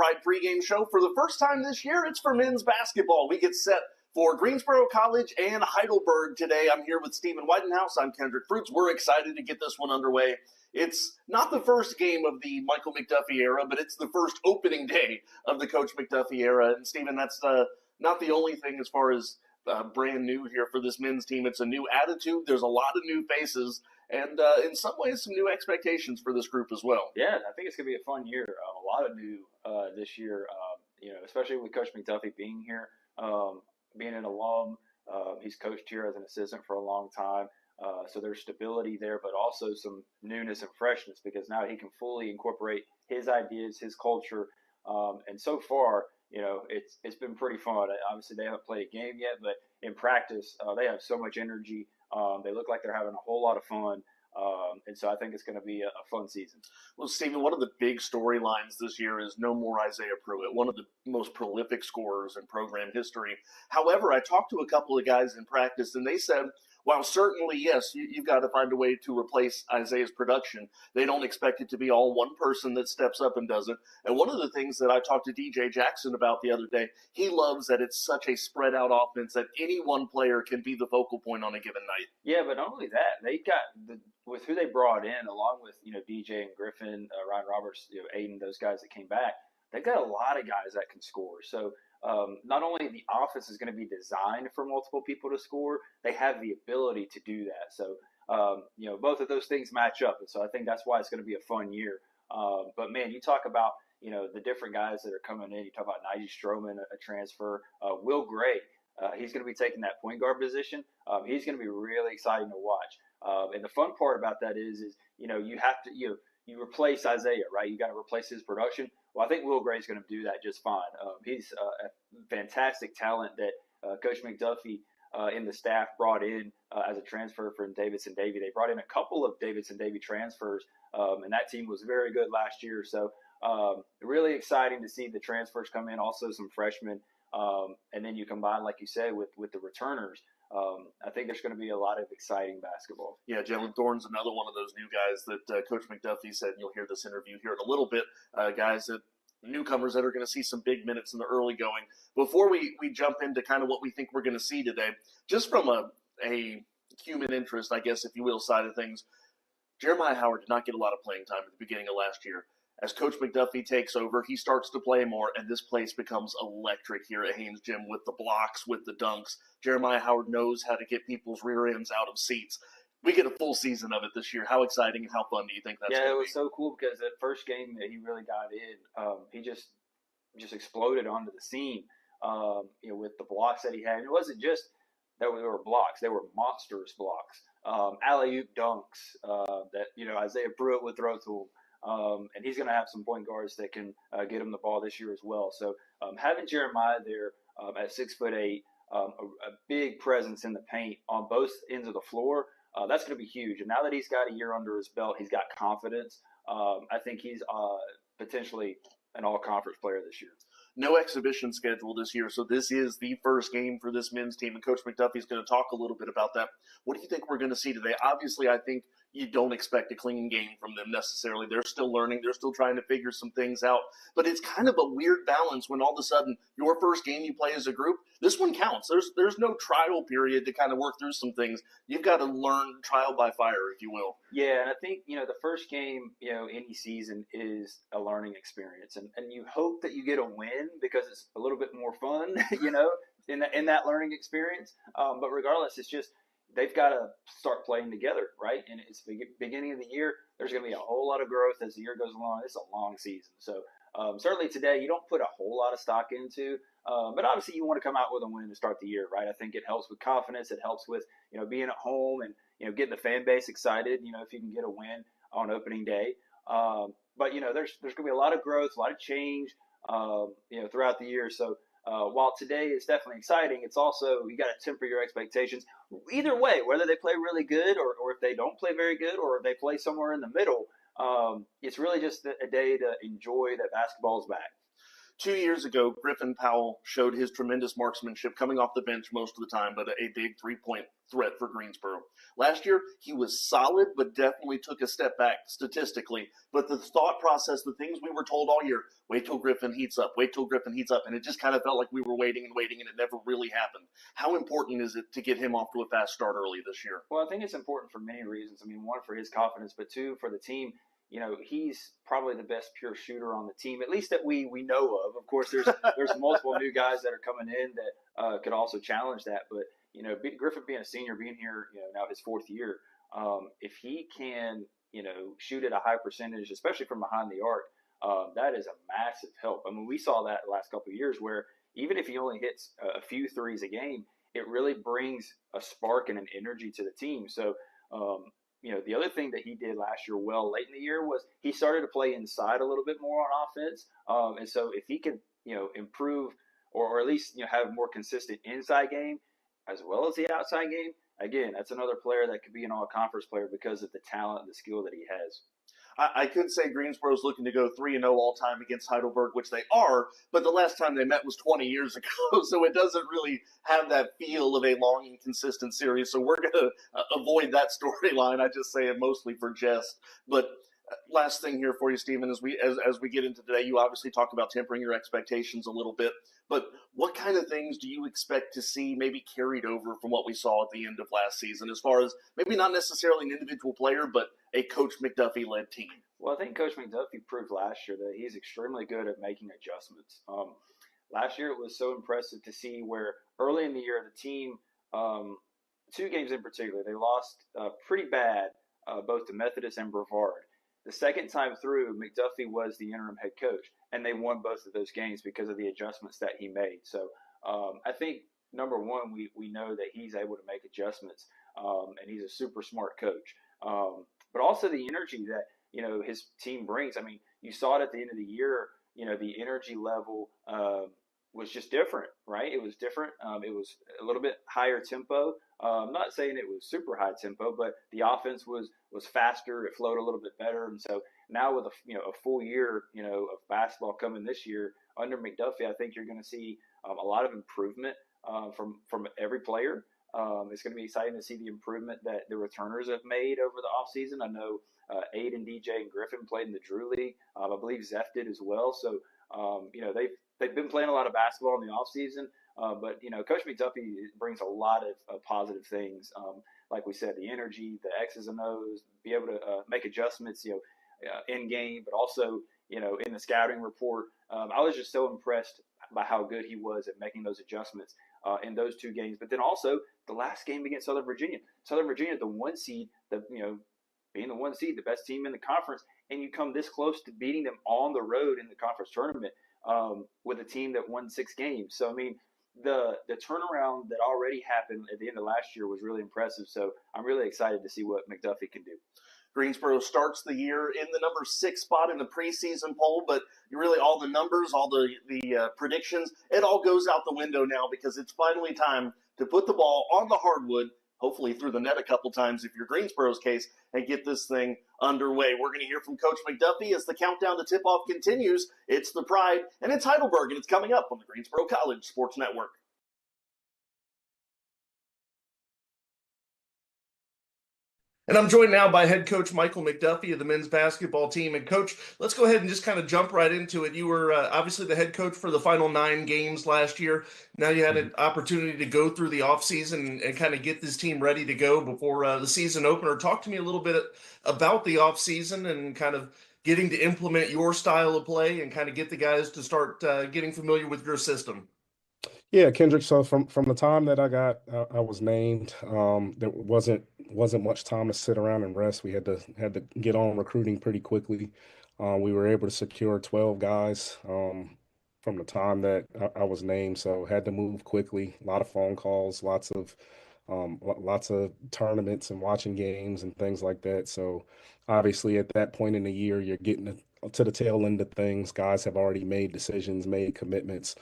Certified Pregame Show. For the first time this year, it's for men's basketball. We get set for Greensboro College and Heidelberg today. I'm here with Stephen Whitenhouse. I'm Kendrick Fruits. We're excited to get this one underway. It's not the first game of the Michael McDuffy era, but it's the first opening day of the Coach McDuffy era. And, Stephen, that's not the only thing as far as brand new here for this men's team. It's a new attitude. There's a lot of new faces. And in some ways, some new expectations for this group as well. Yeah, I think it's going to be a fun year. A lot of new this year, especially with Coach McDuffy being here, being an alum. He's coached here as an assistant for a long time. So there's stability there, but also some newness and freshness because now he can fully incorporate his ideas, his culture. And so far, it's been pretty fun. Obviously, they haven't played a game yet, but in practice, they have so much energy. They look like they're having a whole lot of fun. And so I think it's going to be a fun season. Well, Stephen, one of the big storylines this year is no more Isaiah Pruitt, one of the most prolific scorers in program history. However, I talked to a couple of guys in practice, and they said, while certainly, yes, you've got to find a way to replace Isaiah's production, they don't expect it to be all one person that steps up and does it. And one of the things that I talked to DJ Jackson about the other day, he loves that it's such a spread out offense that any one player can be the focal point on a given night. Yeah, but not only that, they got with who they brought in, along with DJ and Griffin, Ryan Roberts, Aiden, those guys that came back. They've got a lot of guys that can score. So not only the offense is going to be designed for multiple people to score, they have the ability to do that. So both of those things match up, and so I think that's why it's going to be a fun year. But man, you talk about the different guys that are coming in. You talk about Nigel Stroman, a transfer, Will Gray. He's going to be taking that point guard position. He's going to be really exciting to watch. And the fun part about that is you have to you replace Isaiah, right? You got to replace his production. Well, I think Will Gray's going to do that just fine. He's a fantastic talent that Coach McDuffy and the staff brought in as a transfer from Davidson Davy. They brought in a couple of Davidson Davy transfers, and that team was very good last year. So really exciting to see the transfers come in, also some freshmen. And then you combine, like you said, with the returners. I think there's going to be a lot of exciting basketball. Yeah, Jalen Thorne's another one of those new guys that Coach McDuffy said, and you'll hear this interview here in a little bit, newcomers that are going to see some big minutes in the early going. Before we jump into kind of what we think we're going to see today, just from a human interest, I guess, if you will, side of things, Jeremiah Howard did not get a lot of playing time at the beginning of last year. As Coach McDuffy takes over, he starts to play more, and this place becomes electric here at Haynes Gym with the blocks, with the dunks. Jeremiah Howard knows how to get people's rear ends out of seats. We get a full season of it this year. How exciting and how fun do you think that's going to be? Yeah, it was so cool because that first game that he really got in, he just exploded onto the scene, with the blocks that he had. And it wasn't just that they were blocks. They were monstrous blocks. Alley-oop dunks that, Isaiah Pruitt would throw to him. And he's going to have some point guards that can get him the ball this year as well. So having Jeremiah there at 6'8", a big presence in the paint on both ends of the floor, that's going to be huge. And now that he's got a year under his belt, he's got confidence. I think he's potentially an all-conference player this year. No exhibition schedule this year, so this is the first game for this men's team, and Coach McDuffy is going to talk a little bit about that. What do you think we're going to see today? Obviously, I think you don't expect a clean game from them necessarily. They're still learning. They're still trying to figure some things out. But it's kind of a weird balance when all of a sudden your first game you play as a group, this one counts. There's no trial period to kind of work through some things. You've got to learn trial by fire, if you will. Yeah, and I think, the first game, any season is a learning experience. And you hope that you get a win because it's a little bit more fun, in that learning experience. But regardless, it's just, they've got to start playing together, right? And it's the beginning of the year. There's going to be a whole lot of growth as the year goes along. It's a long season. So certainly today you don't put a whole lot of stock into, but obviously you want to come out with a win to start the year, right? I think it helps with confidence. It helps with, being at home and, getting the fan base excited, if you can get a win on opening day. But, there's going to be a lot of growth, a lot of change, throughout the year. So while today is definitely exciting, it's also, you got to temper your expectations. Either way, whether they play really good or if they don't play very good or if they play somewhere in the middle, it's really just a day to enjoy that basketball's back. 2 years ago, Griffin Powell showed his tremendous marksmanship coming off the bench most of the time, but a big 3-point threat for Greensboro. Last year, he was solid, but definitely took a step back statistically. But the thought process, the things we were told all year, wait till Griffin heats up, wait till Griffin heats up, and it just kind of felt like we were waiting and waiting, and it never really happened. How important is it to get him off to a fast start early this year? Well, I think it's important for many reasons. I mean, one, for his confidence, but two, for the team. He's probably the best pure shooter on the team, at least that we know of. Of course, there's multiple new guys that are coming in that could also challenge that. But Griffin being a senior, being here, now his fourth year, if he can, shoot at a high percentage, especially from behind the arc, that is a massive help. I mean, we saw that the last couple of years where even if he only hits a few threes a game, it really brings a spark and an energy to the team. So. The other thing that he did last year well late in the year was he started to play inside a little bit more on offense. And so if he can, improve or at least, have a more consistent inside game as well as the outside game, again, that's another player that could be an all-conference player because of the talent and the skill that he has. I could say Greensboro's looking to go 3-0 all time against Heidelberg, which they are, but the last time they met was 20 years ago, so it doesn't really have that feel of a long and consistent series. So we're going to avoid that storyline. I just say it mostly for jest. But last thing here for you, Stephen, as we get into today, you obviously talked about tempering your expectations a little bit. But what kind of things do you expect to see maybe carried over from what we saw at the end of last season, as far as maybe not necessarily an individual player, but a Coach McDuffie-led team? Well, I think Coach McDuffie proved last year that he's extremely good at making adjustments. Last year, it was so impressive to see where early in the year, the team, 2 games in particular, they lost pretty bad, both to Methodist and Brevard. The second time through, McDuffie was the interim head coach, and they won both of those games because of the adjustments that he made. So I think, number one, we know that he's able to make adjustments, and he's a super smart coach. But also the energy that, his team brings. I mean, you saw it at the end of the year, the energy level was just different, right? It was different. It was a little bit higher tempo. I'm not saying it was super high tempo, but the offense was faster. It flowed a little bit better. And so now with a full year, of basketball coming this year under McDuffie, I think you're going to see a lot of improvement from every player. It's going to be exciting to see the improvement that the returners have made over the offseason. I know Aiden, DJ, and Griffin played in the Drew League. I believe Zeph did as well. So, they've been playing a lot of basketball in the offseason. But Coach McDuffie brings a lot of positive things. Like we said, the energy, the X's and O's, be able to make adjustments, in game, but also, in the scouting report. I was just so impressed by how good he was at making those adjustments in those 2 games. But then also the last game against Southern Virginia. Southern Virginia, the 1 seed, being the 1 seed, the best team in the conference, and you come this close to beating them on the road in the conference tournament with a team that won 6 games. So, I mean, the turnaround that already happened at the end of last year was really impressive. So I'm really excited to see what McDuffie can do. Greensboro starts the year in the number 6 spot in the preseason poll, but really all the numbers, all the predictions, it all goes out the window now because it's finally time to put the ball on the hardwood, hopefully through the net a couple times if you're Greensboro's case, and get this thing underway. We're going to hear from Coach McDuffie as the countdown to tip-off continues. It's the Pride, and it's Heidelberg, and it's coming up on the Greensboro College Sports Network. And I'm joined now by head coach Michael McDuffie of the men's basketball team. And coach, let's go ahead and just kind of jump right into it. You were obviously the head coach for the final 9 games last year. Now you had an opportunity to go through the offseason and kind of get this team ready to go before the season opener. Talk to me a little bit about the offseason and kind of getting to implement your style of play and kind of get the guys to start getting familiar with your system. Yeah, Kendrick. So from the time that I was named, there wasn't much time to sit around and rest. We had to get on recruiting pretty quickly. We were able to secure 12 guys from the time that I was named, so had to move quickly. A lot of phone calls, lots of tournaments and watching games and things like that. So obviously at that point in the year, you're getting to the tail end of things. Guys have already made decisions, made commitments.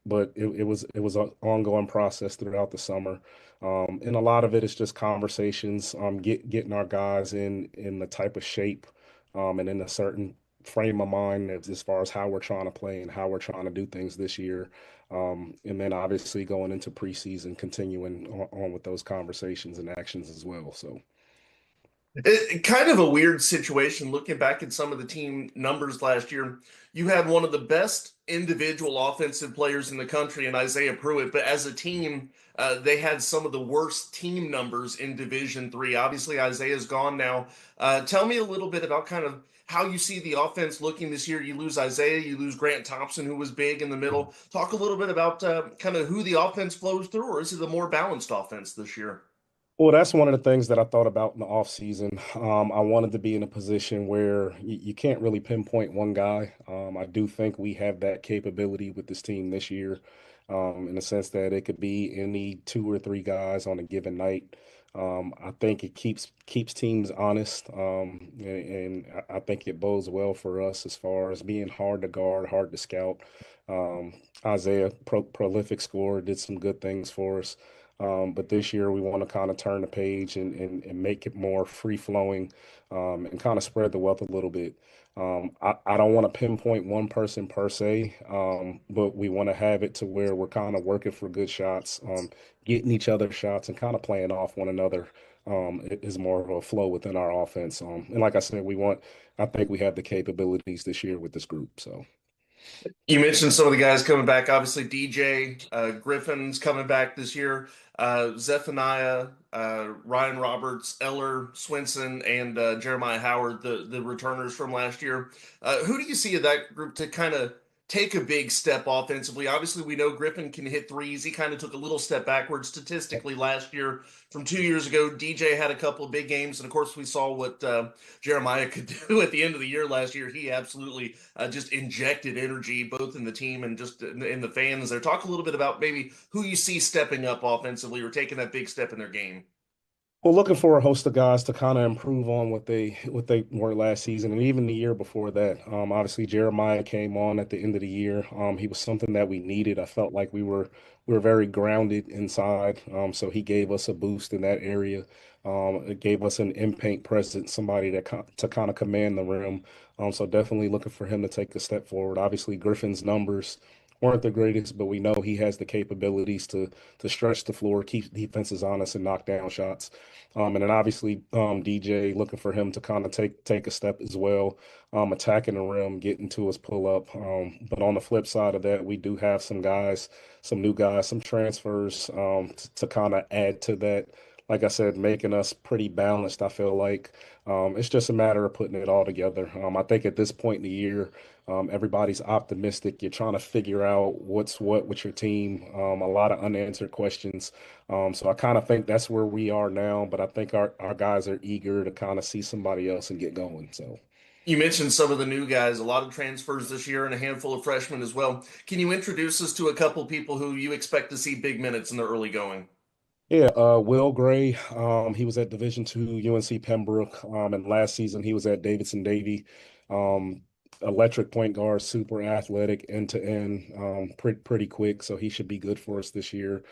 But it was an ongoing process throughout the summer. And a lot of it is just conversations, getting our guys in the type of shape and in a certain frame of mind as far as how we're trying to play and how we're trying to do things this year. And then obviously going into preseason, continuing on with those conversations and actions as well. So. Kind of a weird situation looking back at some of the team numbers last year. You had one of the best individual offensive players in the country in Isaiah Pruitt, but as a team, they had some of the worst team numbers in Division Three. Obviously, Isaiah's gone now. Tell me a little bit about kind of how you see the offense looking this year. You lose Isaiah, you lose Grant Thompson, who was big in the middle. Talk a little bit about kind of who the offense flows through, or is it a more balanced offense this year? Well, that's one of the things that I thought about in the off season. I wanted to be in a position where you can't really pinpoint one guy. I do think we have that capability with this team this year, in the sense that it could be any two or three guys on a given night. I think it keeps teams honest, and I think it bodes well for us as far as being hard to guard, hard to scout. Um, Isaiah, prolific scorer, did some good things for us. But this year we want to kind of turn the page and make it more free flowing, and kind of spread the wealth a little bit. I don't want to pinpoint one person per se, but we want to have it to where we're kind of working for good shots, getting each other shots and kind of playing off one another. It is more of a flow within our offense. And like I said, I think we have the capabilities this year with this group. So. You mentioned some of the guys coming back. Obviously, DJ Griffin's coming back this year. Zephaniah, Ryan Roberts, Eller, Swinson, and Jeremiah Howard, the returners from last year. Who do you see of that group to kind of take a big step offensively? Obviously, we know Griffin can hit threes. He kind of took a little step backwards statistically last year from 2 years ago. DJ had a couple of big games, and of course, we saw what Jeremiah could do at the end of the year last year. He absolutely just injected energy both in the team and just in the fans there. Talk a little bit about maybe who you see stepping up offensively or taking that big step in their game. Well, looking for a host of guys to kind of improve on what they were last season and even the year before that. Obviously Jeremiah came on at the end of the year. He was something that we needed. I felt like we were very grounded inside. So he gave us a boost in that area. It gave us an in-paint presence, somebody to kind of command the rim. So definitely looking for him to take a step forward. Obviously Griffin's numbers weren't the greatest, but we know he has the capabilities to stretch the floor, keep defenses honest, and knock down shots. And then obviously DJ, looking for him to kind of take a step as well, attacking the rim, getting to his pull up. But on the flip side of that, we do have some guys, some new guys, some transfers, to kind of add to that. Like I said, making us pretty balanced. I feel like it's just a matter of putting it all together. I think at this point in the year, everybody's optimistic. You're trying to figure out what's what with your team. A lot of unanswered questions. So I kind of think that's where we are now, but I think our guys are eager to kind of see somebody else and get going. So. You mentioned some of the new guys, a lot of transfers this year and a handful of freshmen as well. Can you introduce us to a couple people who you expect to see big minutes in the early going? Yeah, Will Gray, he was at Division II UNC Pembroke, and last season he was at Davidson Davy. Um, Electric point guard, super athletic, end to end, pretty quick, so he should be good for us this year.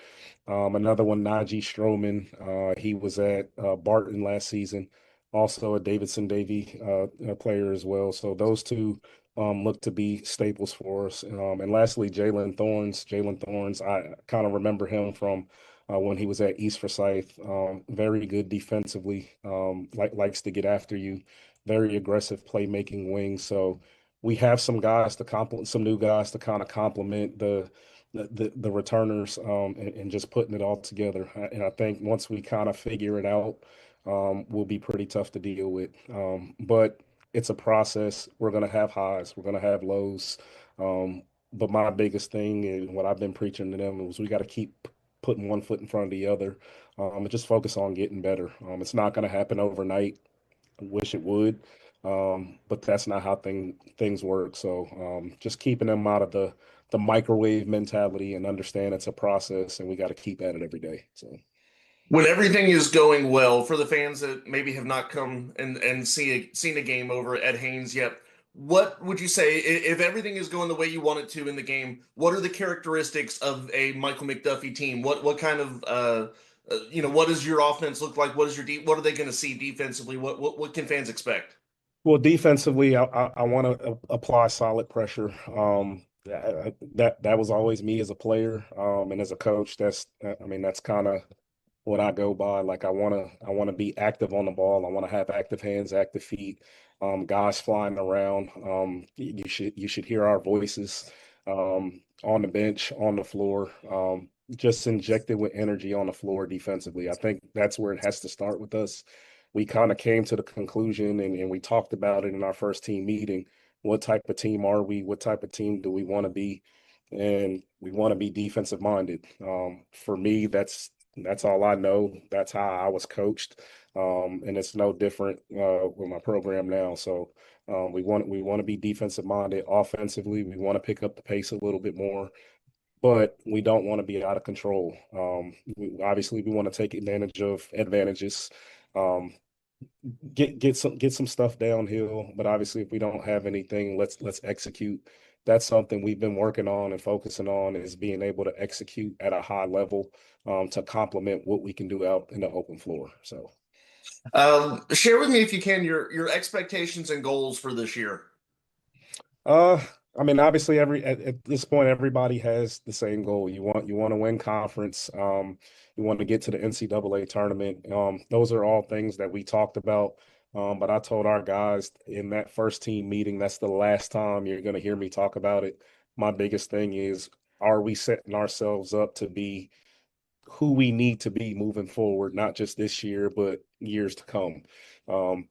Another one, Najee Stroman. He was at Barton last season, also a Davidson Davy player as well. So those two look to be staples for us. And lastly, Jalen Thorns. Jalen Thorns, I kind of remember him from when he was at East Forsyth. Very good defensively, likes to get after you, very aggressive playmaking wing. So we have some guys to complement, some new guys to kind of complement the returners, and just putting it all together. And I think once we kind of figure it out, will be pretty tough to deal with. But it's a process. We're going to have highs, we're going to have lows. But my biggest thing and what I've been preaching to them was we got to keep putting one foot in front of the other, and just focus on getting better. It's not going to happen overnight. I wish it would, but that's not how things work. So just keeping them out of the microwave mentality and understand it's a process and we got to keep at it every day. So. When everything is going well for the fans that maybe have not come and seen a game over at Haynes yet, what would you say if everything is going the way you want it to in the game? What are the characteristics of a Michael McDuffie team? What kind of what does your offense look like? What are they going to see defensively? What can fans expect? Well, defensively, I want to apply solid pressure. That was always me as a player, and as a coach. I mean, that's kind of what I go by. Like I want to be active on the ball. I want to have active hands, active feet. Guys flying around. You should hear our voices on the bench, on the floor. Just injected with energy on the floor defensively. I think that's where it has to start with us. We kind of came to the conclusion and we talked about it in our first team meeting. What type of team are we? What type of team do we want to be? And we want to be defensive minded. For me, that's all I know. That's how I was coached, and it's no different with my program now. So we want to be defensive minded. Offensively, we want to pick up the pace a little bit more, but we don't want to be out of control. Obviously, we want to take advantage of advantages. Um, get some stuff downhill, but obviously, if we don't have anything, let's execute. That's something we've been working on and focusing on is being able to execute at a high level to complement what we can do out in the open floor. So, Share with me if you can your expectations and goals for this year. uh, I mean, obviously, at this point, everybody has the same goal. You want to win conference. You want to get to the NCAA tournament. Those are all things that we talked about. But I told our guys in that first team meeting, that's the last time you're going to hear me talk about it. My biggest thing is, are we setting ourselves up to be who we need to be moving forward, not just this year, but years to come.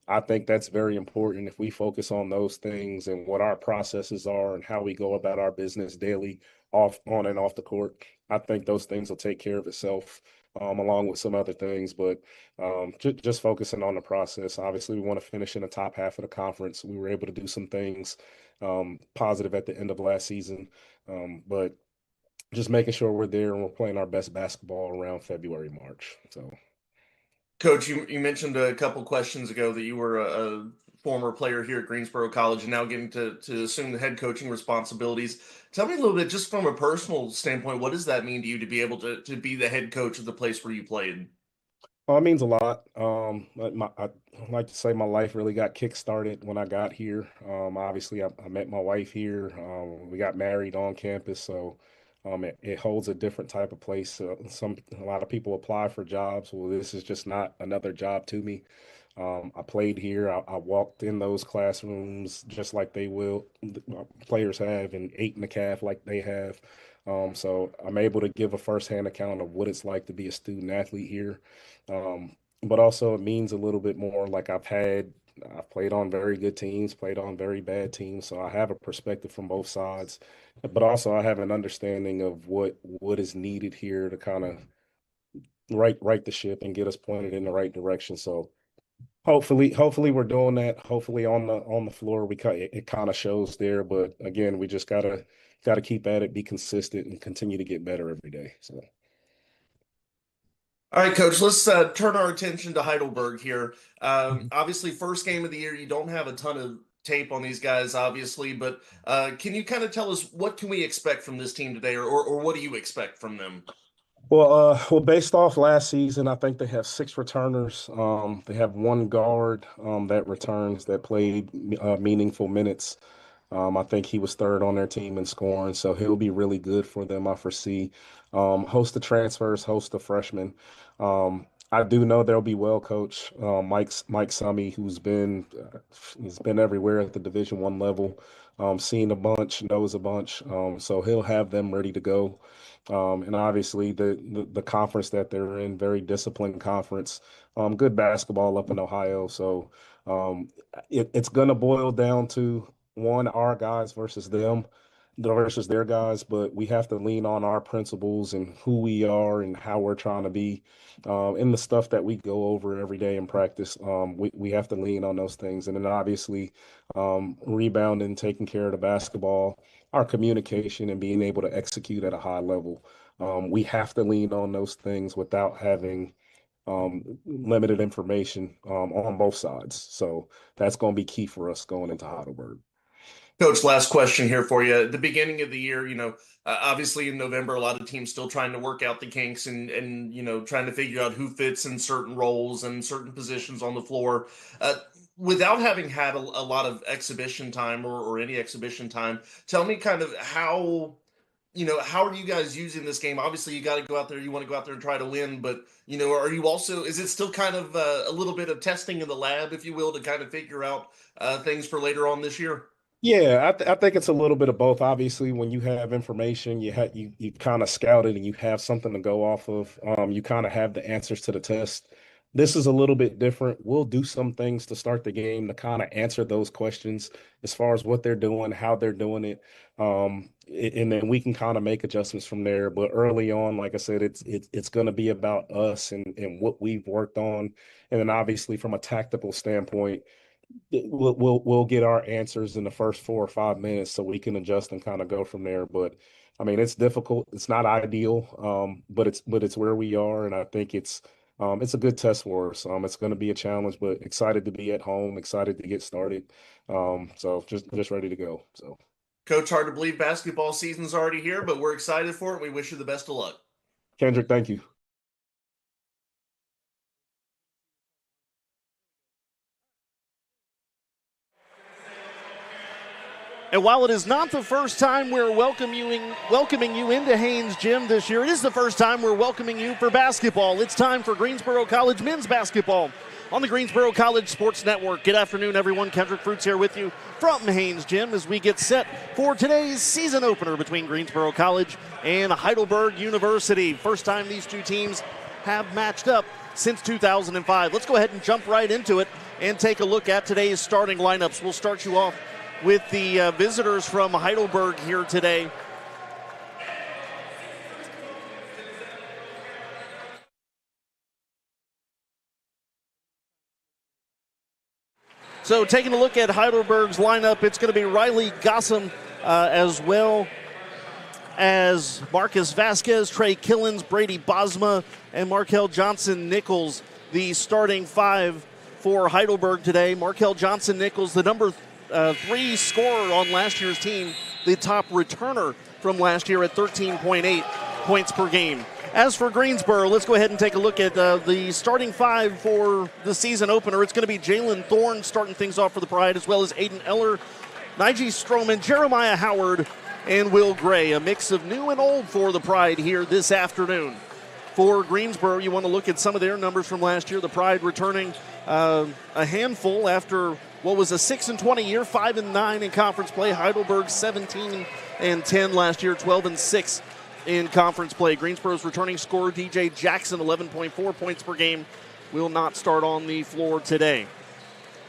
I think that's very important if we focus on those things and what our processes are and how we go about our business daily, off on and off the court. I think those things will take care of itself, along with some other things. But just focusing on the process. Obviously, we want to finish in the top half of the conference. We were able to do some things positive at the end of last season, but just making sure we're there and we're playing our best basketball around February, March. So, Coach, you mentioned a couple questions ago that you were a former player here at Greensboro College and now getting to assume the head coaching responsibilities. Tell me a little bit, just from a personal standpoint, what does that mean to you to be able to be the head coach of the place where you played? well, it means a lot. I like to say my life really got kick-started when I got here. Obviously, I met my wife here. We got married on campus, so it holds a different type of place. A lot of people apply for jobs. Well, this is just not another job to me. I played here. I walked in those classrooms just like they will players have, and ate in the calf like they have. So I'm able to give a firsthand account of what it's like to be a student athlete here. But also it means a little bit more. Like I've played on very good teams, played on very bad teams, so I have a perspective from both sides. But also I have an understanding of what is needed here to kind of right the ship and get us pointed in the right direction. So hopefully we're doing that. Hopefully on the floor it kind of shows there. But again, we just gotta keep at it, be consistent, and continue to get better every day. So. All right, Coach, let's turn our attention to Heidelberg here. Obviously, first game of the year, you don't have a ton of tape on these guys, obviously, but can you kind of tell us what can we expect from this team today, or what do you expect from them? Well, based off last season, I think they have six returners. They have one guard that returns that played meaningful minutes. I think he was third on their team in scoring, so he'll be really good for them, I foresee. Host of transfers, host of freshmen. I do know they'll be well coached. Mike Summy, he's been everywhere at the Division I level, seen a bunch, knows a bunch, so he'll have them ready to go. And obviously the conference that they're in, very disciplined conference, good basketball up in Ohio. So um, it's gonna boil down to one, our guys versus them, versus their guys, but we have to lean on our principles and who we are and how we're trying to be, and the stuff that we go over every day in practice. We have to lean on those things, and then obviously rebounding, taking care of the basketball, our communication, and being able to execute at a high level. We have to lean on those things without having limited information on both sides. So that's going to be key for us going into Heidelberg. Coach, last question here for you. At the beginning of the year, obviously in November, a lot of teams still trying to work out the kinks and trying to figure out who fits in certain roles and certain positions on the floor. Uh, Without having had a lot of exhibition time or any exhibition time, tell me kind of how are you guys using this game? Obviously, you got to go out there. You want to go out there and try to win, but are you also? Is it still kind of a little bit of testing in the lab, if you will, to kind of figure out things for later on this year? Yeah, I think it's a little bit of both. Obviously, when you have information, you kind of scout it and you have something to go off of. You kind of have the answers to the test. This is a little bit different. We'll do some things to start the game to kind of answer those questions as far as what they're doing, how they're doing it, and then we can kind of make adjustments from there. But early on, like I said, it's going to be about us and what we've worked on, and then obviously from a tactical standpoint we'll get our answers in the first 4 or 5 minutes so we can adjust and kind of go from there. But I mean, it's difficult. It's not ideal, but it's where we are, and I think it's a good test for us. It's going to be a challenge, but excited to be at home, excited to get started. So just ready to go. So, Coach, hard to believe basketball season's already here, but we're excited for it. We wish you the best of luck. Kendrick, thank you. And while it is not the first time we're welcoming you into Haynes Gym this year, it is the first time we're welcoming you for basketball. It's time for Greensboro College men's basketball on the Greensboro College Sports Network. Good afternoon, everyone. Kendrick Fruits here with you from Haynes Gym as we get set for today's season opener between Greensboro College and Heidelberg University. First time these two teams have matched up since 2005. Let's go ahead and jump right into it and take a look at today's starting lineups. We'll start you off with the visitors from Heidelberg here today. So taking a look at Heidelberg's lineup, it's going to be Riley Gossam as well as Marcus Vasquez, Trey Killens, Brady Bosma, and Markel Johnson-Nichols, the starting five for Heidelberg today. Markel Johnson-Nichols, the number 3 scorer on last year's team, the top returner from last year at 13.8 points per game. As for Greensboro, let's go ahead and take a look at the starting five for the season opener. It's going to be Jalen Thorne starting things off for the Pride, as well as Aiden Eller, Nige Stroman, Jeremiah Howard, and Will Gray. A mix of new and old for the Pride here this afternoon. For Greensboro, you want to look at some of their numbers from last year. The Pride returning a handful after what was a 6-20 year, 5-9 in conference play. Heidelberg 17-10 last year, 12-6 in conference play. Greensboro's returning scorer DJ Jackson, 11.4 points per game, will not start on the floor today.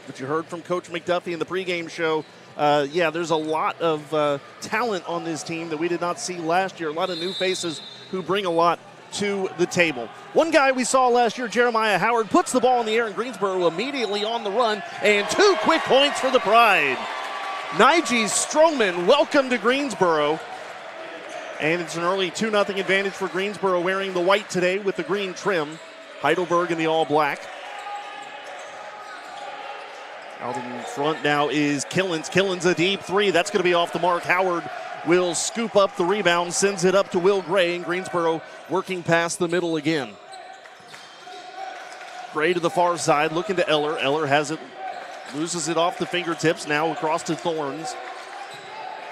But you heard from Coach McDuffy in the pregame show. There's a lot of talent on this team that we did not see last year. A lot of new faces who bring a lot to the table. One guy we saw last year, Jeremiah Howard, puts the ball in the air, and Greensboro immediately on the run, and 2 quick points for the Pride. Nige Stroman, welcome to Greensboro. And it's an early 2-0 advantage for Greensboro, wearing the white today with the green trim. Heidelberg in the all-black. Out in front now is Killens. Killens a deep 3. That's going to be off the mark. Howard will scoop up the rebound, sends it up to Will Gray, and Greensboro working past the middle again. Gray to the far side, looking to Eller. Eller has it, loses it off the fingertips, now across to Thorns.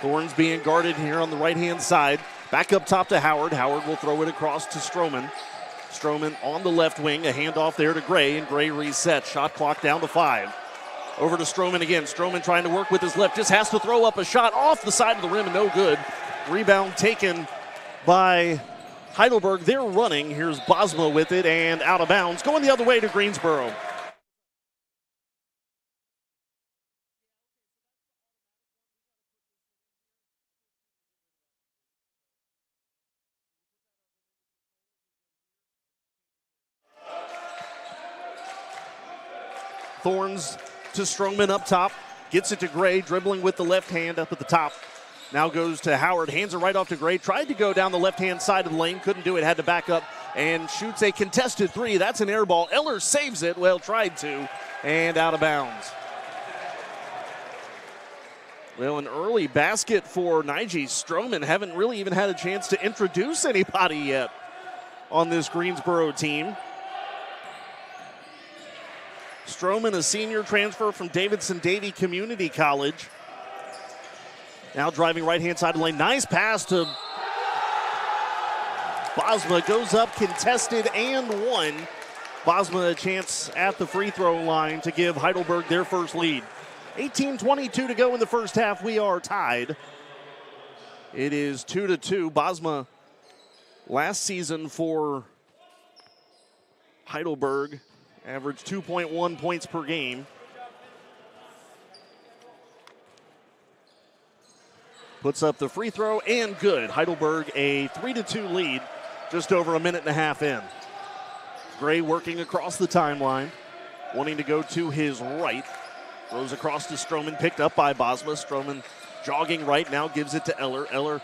Thorns being guarded here on the right-hand side. Back up top to Howard. Howard will throw it across to Stroman. Stroman on the left wing, a handoff there to Gray, and Gray resets. Shot clock down to 5. Over to Stroman again. Stroman trying to work with his left. Just has to throw up a shot off the side of the rim and no good. Rebound taken by Heidelberg. They're running. Here's Bosma with it and out of bounds. Going the other way to Greensboro. Thorns to Stroman up top. Gets it to Gray, dribbling with the left hand up at the top. Now goes to Howard, hands it right off to Gray. Tried to go down the left-hand side of the lane, couldn't do it, had to back up and shoots a contested 3. That's an air ball. Eller saves it, well, tried to, and out of bounds. Well, an early basket for Nige. Stroman haven't really even had a chance to introduce anybody yet on this Greensboro team. Stroman, a senior transfer from Davidson Davie Community College. Now driving right-hand side of the lane. Nice pass to Bosma. Goes up, contested, and won. Bosma a chance at the free throw line to give Heidelberg their first lead. 18:22 to go in the first half. We are tied. It is 2-2. Bosma last season for Heidelberg averaged 2.1 points per game. Puts up the free throw and good. Heidelberg a 3-2 lead just over a minute and a half in. Gray working across the timeline, wanting to go to his right. Throws across to Stroman, picked up by Bosma. Stroman jogging right now, gives it to Eller. Eller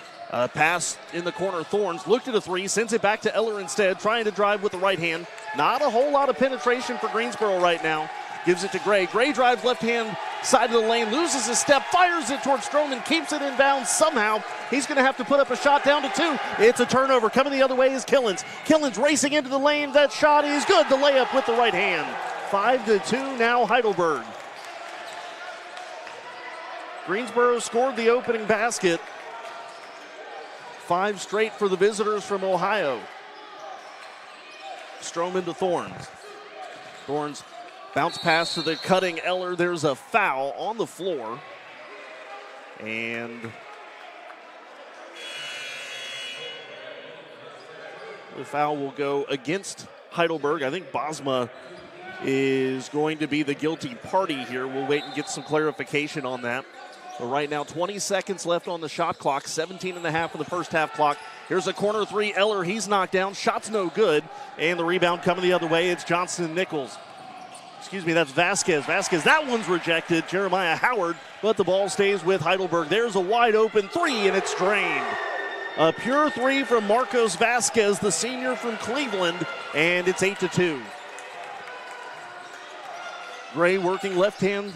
pass in the corner. Thorns looked at a three, sends it back to Eller instead, trying to drive with the right hand. Not a whole lot of penetration for Greensboro right now. Gives it to Gray. Gray drives left hand side of the lane, loses a step, fires it towards Stroman, keeps it in bounds somehow. He's going to have to put up a shot down to 2. It's a turnover. Coming the other way is Killens. Killens racing into the lane. That shot is good. The layup with the right hand. 5-2 now Heidelberg. Greensboro scored the opening basket. 5 straight for the visitors from Ohio. Stroman to Thorns. Thorns bounce pass to the cutting Eller. There's a foul on the floor. And the foul will go against Heidelberg. I think Bosma is going to be the guilty party here. We'll wait and get some clarification on that. But right now, 20 seconds left on the shot clock, 17 and a half of the first half clock. Here's a corner three. Eller, he's knocked down. Shot's no good. And the rebound coming the other way. It's Johnson Nichols. Excuse me, that's Vasquez. Vasquez, that one's rejected. Jeremiah Howard, but the ball stays with Heidelberg. There's a wide open three, and it's drained. A pure three from Marcos Vasquez, the senior from Cleveland, and it's 8-2. Gray working left hand.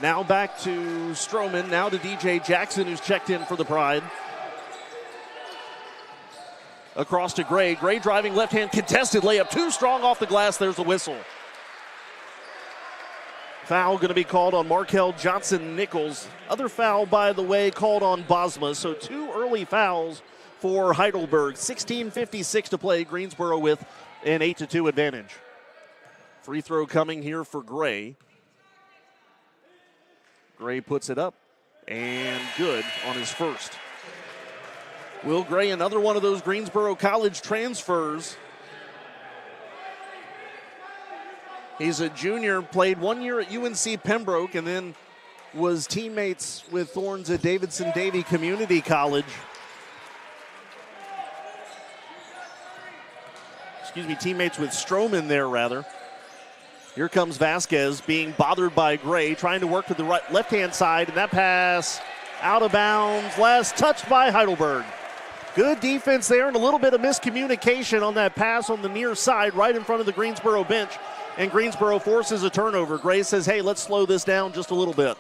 Now back to Stroman, now to DJ Jackson, who's checked in for the Pride. Across to Gray. Gray driving left hand, contested layup, too strong off the glass. There's the whistle. Foul going to be called on Markel Johnson Nichols. Other foul, by the way, called on Bosma. So 2 early fouls for Heidelberg. 16:56 to play. Greensboro with an 8-2 advantage. Free throw coming here for Gray. Gray puts it up and good on his first. Will Gray, another one of those Greensboro College transfers. He's a junior, played 1 year at UNC Pembroke, and then was teammates with Thorns at Davidson Davie Community College. Excuse me, teammates with Stroman there, rather. Here comes Vasquez being bothered by Gray, trying to work to the right, left-hand side, and that pass out of bounds. Last touched by Heidelberg. Good defense there and a little bit of miscommunication on that pass on the near side right in front of the Greensboro bench. And Greensboro forces a turnover. Gray says, hey, let's slow this down just a little bit.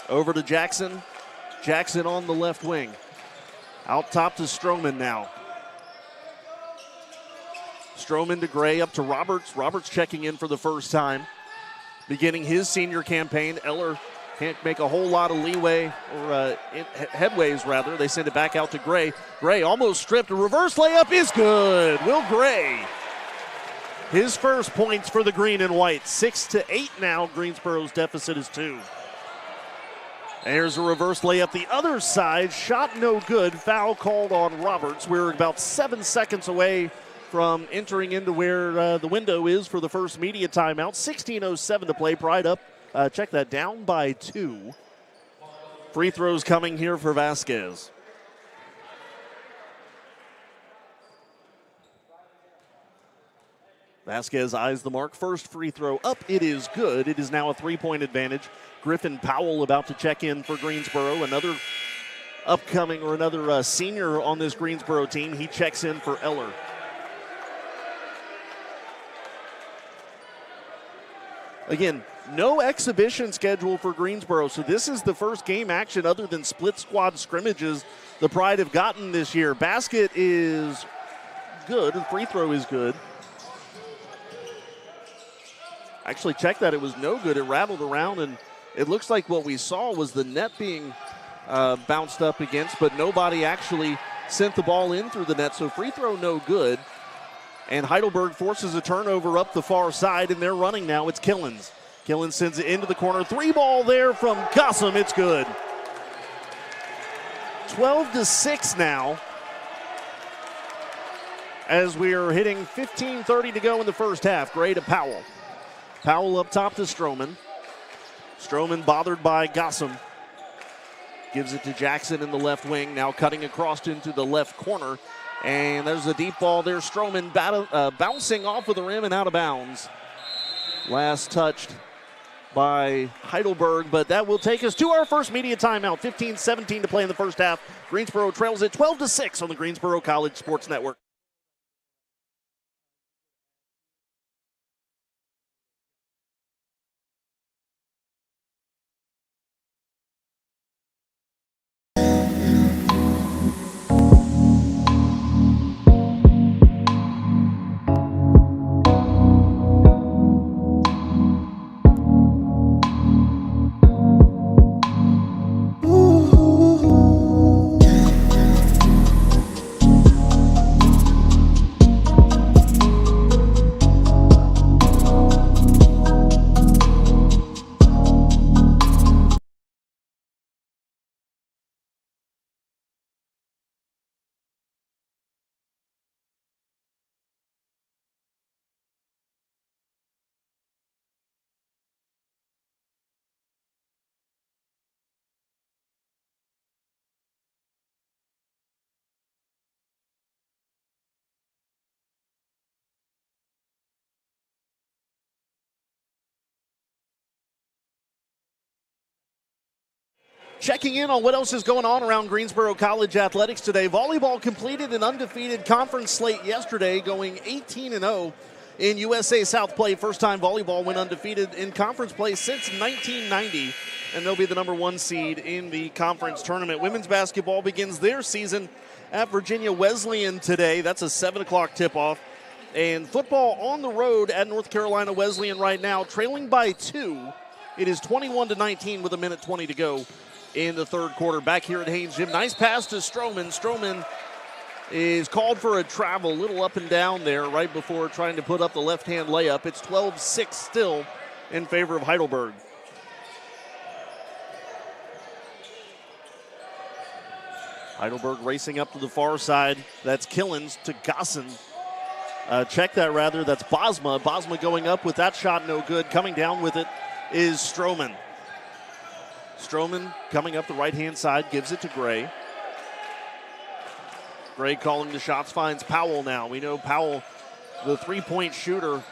Over to Jackson. Jackson on the left wing. Out top to Stroman now. Stroman to Gray, up to Roberts. Roberts checking in for the first time. Beginning his senior campaign. Eller can't make a whole lot of leeway, or headways rather. They send it back out to Gray. Gray almost stripped. A reverse layup is good. Will Gray. His first points for the green and white. 6-8 now. Greensboro's deficit is 2. There's a reverse layup the other side. Shot no good. Foul called on Roberts. We're about 7 seconds away from entering into where the window is for the first media timeout. 16:07 to play. Pride up. Check that, down by 2. Free throws coming here for Vasquez. Vasquez eyes the mark. First free throw up. It is good. It is now a 3-point advantage. Griffin Powell about to check in for Greensboro. Another upcoming, or another senior on this Greensboro team. He checks in for Eller. Again, no exhibition schedule for Greensboro, so this is the first game action other than split squad scrimmages the Pride have gotten this year. Basket is good. The free throw is good. Actually checked that. It was no good. It rattled around, and it looks like what we saw was the net being bounced up against, but nobody actually sent the ball in through the net, so free throw no good. And Heidelberg forces a turnover up the far side, and they're running now. It's Killens. Killens sends it into the corner. 3-ball there from Gossam. It's good. 12-6 now, as we are hitting 15:30 to go in the first half. Gray to Powell. Powell up top to Stroman. Stroman bothered by Gossam. Gives it to Jackson in the left wing, now cutting across into the left corner. And there's a deep ball there. Stroman bouncing off of the rim and out of bounds. Last touched by Heidelberg, but that will take us to our first media timeout. 15-17 to play in the first half. Greensboro trails at 12-6 on the Greensboro College Sports Network. Checking in on what else is going on around Greensboro College athletics today. Volleyball completed an undefeated conference slate yesterday, going 18-0 in USA South play. First time volleyball went undefeated in conference play since 1990, and they'll be the number 1 seed in the conference tournament. Women's basketball begins their season at Virginia Wesleyan today. That's a 7 o'clock tip-off. And football on the road at North Carolina Wesleyan right now, trailing by 2. It is 21-19 with 1:20 to go in the third quarter. Back here at Haynes Gym. Nice pass to Stroman. Stroman is called for a travel, a little up and down there right before trying to put up the left-hand layup. It's 12-6 still in favor of Heidelberg. Heidelberg racing up to the far side. That's Killens to Gossen. Check that rather. That's Bosma. Bosma going up with that shot, no good. Coming down with it is Stroman. Stroman coming up the right-hand side, gives it to Gray. Gray calling the shots, finds Powell now. We know Powell, the three-point shooter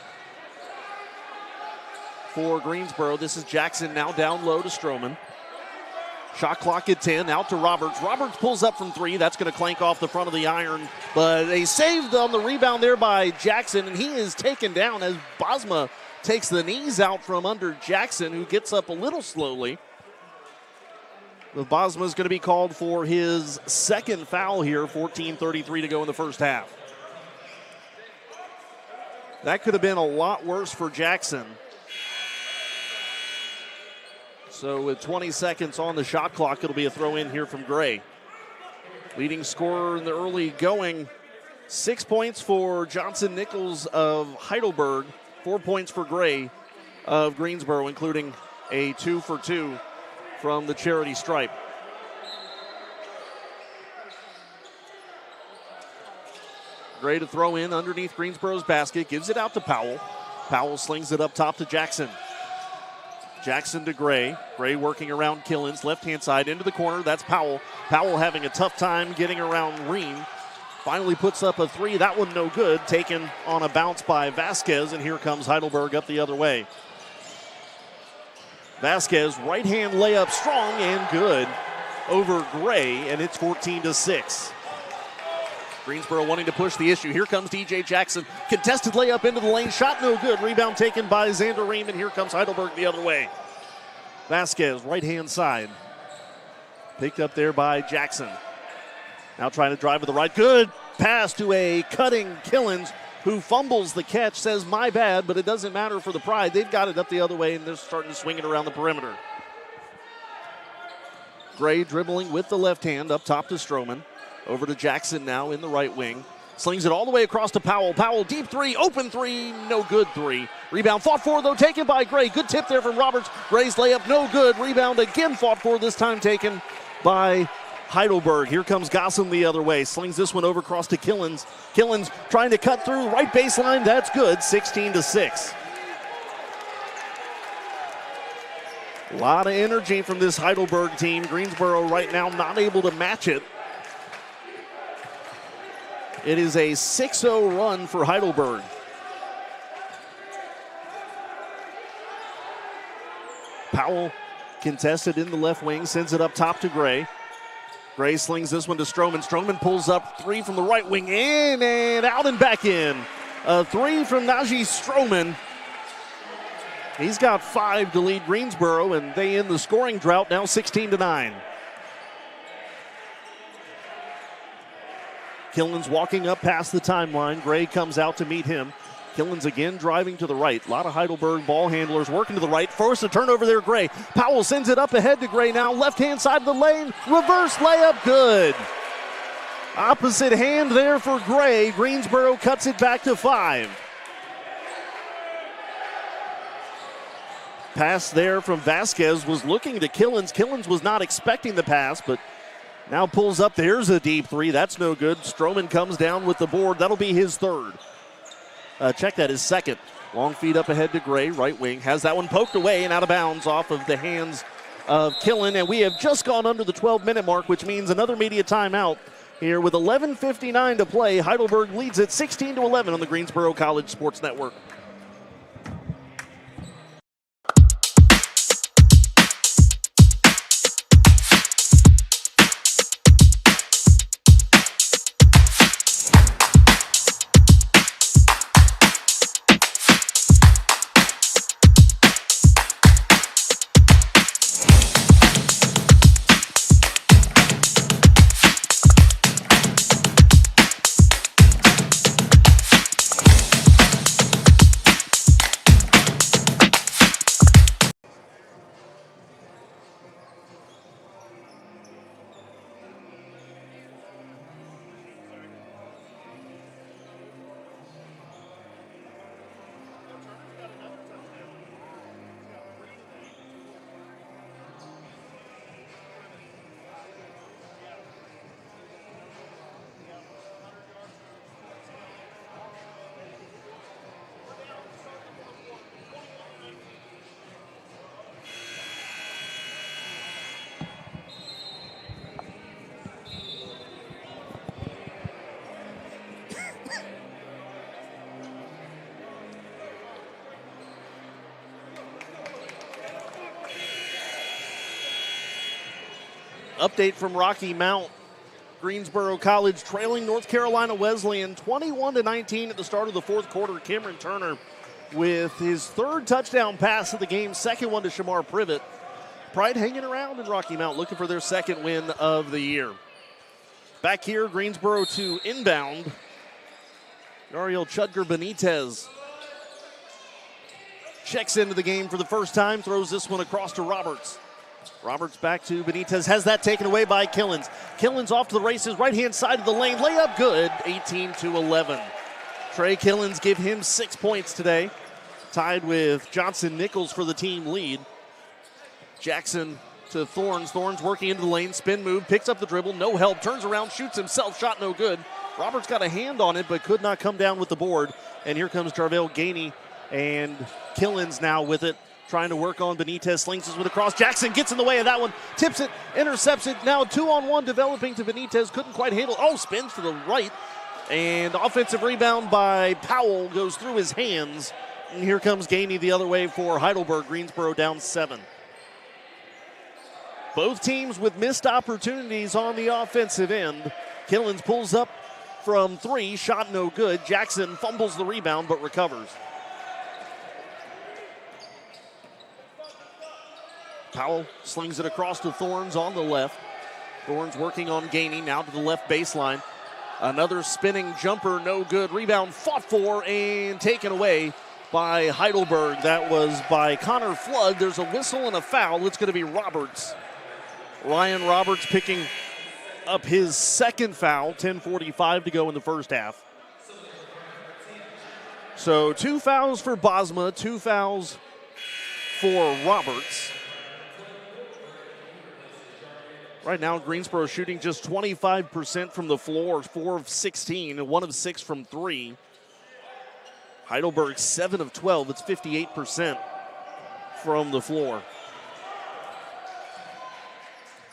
for Greensboro. This is Jackson now down low to Stroman. Shot clock at 10, out to Roberts. Roberts pulls up from 3. That's going to clank off the front of the iron. But they saved on the rebound there by Jackson, and he is taken down as Bosma takes the knees out from under Jackson, who gets up a little slowly. But Bosma is going to be called for his second foul here, 14:33 to go in the first half. That could have been a lot worse for Jackson. So with 20 seconds on the shot clock, it'll be a throw in here from Gray. Leading scorer in the early going, 6 points for Johnson Nichols of Heidelberg, 4 points for Gray of Greensboro, including a 2 for 2 from the charity stripe. Gray to throw in underneath Greensboro's basket, gives it out to Powell. Powell slings it up top to Jackson. Jackson to Gray. Gray working around Killens, left-hand side into the corner. That's Powell. Powell having a tough time getting around Reen. Finally puts up a 3. That one no good. Taken on a bounce by Vasquez, and here comes Heidelberg up the other way. Vasquez, right-hand layup, strong and good over Gray, and it's 14-6. Greensboro wanting to push the issue. Here comes DJ Jackson. Contested layup into the lane. Shot no good. Rebound taken by Xander Ream, and here comes Heidelberg the other way. Vasquez, right-hand side. Picked up there by Jackson. Now trying to drive to the right. Good pass to a cutting Killens, who fumbles the catch, says, my bad, but it doesn't matter for the Pride. They've got it up the other way, and they're starting to swing it around the perimeter. Gray dribbling with the left hand up top to Stroman. Over to Jackson now in the right wing. Slings it all the way across to Powell. Powell, deep three, open three, no good three. Rebound fought for, though, taken by Gray. Good tip there from Roberts. Gray's layup, no good. Rebound again fought for, this time taken by Heidelberg. Here comes Gossam the other way. Slings this one over across to Killens. Killens trying to cut through. Right baseline, that's good. 16-6. A lot of energy from this Heidelberg team. Greensboro right now not able to match it. It is a 6-0 run for Heidelberg. Powell contested in the left wing, sends it up top to Gray. Gray slings this one to Stroman. Stroman pulls up three from the right wing, in and out and back in. A three from Najee Stroman. He's got 5 to lead Greensboro, and they end the scoring drought now 16-9. Killens walking up past the timeline. Gray comes out to meet him. Killens again driving to the right. A lot of Heidelberg ball handlers working to the right. Force a turnover there, Gray. Powell sends it up ahead to Gray now. Left-hand side of the lane. Reverse layup, good. Opposite hand there for Gray. Greensboro cuts it back to 5. Pass there from Vasquez was looking to Killens. Killens was not expecting the pass, but now pulls up. There's a deep three. That's no good. Stroman comes down with the board. That'll be his third. Check that, his second. Long feed up ahead to Gray, right wing. Has that one poked away and out of bounds off of the hands of Killen. And we have just gone under the 12-minute mark, which means another media timeout here with 11:59 to play. Heidelberg leads it 16-11 on the Greensboro College Sports Network. Update from Rocky Mount. Greensboro College trailing North Carolina Wesleyan 21-19 at the start of the fourth quarter. Cameron Turner with his third touchdown pass of the game, second one to Shamar Privet. Pride hanging around in Rocky Mount, looking for their second win of the year. Back here, Greensboro to inbound. Ariel Chudger Benitez checks into the game for the first time, throws this one across to Roberts. Roberts back to Benitez, has that taken away by Killens. Killens off to the races, right-hand side of the lane, layup good, 18-11. Trey Killens give him 6 points today, tied with Johnson Nichols for the team lead. Jackson to Thorns. Thorns working into the lane, spin move, picks up the dribble, no help, turns around, shoots himself, shot no good. Roberts got a hand on it, but could not come down with the board. And here comes Jarvell Gainey, and Killens now with it, trying to work on Benitez, slings this with a cross. Jackson gets in the way of that one, tips it, intercepts it. Now 2-on-1 developing to Benitez, couldn't quite handle. Oh, spins to the right, and offensive rebound by Powell goes through his hands. And here comes Gainey the other way for Heidelberg. Greensboro down 7. Both teams with missed opportunities on the offensive end. Killens pulls up from 3, shot no good. Jackson fumbles the rebound but recovers. Powell slings it across to Thorns on the left. Thorns working on Gainey, now to the left baseline. Another spinning jumper, no good. Rebound fought for and taken away by Heidelberg. That was by Connor Flood. There's a whistle and a foul. It's going to be Roberts. Ryan Roberts picking up his second foul. 10:45 to go in the first half. So 2 fouls for Bosma, 2 fouls for Roberts. Right now, Greensboro shooting just 25% from the floor, 4 of 16, and 1 of 6 from 3. Heidelberg 7 of 12. It's 58% from the floor.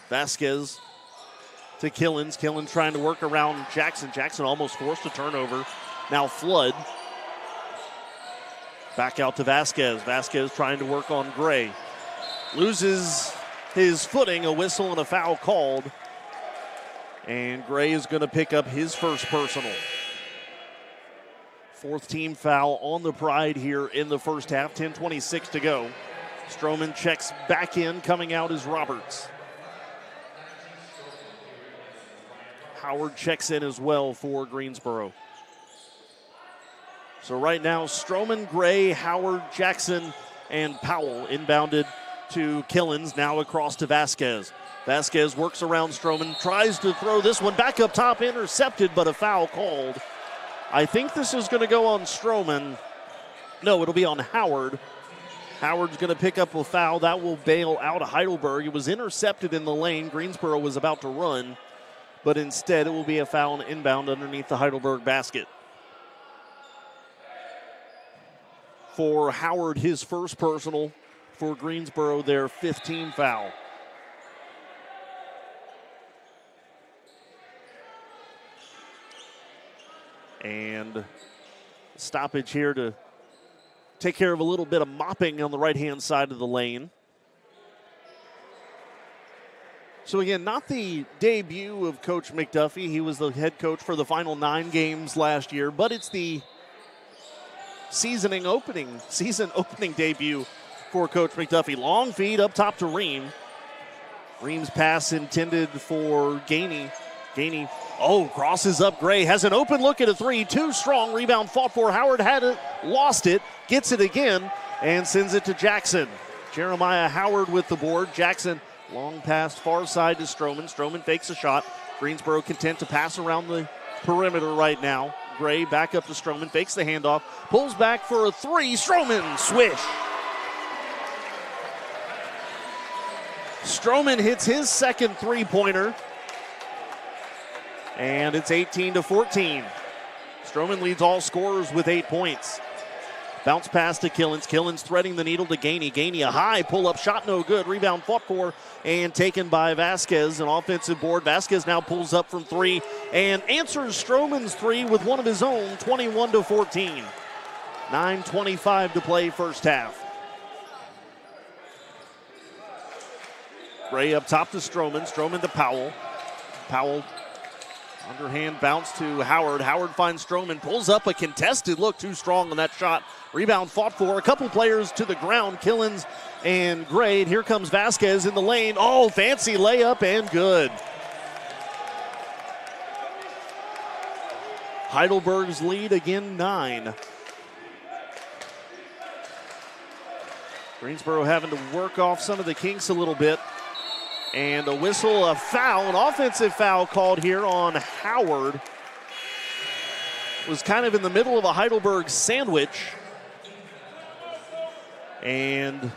Vasquez to Killens. Killens trying to work around Jackson. Jackson almost forced a turnover. Now Flood. Back out to Vasquez. Vasquez trying to work on Gray. Loses his footing, a whistle and a foul called. And Gray is going to pick up his first personal. 4th team foul on the Pride here in the first half. 10:26 to go. Stroman checks back in. Coming out is Roberts. Howard checks in as well for Greensboro. So right now, Stroman, Gray, Howard, Jackson, and Powell inbounded to Killens, now across to Vasquez. Vasquez works around Stroman, tries to throw this one back up top, intercepted, but a foul called. I think this is going to go on Stroman. No, it'll be on Howard. Howard's going to pick up a foul. That will bail out Heidelberg. It was intercepted in the lane. Greensboro was about to run, but instead it will be a foul and inbound underneath the Heidelberg basket. For Howard, his first personal. For Greensboro, their 5th team foul. And stoppage here to take care of a little bit of mopping on the right-hand side of the lane. So again, not the debut of Coach McDuffy. He was the head coach for the final 9 games last year, but it's the season opening debut for Coach McDuffy. Long feed up top to Ream. Ream's pass intended for Gainey. Gainey, crosses up Gray. Has an open look at a 3. Too strong. Rebound fought for. Howard had it, lost it, gets it again, and sends it to Jackson. Jeremiah Howard with the board. Jackson, long pass far side to Stroman. Stroman fakes a shot. Greensboro content to pass around the perimeter right now. Gray back up to Stroman, fakes the handoff, pulls back for a 3. Stroman, swish. Stroman hits his second 3-pointer, and it's 18-14. Stroman leads all scorers with 8 points. Bounce pass to Killens. Killens threading the needle to Gainey. Gainey, a high pull-up shot, no good. Rebound fought for and taken by Vasquez. An offensive board. Vasquez now pulls up from 3 and answers Stroman's 3 with one of his own, 21-14. 9:25 to play first half. Gray up top to Stroman. Stroman to Powell. Powell, underhand bounce to Howard. Howard finds Stroman, pulls up a contested look, too strong on that shot. Rebound fought for. A couple players to the ground, Killens and Gray. And here comes Vasquez in the lane. Fancy layup and good. Heidelberg's lead again, 9. Greensboro having to work off some of the kinks a little bit. And a whistle, a foul, an offensive foul called here on Howard. Was kind of in the middle of a Heidelberg sandwich. And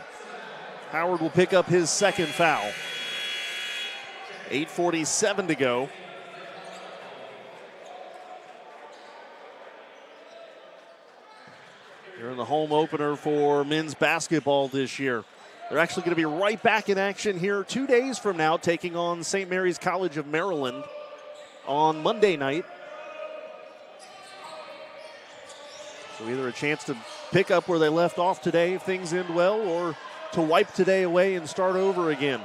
Howard will pick up his second foul. 8:47 to go. Here in the home opener for men's basketball this year. They're actually going to be right back in action here 2 days from now, taking on St. Mary's College of Maryland on Monday night. So either a chance to pick up where they left off today if things end well, or to wipe today away and start over again.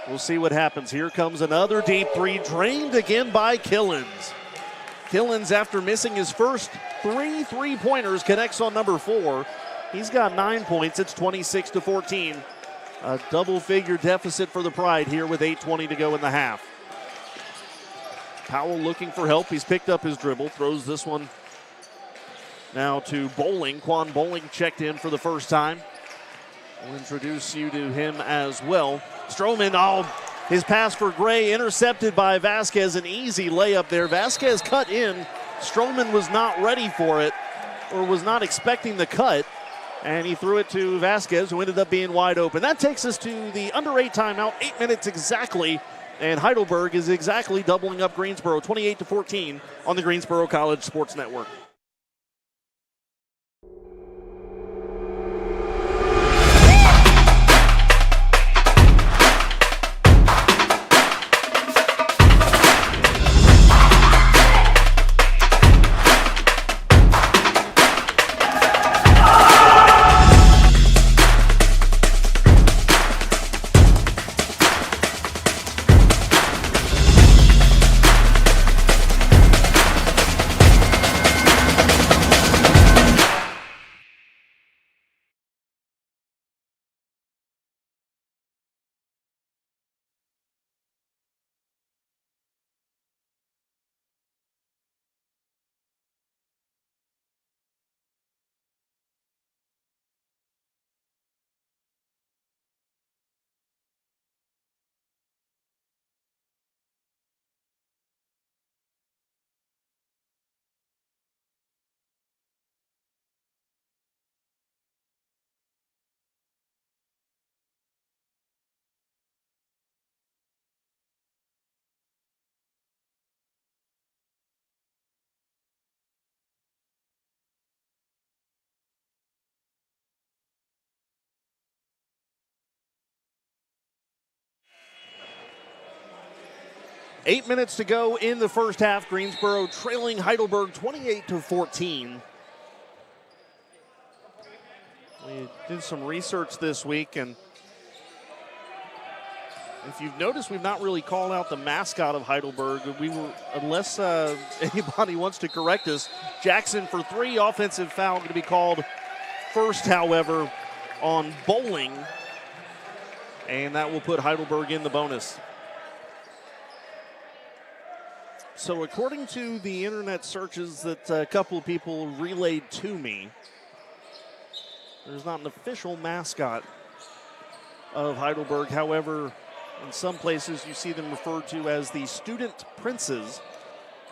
We'll see what happens. Here comes another deep 3, drained again by Killens. Killens, after missing his first 3 3-pointers, connects on number 4. He's got 9 points. It's 26-14. A double-figure deficit for the Pride here with 8:20 to go in the half. Powell looking for help. He's picked up his dribble, throws this one now to Bowling. Quan Bowling checked in for the first time. We'll introduce you to him as well. Stroman, his pass for Gray intercepted by Vasquez. An easy layup there. Vasquez cut in. Stroman was not ready for it or was not expecting the cut. And he threw it to Vasquez, who ended up being wide open. That takes us to the under 8 timeout, 8 minutes exactly. And Heidelberg is exactly doubling up Greensboro, 28-14 on the Greensboro College Sports Network. Eight minutes to go in the first half. Greensboro trailing Heidelberg 28-14. We did some research this week, and if you've noticed, we've not really called out the mascot of Heidelberg. Unless anybody wants to correct us, Jackson for 3, offensive foul going to be called first, however, on Bowling, and that will put Heidelberg in the bonus. So according to the internet searches that a couple of people relayed to me, there's not an official mascot of Heidelberg. However, in some places you see them referred to as the Student Princes.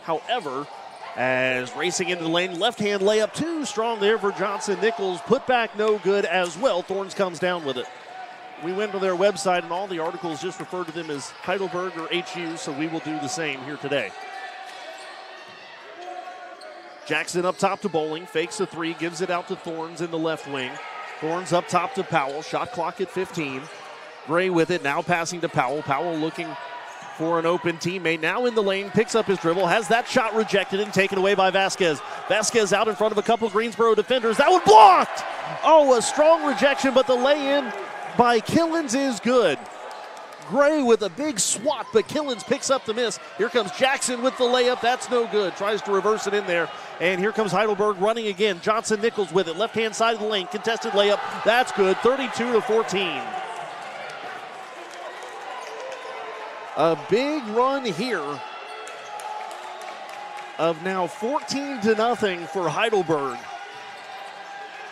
However, as racing into the lane, left-hand layup too strong there for Johnson Nichols. Put back no good as well. Thorns comes down with it. We went to their website and all the articles just refer to them as Heidelberg or HU, so we will do the same here today. Jackson up top to Bowling, fakes a 3, gives it out to Thorns in the left wing. Thorns up top to Powell, shot clock at 15. Gray with it, now passing to Powell. Powell looking for an open teammate, now in the lane, picks up his dribble, has that shot rejected and taken away by Vasquez. Vasquez out in front of a couple Greensboro defenders. That one blocked! Oh, a strong rejection, but the lay-in by Killens is good. Gray with a big swat, but Killens picks up the miss. Here comes Jackson with the layup. That's no good. Tries to reverse it in there. And here comes Heidelberg running again. Johnson Nichols with it. Left-hand side of the lane. Contested layup. That's good. 32-14. A big run here of now 14-0 for Heidelberg.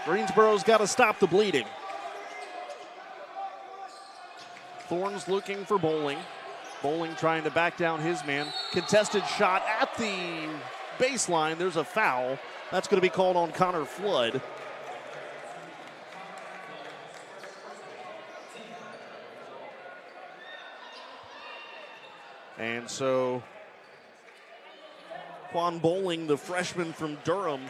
Greensboro's got to stop the bleeding. Thorns looking for Bowling. Bowling trying to back down his man. Contested shot at the baseline. There's a foul. That's going to be called on Connor Flood. And so Quan Bowling, the freshman from Durham,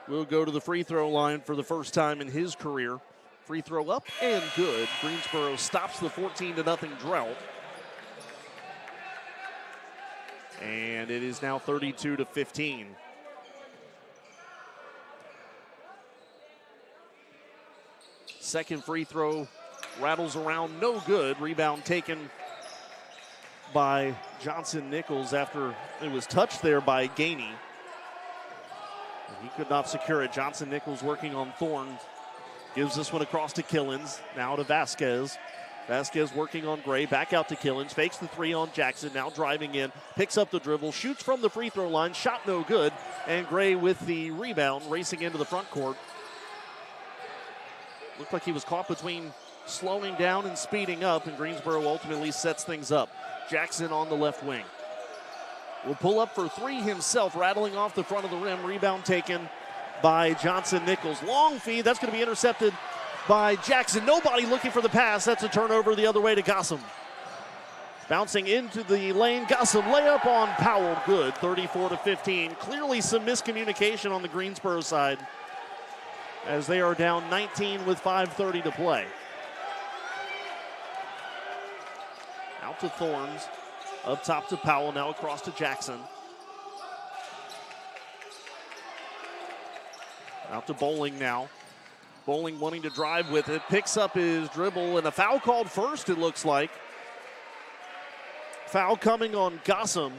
will go to the free throw line for the first time in his career. Free throw up and good. Greensboro stops the 14-0 drought. And it is now 32-15. Second free throw rattles around, no good. Rebound taken by Johnson Nichols after it was touched there by Gainey. He could not secure it. Johnson Nichols working on Thorne. Gives this one across to Killens. Now to Vasquez. Vasquez working on Gray. Back out to Killens. Fakes the three on Jackson. Now driving in. Picks up the dribble. Shoots from the free throw line. Shot no good. And Gray with the rebound racing into the front court. Looked like he was caught between slowing down and speeding up. And Greensboro ultimately sets things up. Jackson on the left wing. Will pull up for three himself. Rattling off the front of the rim. Rebound taken by Johnson Nichols. Long feed. That's going to be intercepted by Jackson. Nobody looking for the pass. That's a turnover the other way to Gossam. Bouncing into the lane. Gossam layup on Powell. Good. 34-15. Clearly some miscommunication on the Greensboro side as they are down 19 with 5:30 to play. Out to Thorns. Up top to Powell. Now across to Jackson. Out to Bowling now. Bowling wanting to drive with it. Picks up his dribble and a foul called first, it looks like. Foul coming on Gossam.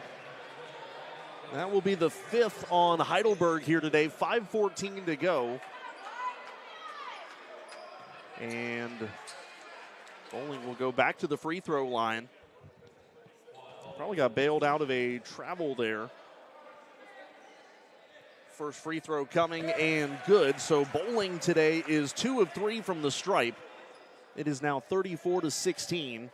That will be the fifth on Heidelberg here today. 5:14 to go. And Bowling will go back to the free throw line. Probably got bailed out of a travel there. First free throw coming and good. So Bowling today is 2 of 3 from the stripe. It is now 34-16.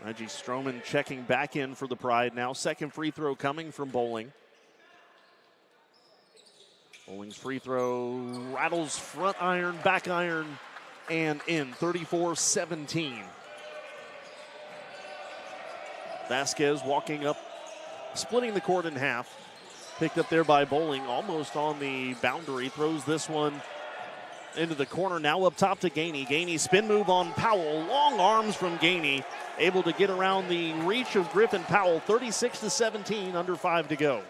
Reggie Stroman checking back in for the Pride now. Second free throw coming from Bowling. Bowling's free throw rattles front iron, back iron, and in. 34-17. Vasquez walking up, splitting the court in half. Picked up there by Bowling, almost on the boundary. Throws this one into the corner. Now up top to Gainey. Gainey spin move on Powell. Long arms from Gainey. Able to get around the reach of Griffin Powell. 36-17, under 5 to go.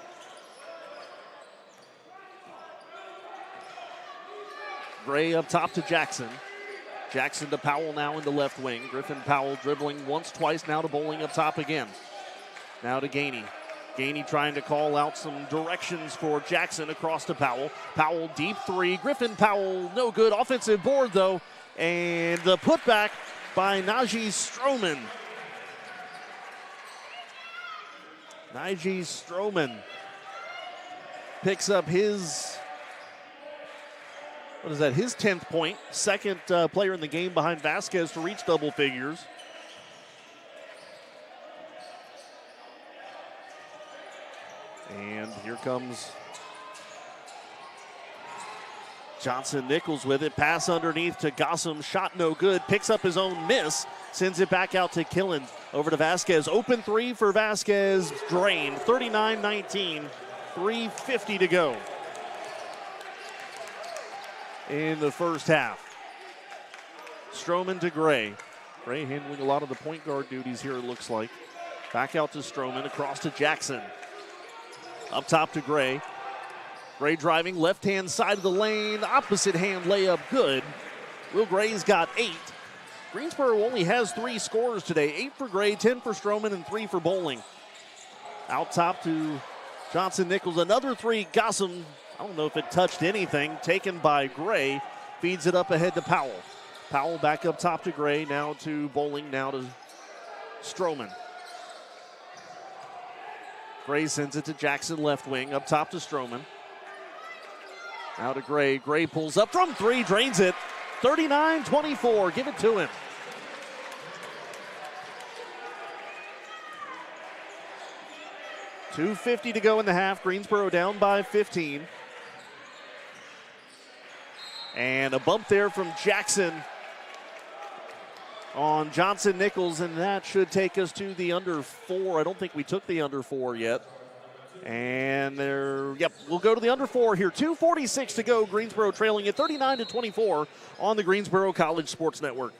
Gray up top to Jackson. Jackson to Powell now in the left wing. Griffin Powell dribbling once, twice, now to Bowling up top again. Now to Gainey. Gainey trying to call out some directions for Jackson across to Powell. Powell deep three. Griffin Powell, no good. Offensive board though. And the putback by Najee Stroman. Najee Stroman picks up his, what is that, his 10th point. Second player in the game behind Vasquez to reach double figures. And here comes Johnson Nichols with it. Pass underneath to Gossam. Shot no good. Picks up his own miss. Sends it back out to Killen. Over to Vasquez. Open three for Vasquez. Drained. 39-19. 3:50 to go in the first half. Stroman to Gray. Gray handling a lot of the point guard duties here, it looks like. Back out to Stroman. Across to Jackson. Up top to Gray. Gray driving left-hand side of the lane. Opposite hand layup good. Will Gray's got 8. Greensboro only has 3 scorers today. 8 for Gray, 10 for Stroman, and 3 for Bowling. Out top to Johnson Nichols. Another 3. Gossam, I don't know if it touched anything. Taken by Gray. Feeds it up ahead to Powell. Powell back up top to Gray. Now to Bowling. Now to Stroman. Gray sends it to Jackson left wing. Up top to Stroman. Now to Gray. Gray pulls up from 3. Drains it. 39-24. Give it to him. .250 to go in the half. Greensboro down by 15. And a bump there from Jackson on Johnson Nichols, and that should take us to the under 4. I don't think we took the under 4 yet. And we'll go to the under 4 here. 2:46 to go. Greensboro trailing at 39-24 on the Greensboro College Sports Network.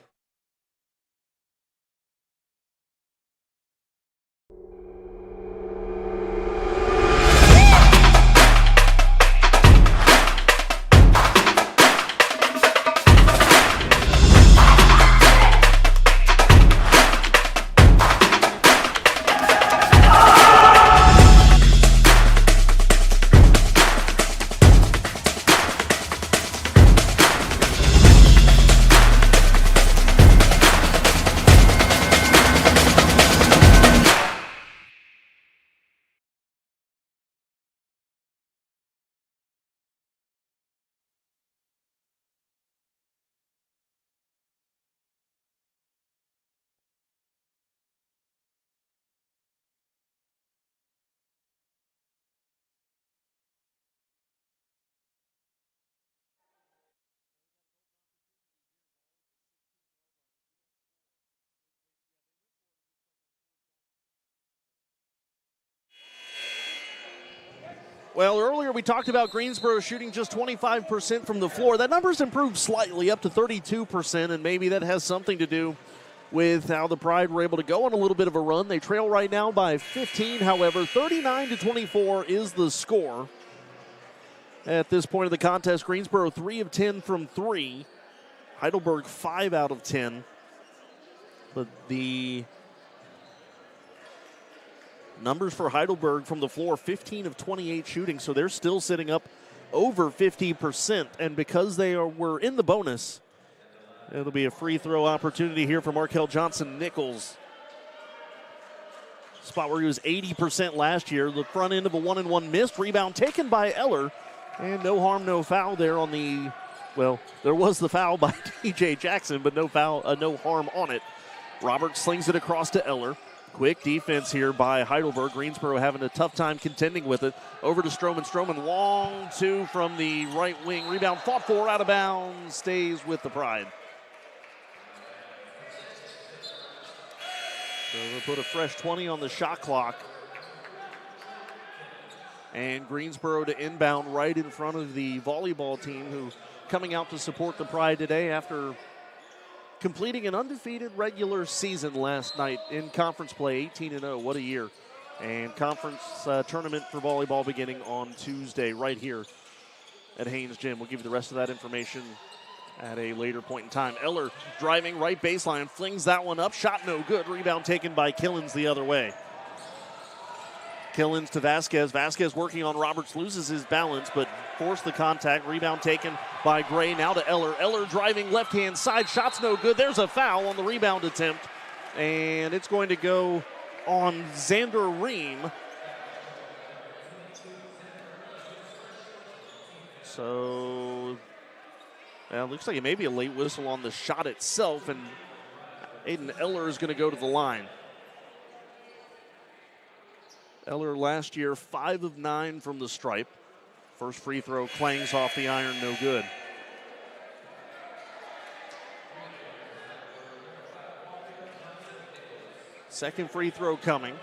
Well, earlier we talked about Greensboro shooting just 25% from the floor. That number's improved slightly up to 32%, and maybe that has something to do with how the Pride were able to go on a little bit of a run. They trail right now by 15, however. 39-24 is the score. At this point of the contest, Greensboro 3 of 10 from 3. Heidelberg 5 out of 10. But the numbers for Heidelberg from the floor, 15 of 28 shooting, so they're still sitting up over 50%. And because they were in the bonus, it'll be a free throw opportunity here for Markel Johnson-Nichols. Spot where he was 80% last year. The front end of a 1-and-1 missed. Rebound taken by Eller. And no harm, no foul there on the, well, there was the foul by T.J. Jackson, but no foul, no harm on it. Roberts slings it across to Eller. Quick defense here by Heidelberg. Greensboro having a tough time contending with it. Over to Stroman. Stroman long two from the right wing. Rebound fought for, out of bounds. Stays with the Pride. So they'll put a fresh 20 on the shot clock. And Greensboro to inbound right in front of the volleyball team, who coming out to support the Pride today after completing an undefeated regular season last night in conference play, 18-0. What a year. And conference tournament for volleyball beginning on Tuesday right here at Haynes Gym. We'll give you the rest of that information at a later point in time. Eller driving right baseline, flings that one up. Shot no good. Rebound taken by Killens the other way. Killens to Vasquez. Vasquez working on Roberts, loses his balance, but forced the contact. Rebound taken by Gray. Now to Eller. Eller driving left-hand side. Shot's no good. There's a foul on the rebound attempt, and it's going to go on Xander Ream. So, well, it looks like it may be a late whistle on the shot itself, and Aiden Eller is going to go to the line. Eller last year, 5 of 9 from the stripe. First free throw clangs off the iron, no good. Second free throw coming.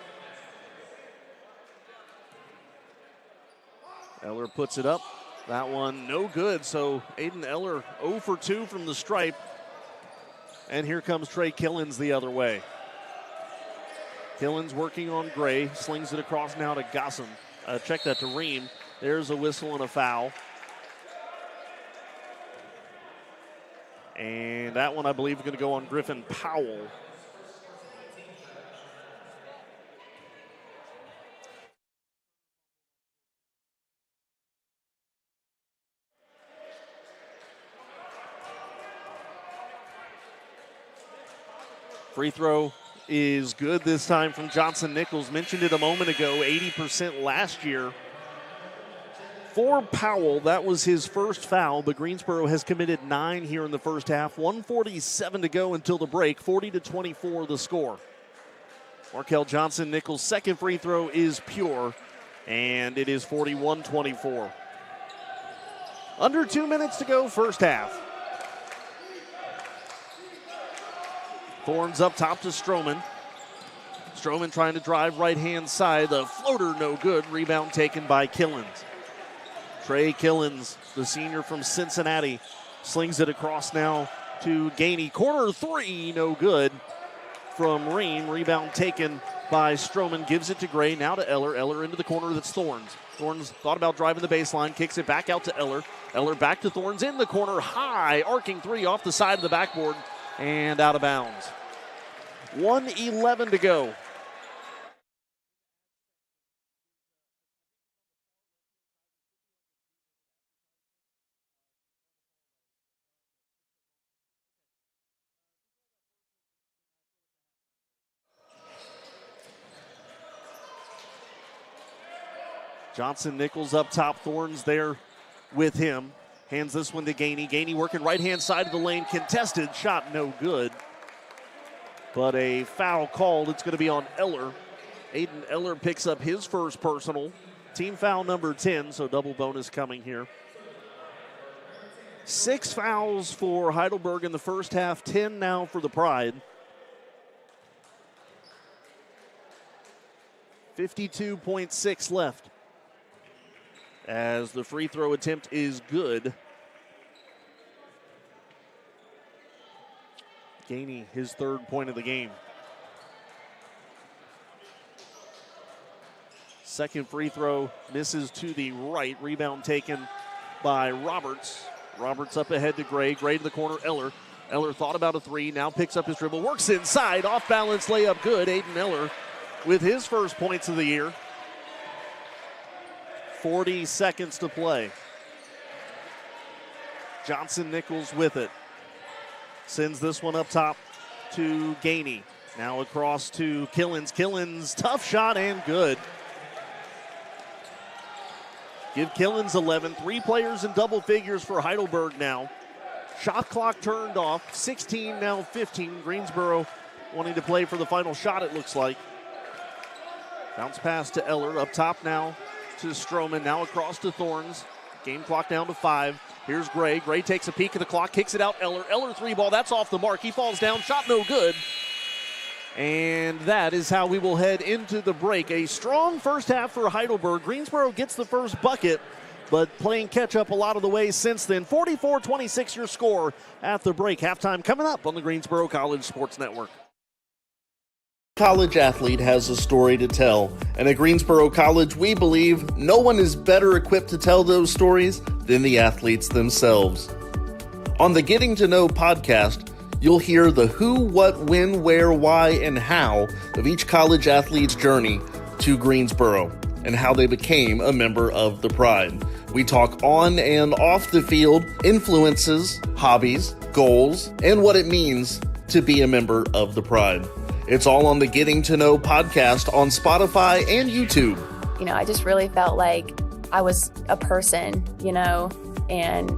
Eller puts it up. That one no good, so Aiden Eller 0 for 2 from the stripe. And here comes Trey Killens the other way. Killens working on Gray, slings it across now to Gossam. Check that to Ream. There's a whistle and a foul. And that one, I believe, is going to go on Griffin Powell. Free throw is good this time from Johnson-Nichols. Mentioned it a moment ago, 80% last year. For Powell, that was his first foul, but Greensboro has committed 9 here in the first half. 1:47 to go until the break, 40-24 the score. Markel Johnson-Nichols' second free throw is pure, and it is 41-24. Under 2 minutes to go, first half. Thorns up top to Stroman. Stroman trying to drive right-hand side. The floater no good. Rebound taken by Killens. Trey Killens, the senior from Cincinnati, slings it across now to Gainey. Corner three, no good from Ream. Rebound taken by Stroman. Gives it to Gray. Now to Eller. Eller into the corner. That's Thorns. Thorns thought about driving the baseline. Kicks it back out to Eller. Eller back to Thorns in the corner. High. Arcing three off the side of the backboard. And out of bounds. 1:11 to go. Johnson-Nichols up top. Thorns there with him. Hands this one to Gainey. Gainey working right-hand side of the lane. Contested. Shot no good. But a foul called. It's going to be on Eller. Aiden Eller picks up his first personal. Team foul number 10, so double bonus coming here. 6 fouls for Heidelberg in the first half. 10 now for the Pride. 52.6 left. as the free throw attempt is good. Gainey, his third point of the game. Second free throw misses to the right. Rebound taken by Roberts. Roberts up ahead to Gray. Gray to the corner, Eller. Eller thought about a three, now picks up his dribble, works inside, off balance layup good. Aiden Eller with his first points of the year. 40 seconds to play. Johnson Nichols with it. Sends this one up top to Gainey. Now across to Killens. Killens, tough shot and good. Give Killens 11. 3 players in double figures for Heidelberg now. Shot clock turned off. 16, now 15. Greensboro wanting to play for the final shot, it looks like. Bounce pass to Eller. Up top now to Stroman. Now across to Thorns. Game clock down to 5. Here's Gray. Gray takes a peek at the clock, kicks it out. Eller. Eller three ball. That's off the mark. He falls down. Shot no good. And that is how we will head into the break. A strong first half for Heidelberg. Greensboro gets the first bucket, but playing catch up a lot of the way since then. 44-26 your score at the break. Halftime coming up on the Greensboro College Sports Network. College athlete has a story to tell, and at Greensboro College, we believe no one is better equipped to tell those stories than the athletes themselves. On the Getting to Know podcast, you'll hear the who, what, when, where, why, and how of each college athlete's journey to Greensboro and how they became a member of the Pride. We talk on and off the field, influences, hobbies, goals, and what it means to be a member of the Pride. It's all on the Getting to Know podcast on Spotify and YouTube. You know, I just really felt like I was a person, you know, and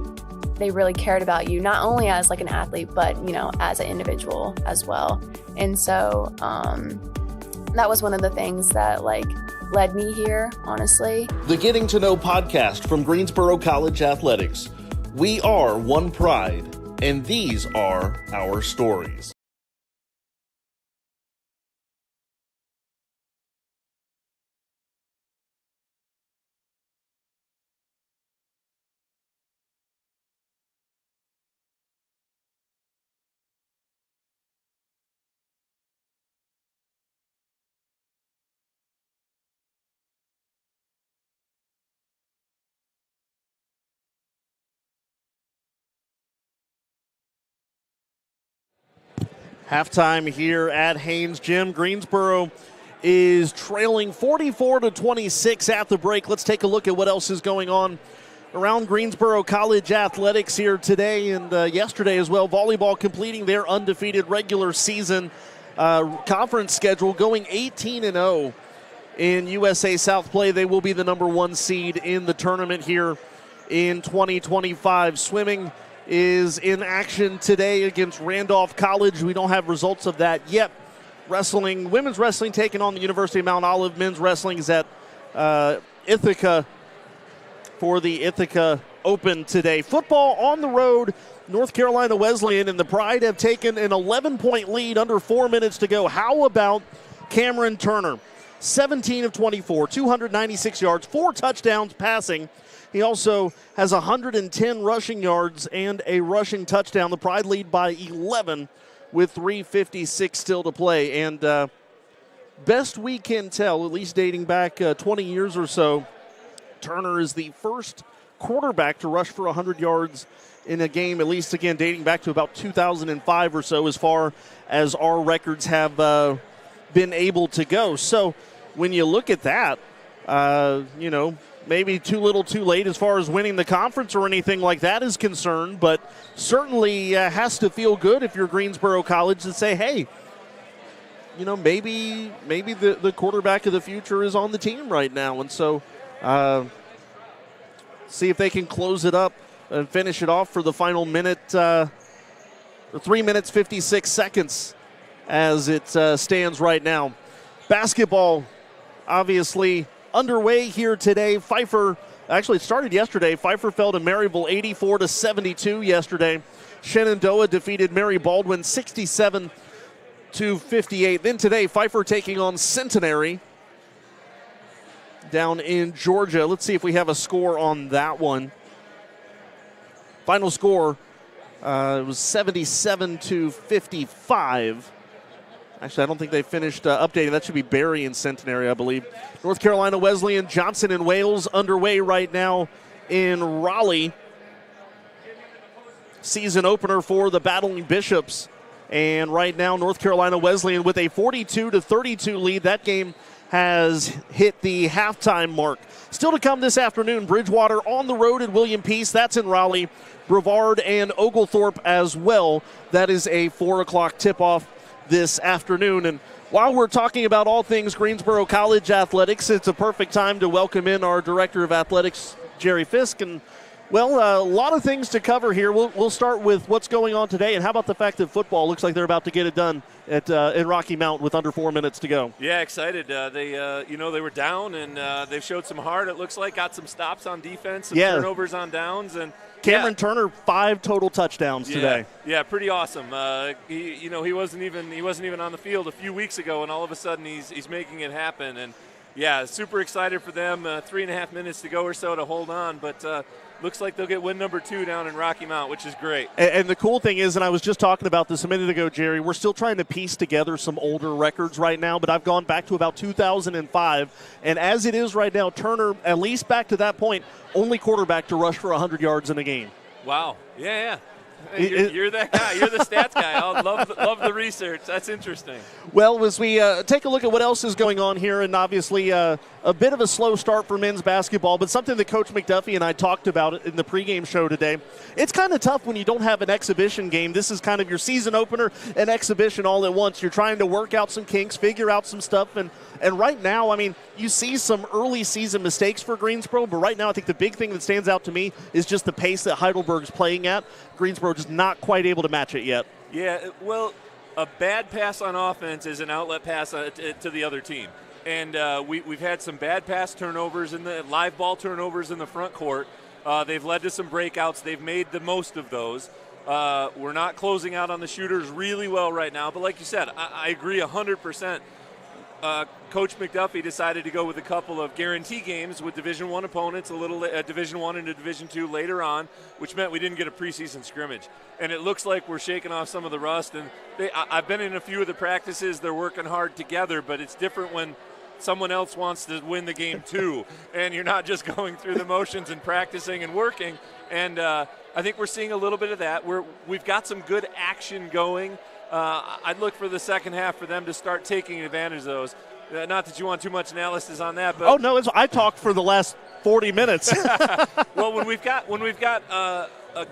they really cared about you, not only as like an athlete, but, you know, as an individual as well. And so that was one of the things that like led me here, honestly. The Getting to Know podcast from Greensboro College Athletics. We are one Pride, and these are our stories. Halftime here at Haynes Gym. Greensboro is trailing 44-26 at the break. Let's take a look at what else is going on around Greensboro College Athletics here today and yesterday as well. Volleyball completing their undefeated regular season conference schedule, going 18-0 in USA South play. They will be the number 1 seed in the tournament here in 2025. Swimming is in action today against Randolph College. We don't have results of that yet. Wrestling, women's wrestling taking on the University of Mount Olive. Men's wrestling is at Ithaca for the Ithaca Open today. Football on the road. North Carolina Wesleyan and the Pride have taken an 11-point lead under 4 minutes to go. How about Cameron Turner? 17 of 24, 296 yards, 4 touchdowns passing. He also has 110 rushing yards and a rushing touchdown. The Pride lead by 11 with 3:56 still to play. And best we can tell, at least dating back 20 years or so, Turner is the first quarterback to rush for 100 yards in a game, at least, again, dating back to about 2005 or so, as far as our records have been able to go. So when you look at that, you know, maybe too little too late as far as winning the conference or anything like that is concerned, but certainly has to feel good if you're Greensboro College to say, hey, you know, maybe the quarterback of the future is on the team right now. And so see if they can close it up and finish it off for the final minute, 3 minutes, 56 seconds as it stands right now. Basketball, obviously, underway here today. Pfeiffer, actually it started yesterday. Pfeiffer fell to Maryville 84-72 yesterday. Shenandoah defeated Mary Baldwin 67-58. Then today, Pfeiffer taking on Centenary. down in Georgia. Let's see if we have a score on that one. Final score it was 77-55. Actually, I don't think they finished updating. That should be Barry and Centenary, I believe. North Carolina Wesleyan, Johnson and Wales underway right now in Raleigh. Season opener for the Battling Bishops. And right now, North Carolina Wesleyan with a 42-32 lead. That game has hit the halftime mark. Still to come this afternoon, Bridgewater on the road at William Peace. That's in Raleigh. Brevard and Oglethorpe as well. That is a 4 o'clock tip-off this afternoon. And while we're talking about all things Greensboro College athletics, it's a perfect time to welcome in our Director of Athletics, Jerry Fisk. And, well, a lot of things to cover here. We'll start with what's going on today. And how about the fact that football looks like they're about to get it done in Rocky Mount with under 4 minutes to go? Yeah, excited. They were down, and they've showed some heart. It looks like got some stops on defense, some turnovers on downs, and Cameron Turner, 5 total touchdowns today. Yeah, pretty awesome. He wasn't even on the field a few weeks ago, and all of a sudden he's making it happen. And yeah, super excited for them. 3.5 minutes to go or so to hold on, but looks like they'll get win number 2 down in Rocky Mount, which is great. And the cool thing is, and I was just talking about this a minute ago, Jerry, we're still trying to piece together some older records right now, but I've gone back to about 2005. And as it is right now, Turner, at least back to that point, only quarterback to rush for 100 yards in a game. Wow. Yeah. You're that guy. You're the stats guy. I love the research. That's interesting. Well, as we take a look at what else is going on here, and obviously a bit of a slow start for men's basketball, but something that Coach McDuffy and I talked about in the pregame show today. It's kind of tough when you don't have an exhibition game. This is kind of your season opener and exhibition all at once. You're trying to work out some kinks, figure out some stuff, and right now, I mean, you see some early season mistakes for Greensboro, but right now I think the big thing that stands out to me is just the pace that Heidelberg's playing at. Greensboro just not quite able to match it yet. Yeah, well, a bad pass on offense is an outlet pass to the other team. And we've had some bad pass turnovers in the live ball turnovers in the front court. They've led to some breakouts. They've made the most of those. We're not closing out on the shooters really well right now, but like you said, I agree 100%. Coach McDuffy decided to go with a couple of guarantee games with Division I opponents, Division I and a Division II later on, which meant we didn't get a preseason scrimmage. And it looks like we're shaking off some of the rust. And I've been in a few of the practices. They're working hard together, but it's different when someone else wants to win the game too, and you're not just going through the motions and practicing and working. And I think we're seeing a little bit of that. We've got some good action going. I'd look for the second half for them to start taking advantage of those. Not that you want too much analysis on that, but I talked for the last 40 minutes. Well, when we've got a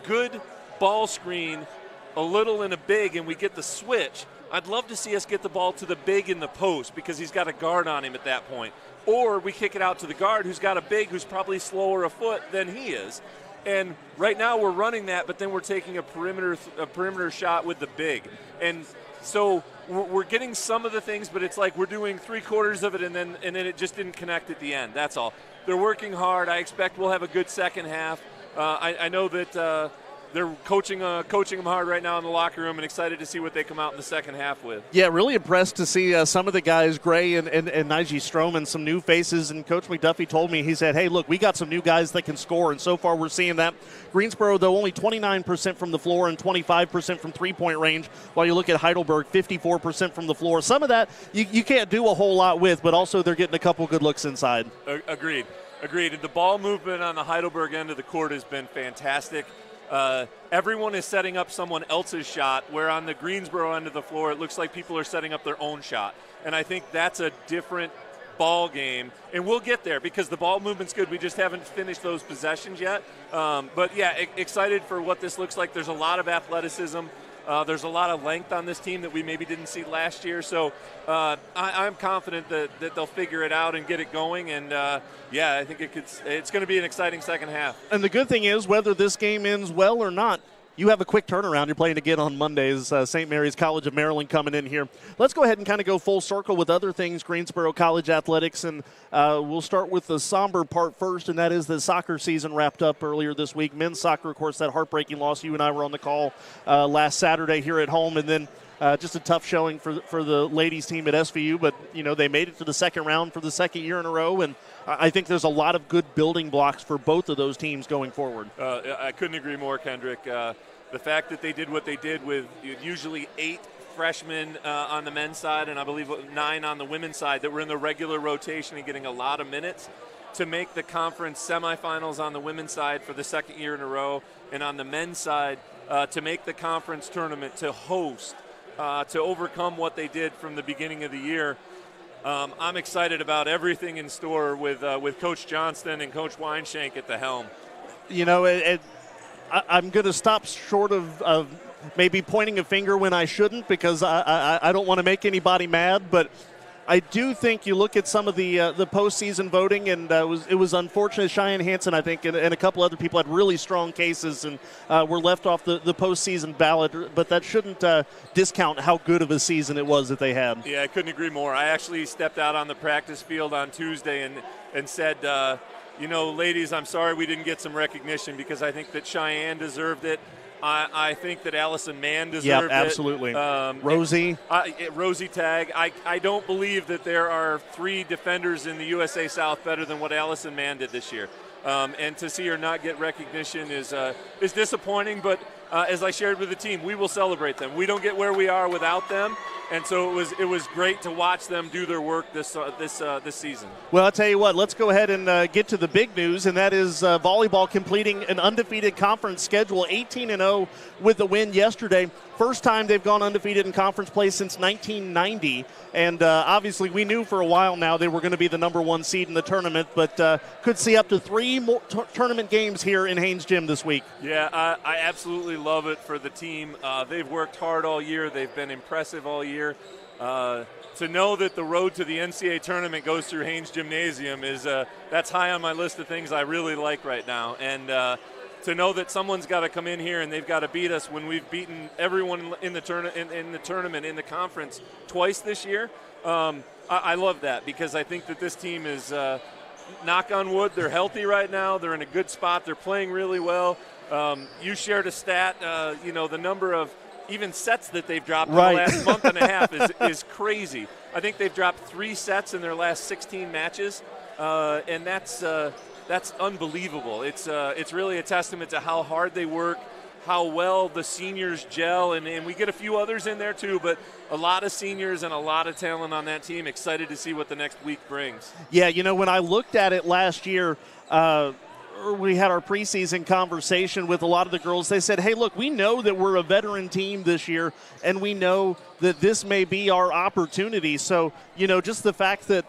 good ball screen, a little and a big, and we get the switch, I'd love to see us get the ball to the big in the post because he's got a guard on him at that point. Or we kick it out to the guard who's got a big who's probably slower a foot than he is. And right now we're running that, but then we're taking a perimeter shot with the big. And so we're getting some of the things, but it's like we're doing 3/4 of it, and then it just didn't connect at the end. That's all. They're working hard. I expect we'll have a good second half. I know that they're coaching them hard right now in the locker room, and excited to see what they come out in the second half with. Yeah, really impressed to see some of the guys, Gray and Nige Stroman, some new faces. And Coach McDuffy told me, he said, hey, look, we got some new guys that can score, and so far we're seeing that. Greensboro, though, only 29% from the floor and 25% from three-point range, while you look at Heidelberg, 54% from the floor. Some of that you can't do a whole lot with, but also they're getting a couple good looks inside. Agreed. And the ball movement on the Heidelberg end of the court has been fantastic. Everyone is setting up someone else's shot, where on the Greensboro end of the floor, it looks like people are setting up their own shot. And I think that's a different ball game. And we'll get there because the ball movement's good. We just haven't finished those possessions yet. But, yeah, excited for what this looks like. There's a lot of athleticism. There's a lot of length on this team that we maybe didn't see last year. So I'm confident that they'll figure it out and get it going. And, I think it's going to be an exciting second half. And the good thing is, whether this game ends well or not, you have a quick turnaround. You're playing again on Mondays. St. Mary's College of Maryland coming in here. Let's go ahead and kind of go full circle with other things, Greensboro College athletics, and we'll start with the somber part first, and that is the soccer season wrapped up earlier this week. Men's soccer, of course, that heartbreaking loss. You and I were on the call last Saturday here at home, and then Just a tough showing for the ladies team at SVU, but they made it to the second round for the second year in a row, and I think there's a lot of good building blocks for both of those teams going forward. I couldn't agree more, Kendrick. The fact that they did what they did with usually 8 freshmen on the men's side and I believe 9 on the women's side that were in the regular rotation and getting a lot of minutes to make the conference semifinals on the women's side for the second year in a row, and on the men's side to make the conference tournament, to host, to overcome what they did from the beginning of the year. I'm excited about everything in store with Coach Johnston and Coach Weinshank at the helm. I'm going to stop short of maybe pointing a finger when I shouldn't, because I don't want to make anybody mad, but I do think you look at some of the postseason voting, and it was unfortunate. Cheyenne Hansen, I think, and a couple other people had really strong cases and were left off the postseason ballot, but that shouldn't discount how good of a season it was that they had. Yeah, I couldn't agree more. I actually stepped out on the practice field on Tuesday and said, ladies, I'm sorry we didn't get some recognition, because I think that Cheyenne deserved it. I think that Allison Mann deserved it. Yeah, absolutely. Rosie. Rosie Tagg. I don't believe that there are 3 defenders in the USA South better than what Allison Mann did this year. And to see her not get recognition is disappointing, but as I shared with the team, we will celebrate them. We don't get where we are without them, and so it was great to watch them do their work this season. Well, I'll tell you what, let's go ahead and get to the big news, and that is volleyball completing an undefeated conference schedule, 18-0 with the win yesterday. First time they've gone undefeated in conference play since 1990, and obviously we knew for a while now they were going to be the number 1 seed in the tournament, but could see up to 3 more tournament games here in Haynes Gym this week. Yeah, I absolutely love it for the team. They've worked hard all year. They've been impressive all year. To know that the road to the NCAA tournament goes through Haynes Gymnasium that's high on my list of things I really like right now. And to know that someone's got to come in here and they've got to beat us when we've beaten everyone in the tournament in the conference twice this year, I love that, because I think that this team is, knock on wood, they're healthy right now. They're in a good spot. They're playing really well. You shared a stat, the number of even sets that they've dropped in the last month and a half is crazy. I think they've dropped 3 sets in their last 16 matches, and that's unbelievable. It's really a testament to how hard they work, how well the seniors gel, and we get a few others in there too, but a lot of seniors and a lot of talent on that team. Excited to see what the next week brings. Yeah, when I looked at it last year, we had our preseason conversation with a lot of the girls. They said, hey, look, we know that we're a veteran team this year, and we know that this may be our opportunity. So, just the fact that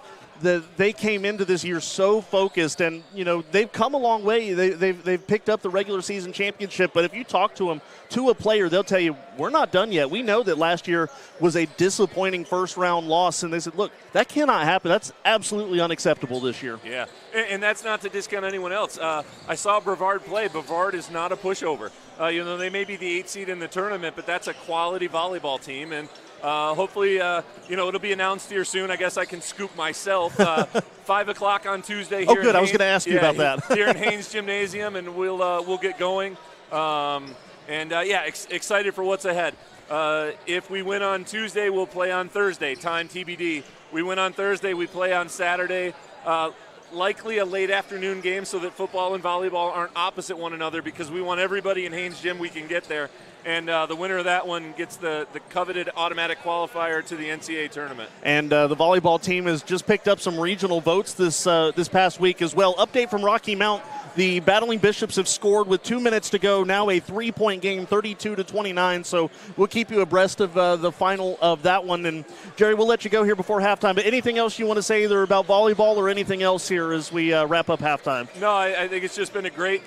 they came into this year so focused, and they've come a long way. They've picked up the regular season championship, but if you talk to them, to a player, they'll tell you, we're not done yet. We know that last year was a disappointing first round loss, and they said, look, that cannot happen. That's absolutely unacceptable this year. Yeah, and that's not to discount anyone else. I saw Brevard play. Brevard is not a pushover. They may be the 8th seed in the tournament, but that's a quality volleyball team, and hopefully, it'll be announced here soon. I guess I can scoop myself. 5 o'clock on Tuesday here. Oh, good. I was going to ask you about that. Here in Haynes Gymnasium, and we'll get going. Excited for what's ahead. If we win on Tuesday, we'll play on Thursday. Time TBD. We win on Thursday, we play on Saturday. Likely a late afternoon game so that football and volleyball aren't opposite one another, because we want everybody in Haynes Gym we can get there. And the winner of that one gets the coveted automatic qualifier to the NCAA tournament. And the volleyball team has just picked up some regional votes this past week as well. Update from Rocky Mount. The Battling Bishops have scored with 2 minutes to go. Now a 3-point game, 32-29. So we'll keep you abreast of the final of that one. And, Jerry, we'll let you go here before halftime. But anything else you want to say either about volleyball or anything else here as we wrap up halftime? No, I think it's just been a great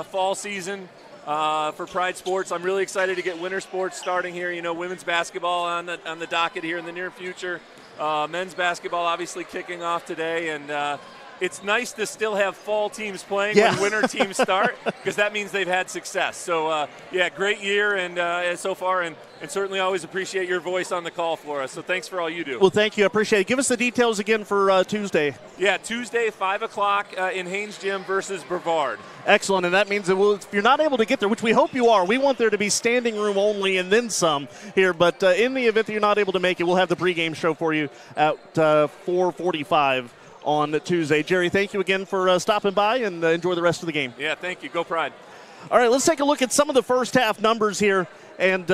fall season for Pride Sports. I'm really excited to get winter sports starting here. Women's basketball on the docket here in the near future. Men's basketball obviously kicking off today, and it's nice to still have fall teams playing Yeah. when winter teams start, because that means they've had success. So, great year and so far, and certainly always appreciate your voice on the call for us. So thanks for all you do. Well, thank you. I appreciate it. Give us the details again for Tuesday. Yeah, Tuesday, 5 o'clock in Haynes Gym versus Brevard. Excellent, and that means that if you're not able to get there, which we hope you are, we want there to be standing room only and then some here, but in the event that you're not able to make it, we'll have the pregame show for you at 4:45 on Tuesday. Jerry, thank you again for stopping by, and enjoy the rest of the game. Yeah, thank you. Go Pride. All right, let's take a look at some of the first half numbers here. And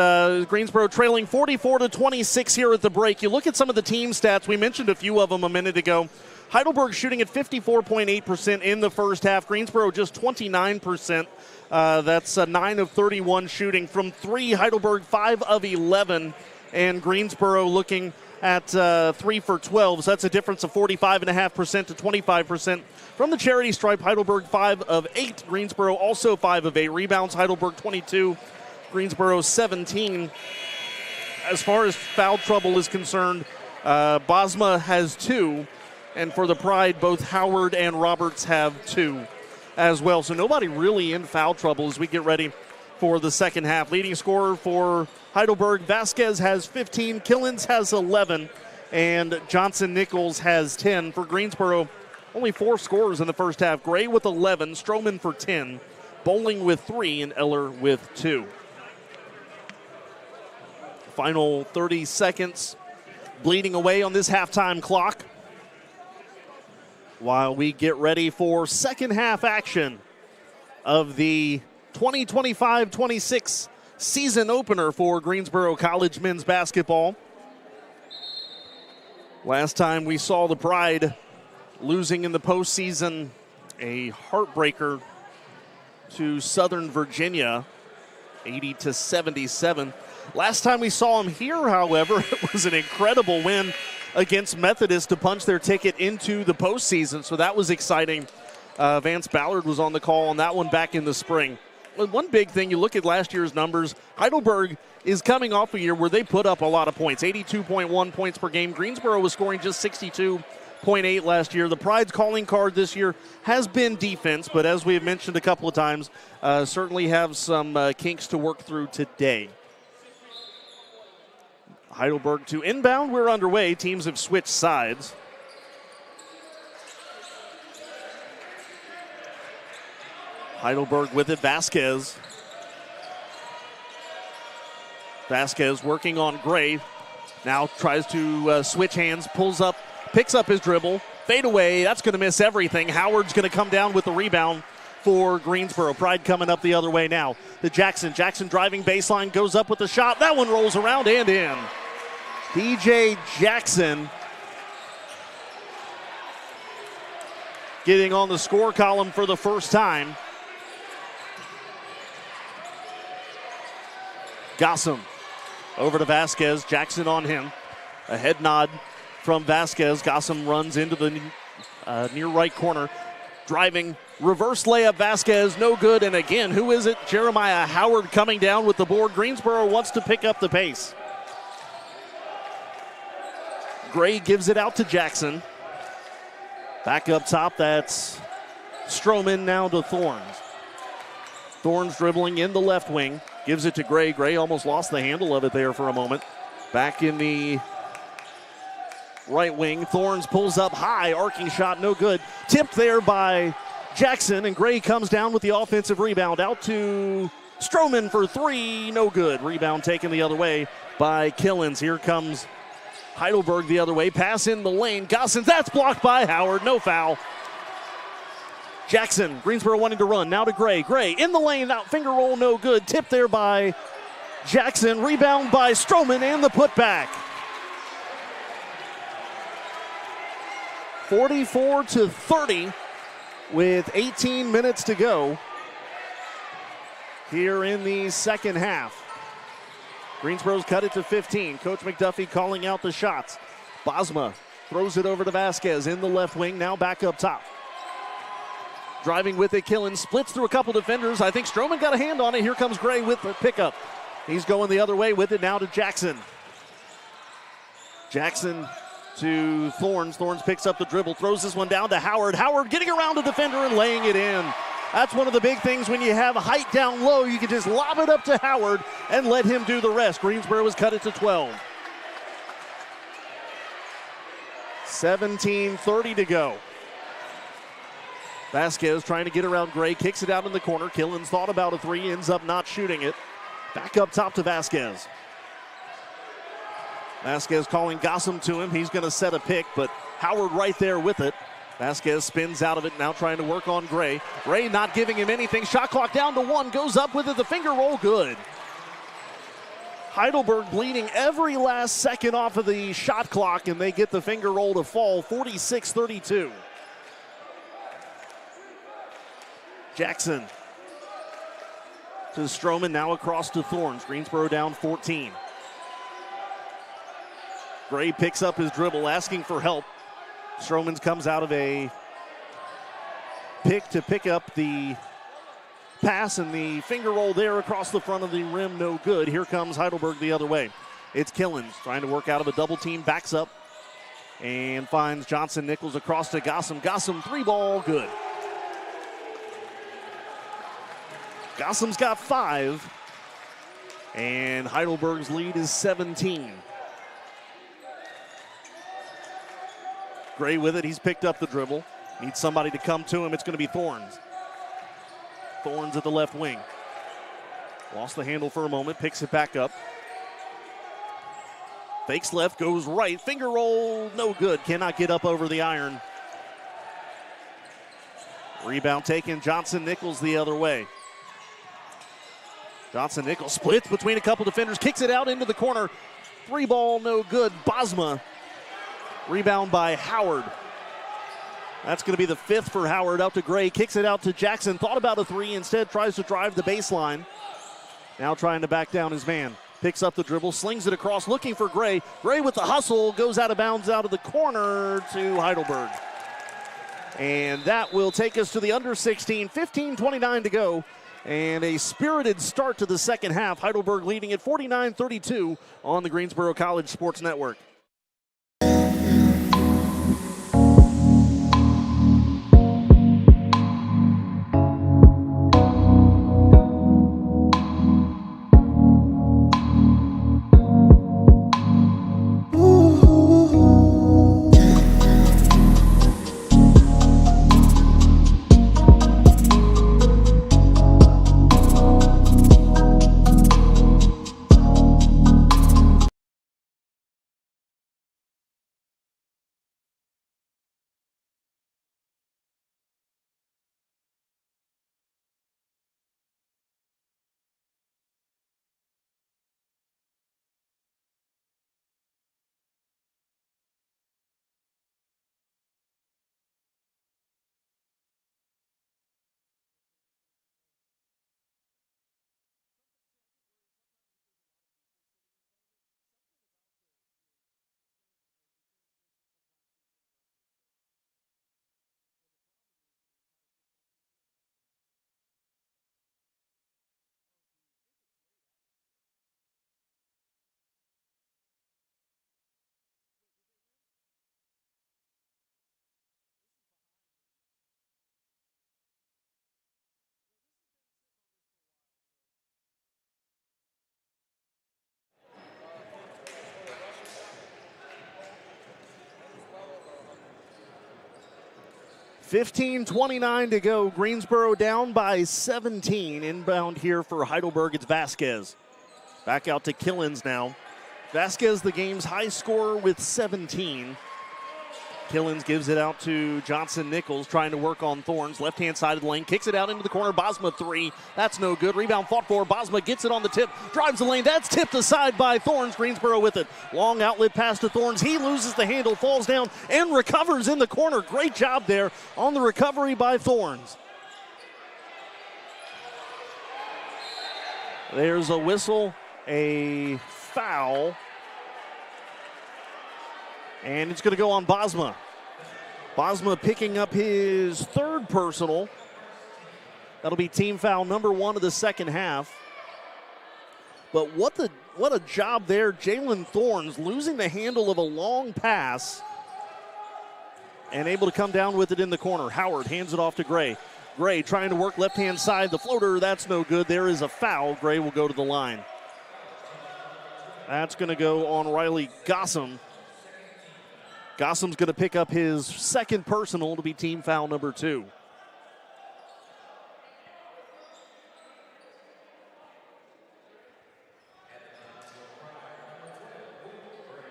Greensboro trailing 44-26 here at the break. You look at some of the team stats. We mentioned a few of them a minute ago. Heidelberg shooting at 54.8% in the first half. Greensboro just 29%. That's 9 of 31 shooting from 3. Heidelberg 5 of 11. And Greensboro looking at 3 for 12. So that's a difference of 45.5% to 25%. From the charity stripe, Heidelberg 5 of 8. Greensboro also 5 of 8. Rebounds, Heidelberg 22. Greensboro 17. As far as foul trouble is concerned, Bosma has 2. And for the Pride, both Howard and Roberts have 2 as well. So nobody really in foul trouble as we get ready for the second half. Leading scorer for Heidelberg, Vasquez has 15. Killens has 11. And Johnson Nichols has 10. For Greensboro, only 4 scorers in the first half. Gray with 11, Stroman for 10, Bowling with 3, and Eller with 2. Final 30 seconds bleeding away on this halftime clock while we get ready for second half action of the 2025-26 season opener for Greensboro College men's basketball. Last time we saw the Pride losing in the postseason, a heartbreaker to Southern Virginia, 80-77. Last time we saw them here, however, it was an incredible win against Methodist to punch their ticket into the postseason, so that was exciting. Vance Ballard was on the call on that one back in the spring. One big thing, you look at last year's numbers, Heidelberg is coming off a year where they put up a lot of points, 82.1 points per game. Greensboro was scoring just 62.8 last year. The Pride's calling card this year has been defense, but as we have mentioned a couple of times, certainly have some kinks to work through today. Heidelberg to inbound. We're underway. Teams have switched sides. Heidelberg with it. Vasquez. Vasquez working on Gray. Now tries to switch hands. Pulls up. Picks up his dribble. Fade away. That's going to miss everything. Howard's going to come down with the rebound for Greensboro. Pride coming up the other way now. To Jackson. Jackson driving baseline. Goes up with the shot. That one rolls around and in. DJ Jackson getting on the score column for the first time. Gossam over to Vasquez. Jackson on him. A head nod from Vasquez. Gossam runs into the near right corner. Driving, reverse layup. Vasquez, no good. And again, who is it? Jeremiah Howard coming down with the board. Greensboro wants to pick up the pace. Gray gives it out to Jackson. Back up top, that's Stroman now to Thorns. Thorns dribbling in the left wing. Gives it to Gray. Gray almost lost the handle of it there for a moment. Back in the right wing. Thorns pulls up high. Arcing shot, no good. Tipped there by Jackson, and Gray comes down with the offensive rebound. Out to Stroman for 3. No good. Rebound taken the other way by Killens. Here comes Heidelberg the other way. Pass in the lane. Gossens, that's blocked by Howard. No foul. Jackson, Greensboro wanting to run. Now to Gray. Gray in the lane. Out finger roll, no good. Tip there by Jackson. Rebound by Stroman and the putback. 44-30 with 18 minutes to go here in the second half. Greensboro's cut it to 15. Coach McDuffy calling out the shots. Bosma throws it over to Vasquez in the left wing. Now back up top. Driving with it, Killen splits through a couple defenders. I think Stroman got a hand on it. Here comes Gray with the pickup. He's going the other way with it now to Jackson. Jackson to Thorns. Thorns picks up the dribble, throws this one down to Howard. Howard getting around the defender and laying it in. That's one of the big things when you have height down low. You can just lob it up to Howard and let him do the rest. Greensboro has cut it to 12. 17:30 to go. Vasquez trying to get around Gray, kicks it out in the corner. Killens thought about a three, ends up not shooting it. Back up top to Vasquez. Vasquez calling Gossam to him. He's going to set a pick, but Howard right there with it. Vasquez spins out of it, now trying to work on Gray. Gray not giving him anything. Shot clock down to 1, goes up with it. The finger roll, good. Heidelberg bleeding every last second off of the shot clock, and they get the finger roll to fall, 46-32. Jackson to Stroman, now across to Thorns. Greensboro down 14. Gray picks up his dribble, asking for help. Stroman comes out of a pick to pick up the pass, and the finger roll there across the front of the rim, no good. Here comes Heidelberg the other way. It's Killens trying to work out of a double team, backs up and finds Johnson Nichols across to Gossam. Gossam, 3-ball, good. Gossam's got 5, and Heidelberg's lead is 17. Gray with it, he's picked up the dribble. Needs somebody to come to him, it's going to be Thorns. Thorns at the left wing. Lost the handle for a moment, picks it back up. Fakes left, goes right, finger roll, no good. Cannot get up over the iron. Rebound taken, Johnson Nichols the other way. Johnson Nichols splits between a couple defenders, kicks it out into the corner. 3-ball, no good. Bosma. Rebound by Howard. That's going to be the 5th for Howard. Out to Gray, kicks it out to Jackson. Thought about a 3, instead tries to drive the baseline. Now trying to back down his man. Picks up the dribble, slings it across, looking for Gray. Gray with the hustle, goes out of bounds out of the corner to Heidelberg. And that will take us to the under 16, 15:29 to go. And a spirited start to the second half. Heidelberg leading at 49-32 on the Greensboro College Sports Network. $15:29 to go. Greensboro down by 17. Inbound here for Heidelberg. It's Vasquez. Back out to Killens now. Vasquez, the game's high scorer with 17. Killens gives it out to Johnson Nichols, trying to work on Thorns. Left-hand side of the lane, kicks it out into the corner. Bosma 3. That's no good. Rebound fought for. Bosma gets it on the tip, drives the lane. That's tipped aside by Thorns. Greensboro with it. Long outlet pass to Thorns. He loses the handle, falls down, and recovers in the corner. Great job there on the recovery by Thorns. There's a whistle, a foul. And it's going to go on Bosma. Bosma picking up his 3rd personal. That'll be team foul number 1 of the second half. But what a job there. Jalen Thorns losing the handle of a long pass and able to come down with it in the corner. Howard hands it off to Gray. Gray trying to work left-hand side. The floater, that's no good. There is a foul. Gray will go to the line. That's going to go on Riley Gossam. Gossam's going to pick up his second personal to be team foul number 2.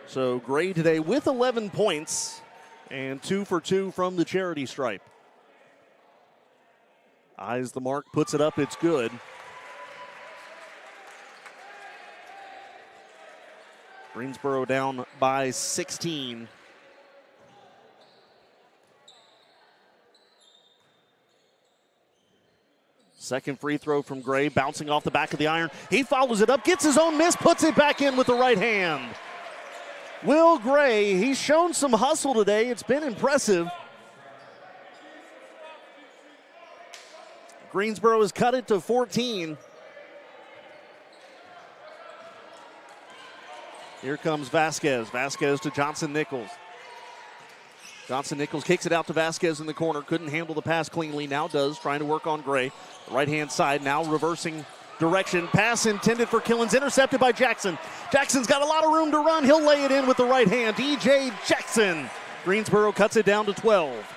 So Gray today with 11 points and 2 for 2 from the charity stripe. Eyes the mark, puts it up, it's good. Greensboro down by 16. Second free throw from Gray, bouncing off the back of the iron. He follows it up, gets his own miss, puts it back in with the right hand. Will Gray, he's shown some hustle today. It's been impressive. Greensboro has cut it to 14. Here comes Vasquez. Vasquez to Johnson-Nichols. Johnson-Nichols kicks it out to Vasquez in the corner. Couldn't handle the pass cleanly. Now does, trying to work on Gray. Right-hand side, now reversing direction. Pass intended for Killens, intercepted by Jackson. Jackson's got a lot of room to run. He'll lay it in with the right hand. E.J. Jackson. Greensboro cuts it down to 12.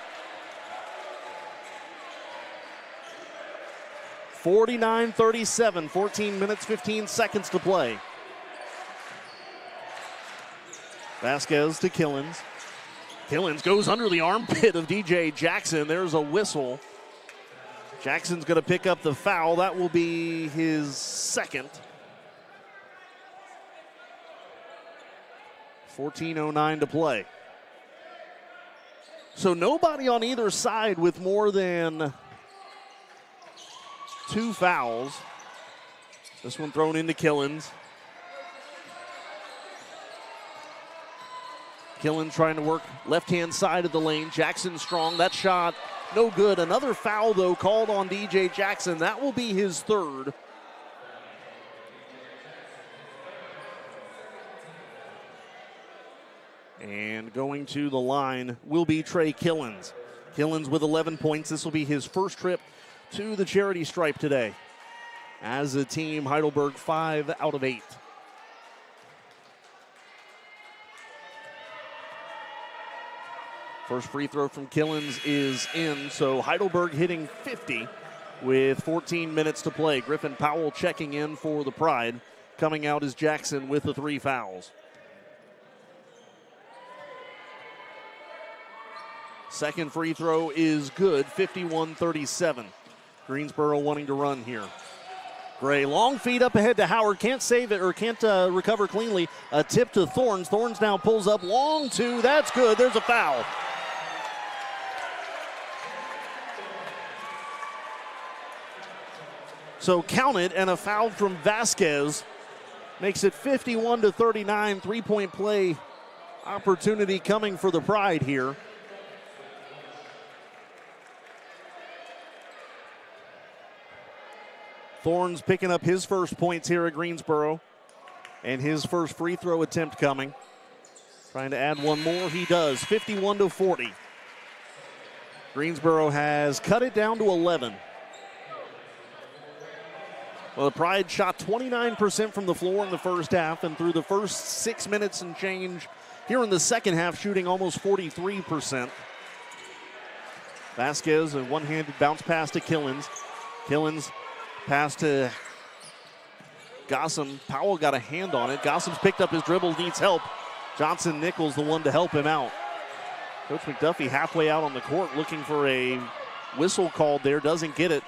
49-37, 14 minutes, 15 seconds to play. Vasquez to Killens. Killens goes under the armpit of DJ Jackson. There's a whistle. Jackson's going to pick up the foul. That will be his second. 14:09 to play. So nobody on either side with more than 2 fouls. This one thrown into Killens. Killens trying to work left-hand side of the lane. Jackson strong. That shot no good. Another foul, though, called on DJ Jackson. That will be his third. And going to the line will be Trey Killens. Killens with 11 points. This will be his first trip to the charity stripe today. As a team, Heidelberg 5 out of 8. First free throw from Killens is in, so Heidelberg hitting 50 with 14 minutes to play. Griffin Powell checking in for the Pride. Coming out is Jackson with the 3 fouls. Second free throw is good, 51-37. Greensboro wanting to run here. Gray, long feed up ahead to Howard. Can't save it or can't recover cleanly. A tip to Thorns. Thorns now pulls up long 2. That's good. There's a foul. So count it, and a foul from Vasquez makes it 51-39. 3-point play opportunity coming for the Pride here. Thorns picking up his first points here at Greensboro, and his first free throw attempt coming. Trying to add one more, he does. 51-40. Greensboro has cut it down to 11. Well, the Pride shot 29% from the floor in the first half, and through the first 6 minutes and change here in the second half, shooting almost 43%. Vasquez, a one-handed bounce pass to Killens. Killens pass to Gossam. Powell got a hand on it. Gossam's picked up his dribble, needs help. Johnson-Nichols the one to help him out. Coach McDuffy halfway out on the court looking for a whistle called there, doesn't get it.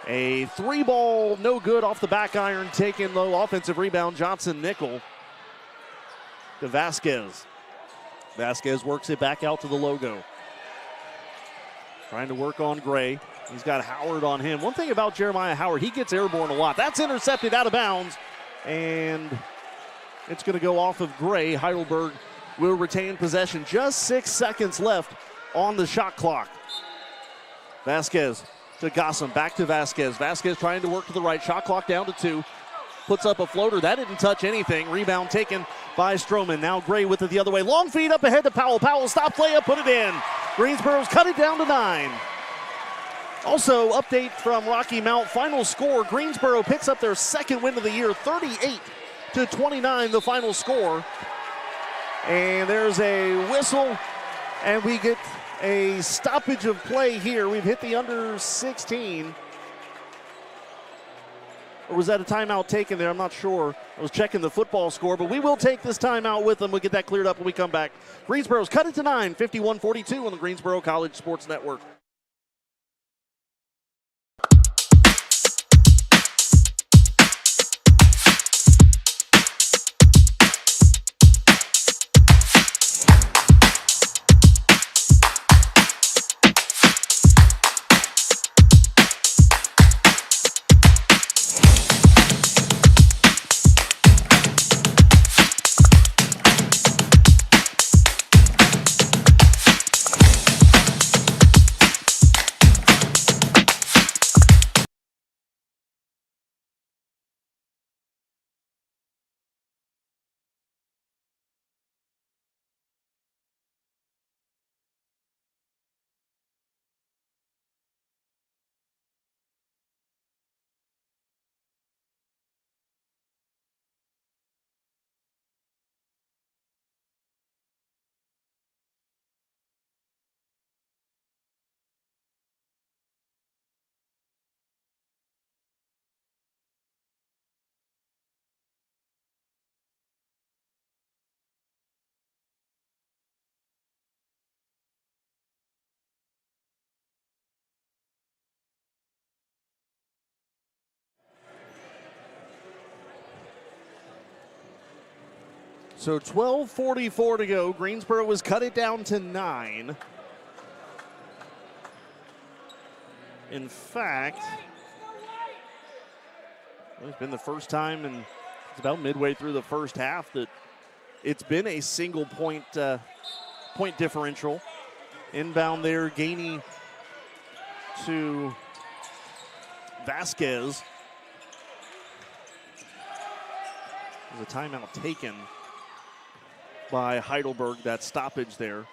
A 3-ball, no good off the back iron, taken low. Offensive rebound, Johnson-Nichols to Vasquez. Vasquez works it back out to the logo. Trying to work on Gray. He's got Howard on him. One thing about Jeremiah Howard, he gets airborne a lot. That's intercepted out of bounds, and it's going to go off of Gray. Heidelberg will retain possession. Just 6 seconds left on the shot clock. Vasquez to Gossam, back to Vasquez. Vasquez trying to work to the right. Shot clock down to 2. Puts up a floater. That didn't touch anything. Rebound taken by Stroman. Now Gray with it the other way. Long feed up ahead to Powell. Powell stop play up, put it in. Greensboro's cut it down to 9. Also, update from Rocky Mount. Final score, Greensboro picks up their second win of the year, 38-29, the final score. And there's a whistle, and we get a stoppage of play here. We've hit the under 16. Or was that a timeout taken there? I'm not sure. I was checking the football score, but we will take this timeout with them. We'll get that cleared up when we come back. Greensboro's cut it to 9, 51-42 on the Greensboro College Sports Network. So 12:44 to go. Greensboro has cut it down to 9. In fact, it's been the first time, and it's about midway through the first half, that it's been a single point differential. Inbound there, Gainey to Vasquez. There's a timeout taken by Heidelberg, that stoppage there.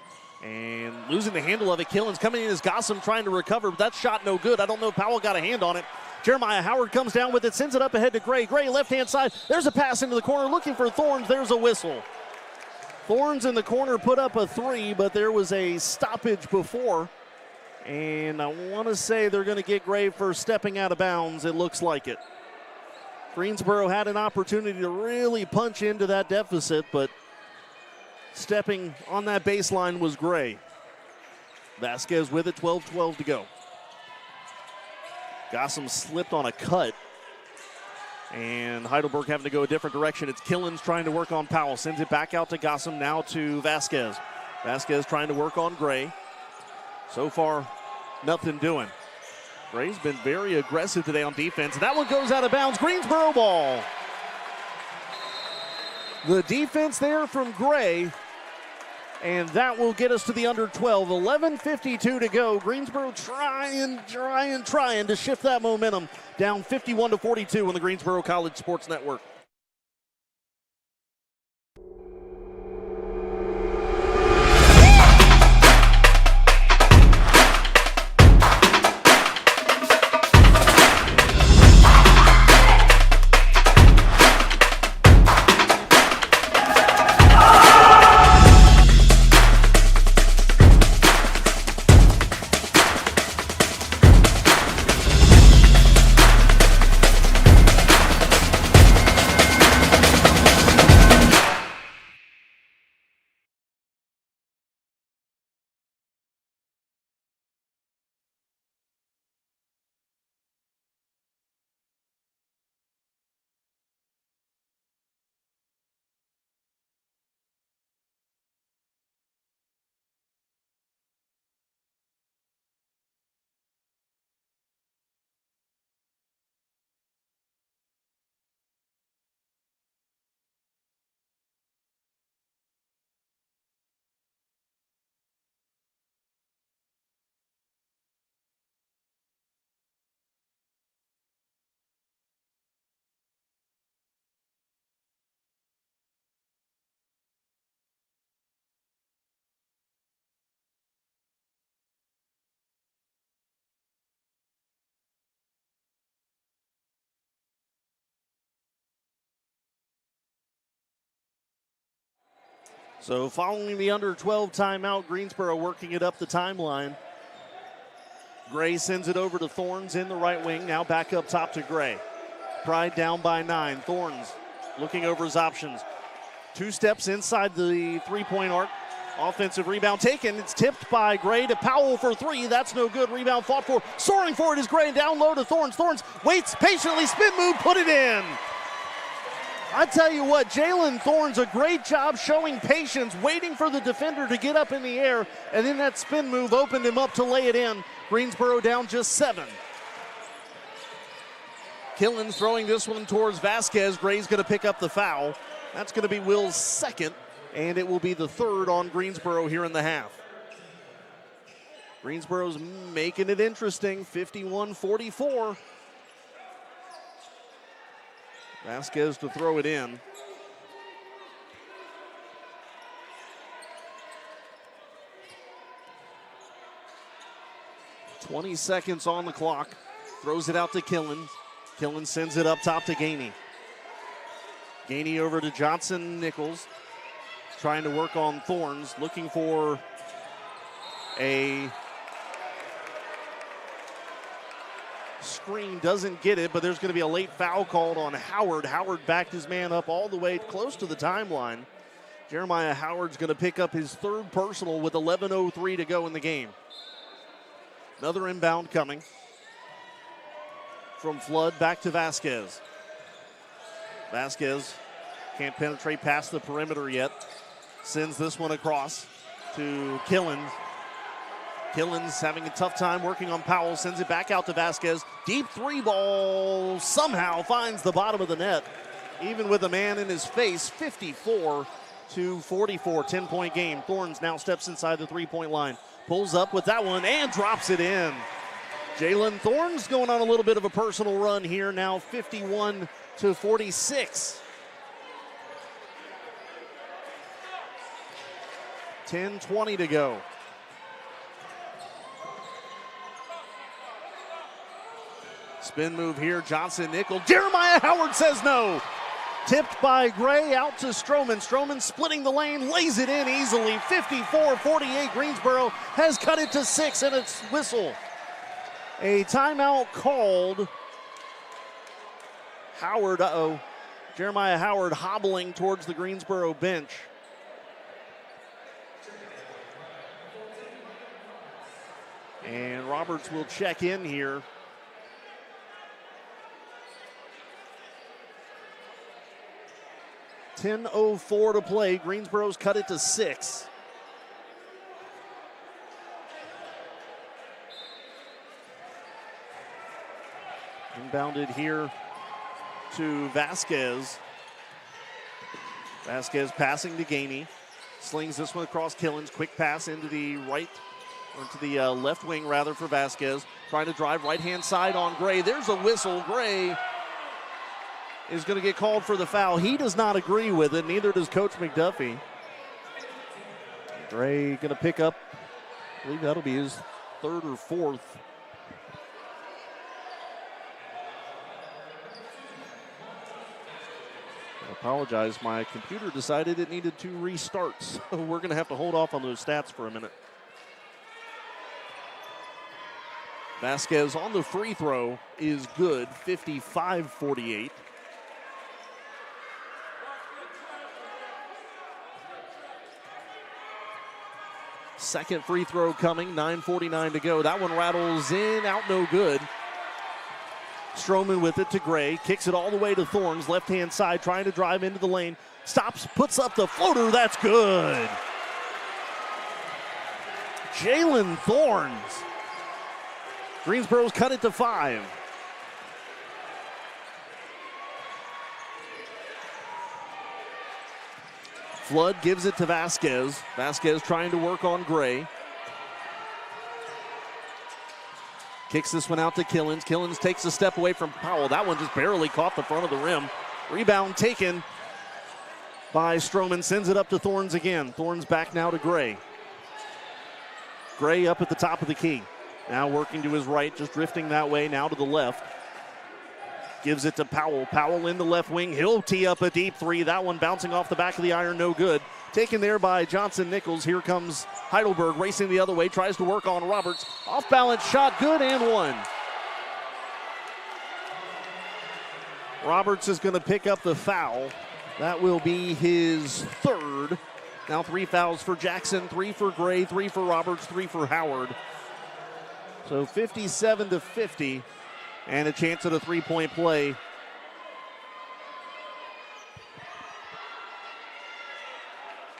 And losing the handle of it, Killens coming in as Gossam trying to recover, but that shot no good. I don't know if Powell got a hand on it. Jeremiah Howard comes down with it, sends it up ahead to Gray. Gray, left-hand side. There's a pass into the corner, looking for Thorns. There's a whistle. Thorns in the corner put up a 3, but there was a stoppage before. And I want to say they're going to get Gray for stepping out of bounds. It looks like it. Greensboro had an opportunity to really punch into that deficit, but stepping on that baseline was Gray. Vasquez with it, 12-12 to go. Gossam slipped on a cut, and Heidelberg having to go a different direction. It's Killens trying to work on Powell. Sends it back out to Gossam, now to Vasquez. Vasquez trying to work on Gray. So far, nothing doing. Gray's been very aggressive today on defense, and that one goes out of bounds. Greensboro ball. The defense there from Gray, and that will get us to the under 12. 11:52 to go. Greensboro trying to shift that momentum. Down 51-42 on the Greensboro College Sports Network. So following the under 12 timeout, Greensboro working it up the timeline. Gray sends it over to Thorns in the right wing. Now back up top to Gray. Pride down by 9. Thorns looking over his options. 2 steps inside the three-point arc. Offensive rebound taken. It's tipped by Gray to Powell for 3. That's no good. Rebound fought for. Soaring for it is Gray. Down low to Thorns. Thorns waits patiently. Spin move. Put it in. I tell you what, Jalen Thorns, a great job showing patience, waiting for the defender to get up in the air, and then that spin move opened him up to lay it in. Greensboro down just 7. Killens throwing this one towards Vasquez. Gray's going to pick up the foul. That's going to be Will's second, and it will be the third on Greensboro here in the half. Greensboro's making it interesting, 51-44. Vasquez to throw it in. "20 seconds on the clock. Throws it out to Killens. Killens sends it up top to Gainey. Gainey over to Johnson Nichols. Trying to work on Thorns. Looking for a screen, doesn't get it, but there's going to be a late foul called on Howard. Howard backed his man up all the way close to the timeline. Jeremiah Howard's going to pick up his 3rd personal with 11:03 to go in the game. Another inbound coming from Flood back to Vasquez. Vasquez can't penetrate past the perimeter yet. Sends this one across to Killens. Killens having a tough time working on Powell, sends it back out to Vasquez. Deep 3 ball somehow finds the bottom of the net. Even with a man in his face, 54-44, 10-point game. Thorns now steps inside the 3-point line. Pulls up with that one and drops it in. Jalen Thorns going on a little bit of a personal run here now, 51-46. 10:20 to go. Spin move here, Johnson Nickel. Jeremiah Howard says no. Tipped by Gray out to Stroman. Stroman splitting the lane, lays it in easily. 54-48. Greensboro has cut it to 6 and it's whistle. A timeout called. Howard, Jeremiah Howard hobbling towards the Greensboro bench. And Roberts will check in here. .10:04 to play. Greensboro's cut it to 6. Inbounded here to Vasquez. Vasquez passing to Gainey. Slings this one across Killens. Quick pass into the right, or to the left wing rather for Vasquez. Trying to drive right-hand side on Gray. There's a whistle. Gray is going to get called for the foul. He does not agree with it, neither does Coach McDuffy. Gray going to pick up, I believe that'll be his 3rd or 4th. I apologize, my computer decided it needed 2 restarts, so we're going to have to hold off on those stats for a minute. Vasquez on the free throw is good, 55-48. Second free throw coming, 9:49 to go. That one rattles in, out no good. Stroman with it to Gray, kicks it all the way to Thorns, left-hand side, trying to drive into the lane. Stops, puts up the floater, that's good. Jalen Thorns. Greensboro's cut it to 5. Flood gives it to Vasquez. Vasquez trying to work on Gray. Kicks this one out to Killens. Killens takes a step away from Powell. That one just barely caught the front of the rim. Rebound taken by Stroman. Sends it up to Thorns again. Thorns back now to Gray. Gray up at the top of the key. Now working to his right, just drifting that way, now to the left. Gives it to Powell. Powell in the left wing. He'll tee up a deep 3. That one bouncing off the back of the iron, no good. taken there by Johnson Nichols. Here comes Heidelberg racing the other way, tries to work on Roberts. Off balance shot, good and one. Roberts is going to pick up the foul. That will be his third. Now 3 fouls for Jackson, 3 for Gray, 3 for Roberts, 3 for Howard. So 57-50 and a chance at a 3-point play.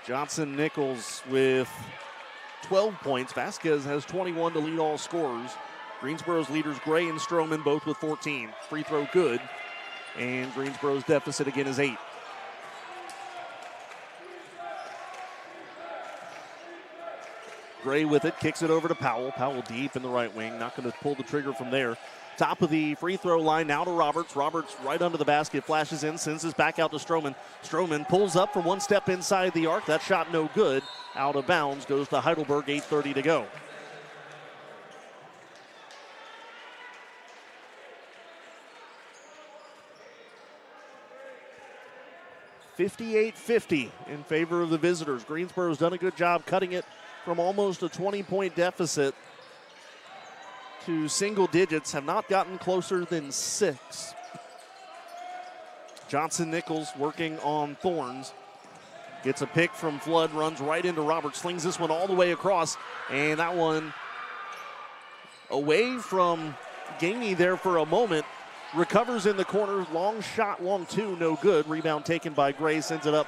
Johnson Nichols with 12 points. Vasquez has 21 to lead all scorers. Greensboro's leaders Gray and Stroman both with 14. Free throw good. And Greensboro's deficit again is 8. Gray with it, kicks it over to Powell. Powell deep in the right wing, not going to pull the trigger from there. Top of the free throw line now to Roberts. Roberts right under the basket, flashes in, sends this back out to Stroman. Stroman pulls up from 1 step inside the arc. That shot no good. Out of bounds, goes to Heidelberg, 8:30 to go. $58-50 in favor of the visitors. Greensboro's done a good job cutting it from almost a 20-point deficit to single digits, have not gotten closer than 6. Johnson Nichols working on Thorns. Gets a pick from Flood, runs right into Roberts, slings this one all the way across, and that one away from Gainey there for a moment. Recovers in the corner, long shot, long two, no good. Rebound taken by Gray, sends it up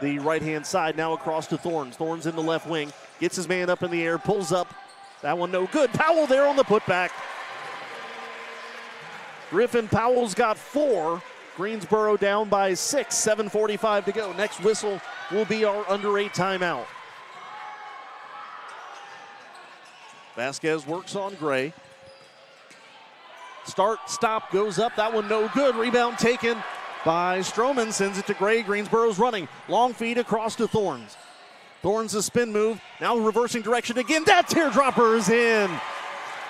the right-hand side, now across to Thorns. Thorns in the left wing, gets his man up in the air, pulls up. That one no good. Powell there on the putback. Griffin Powell's got 4. Greensboro down by 6, 7:45 to go. Next whistle will be our under 8 timeout. Vasquez works on Gray. Start, stop, goes up. That one no good. Rebound taken by Stroman. Sends it to Gray. Greensboro's running. Long feed across to Thorns. Thorns a spin move. Now reversing direction again. That teardropper is in.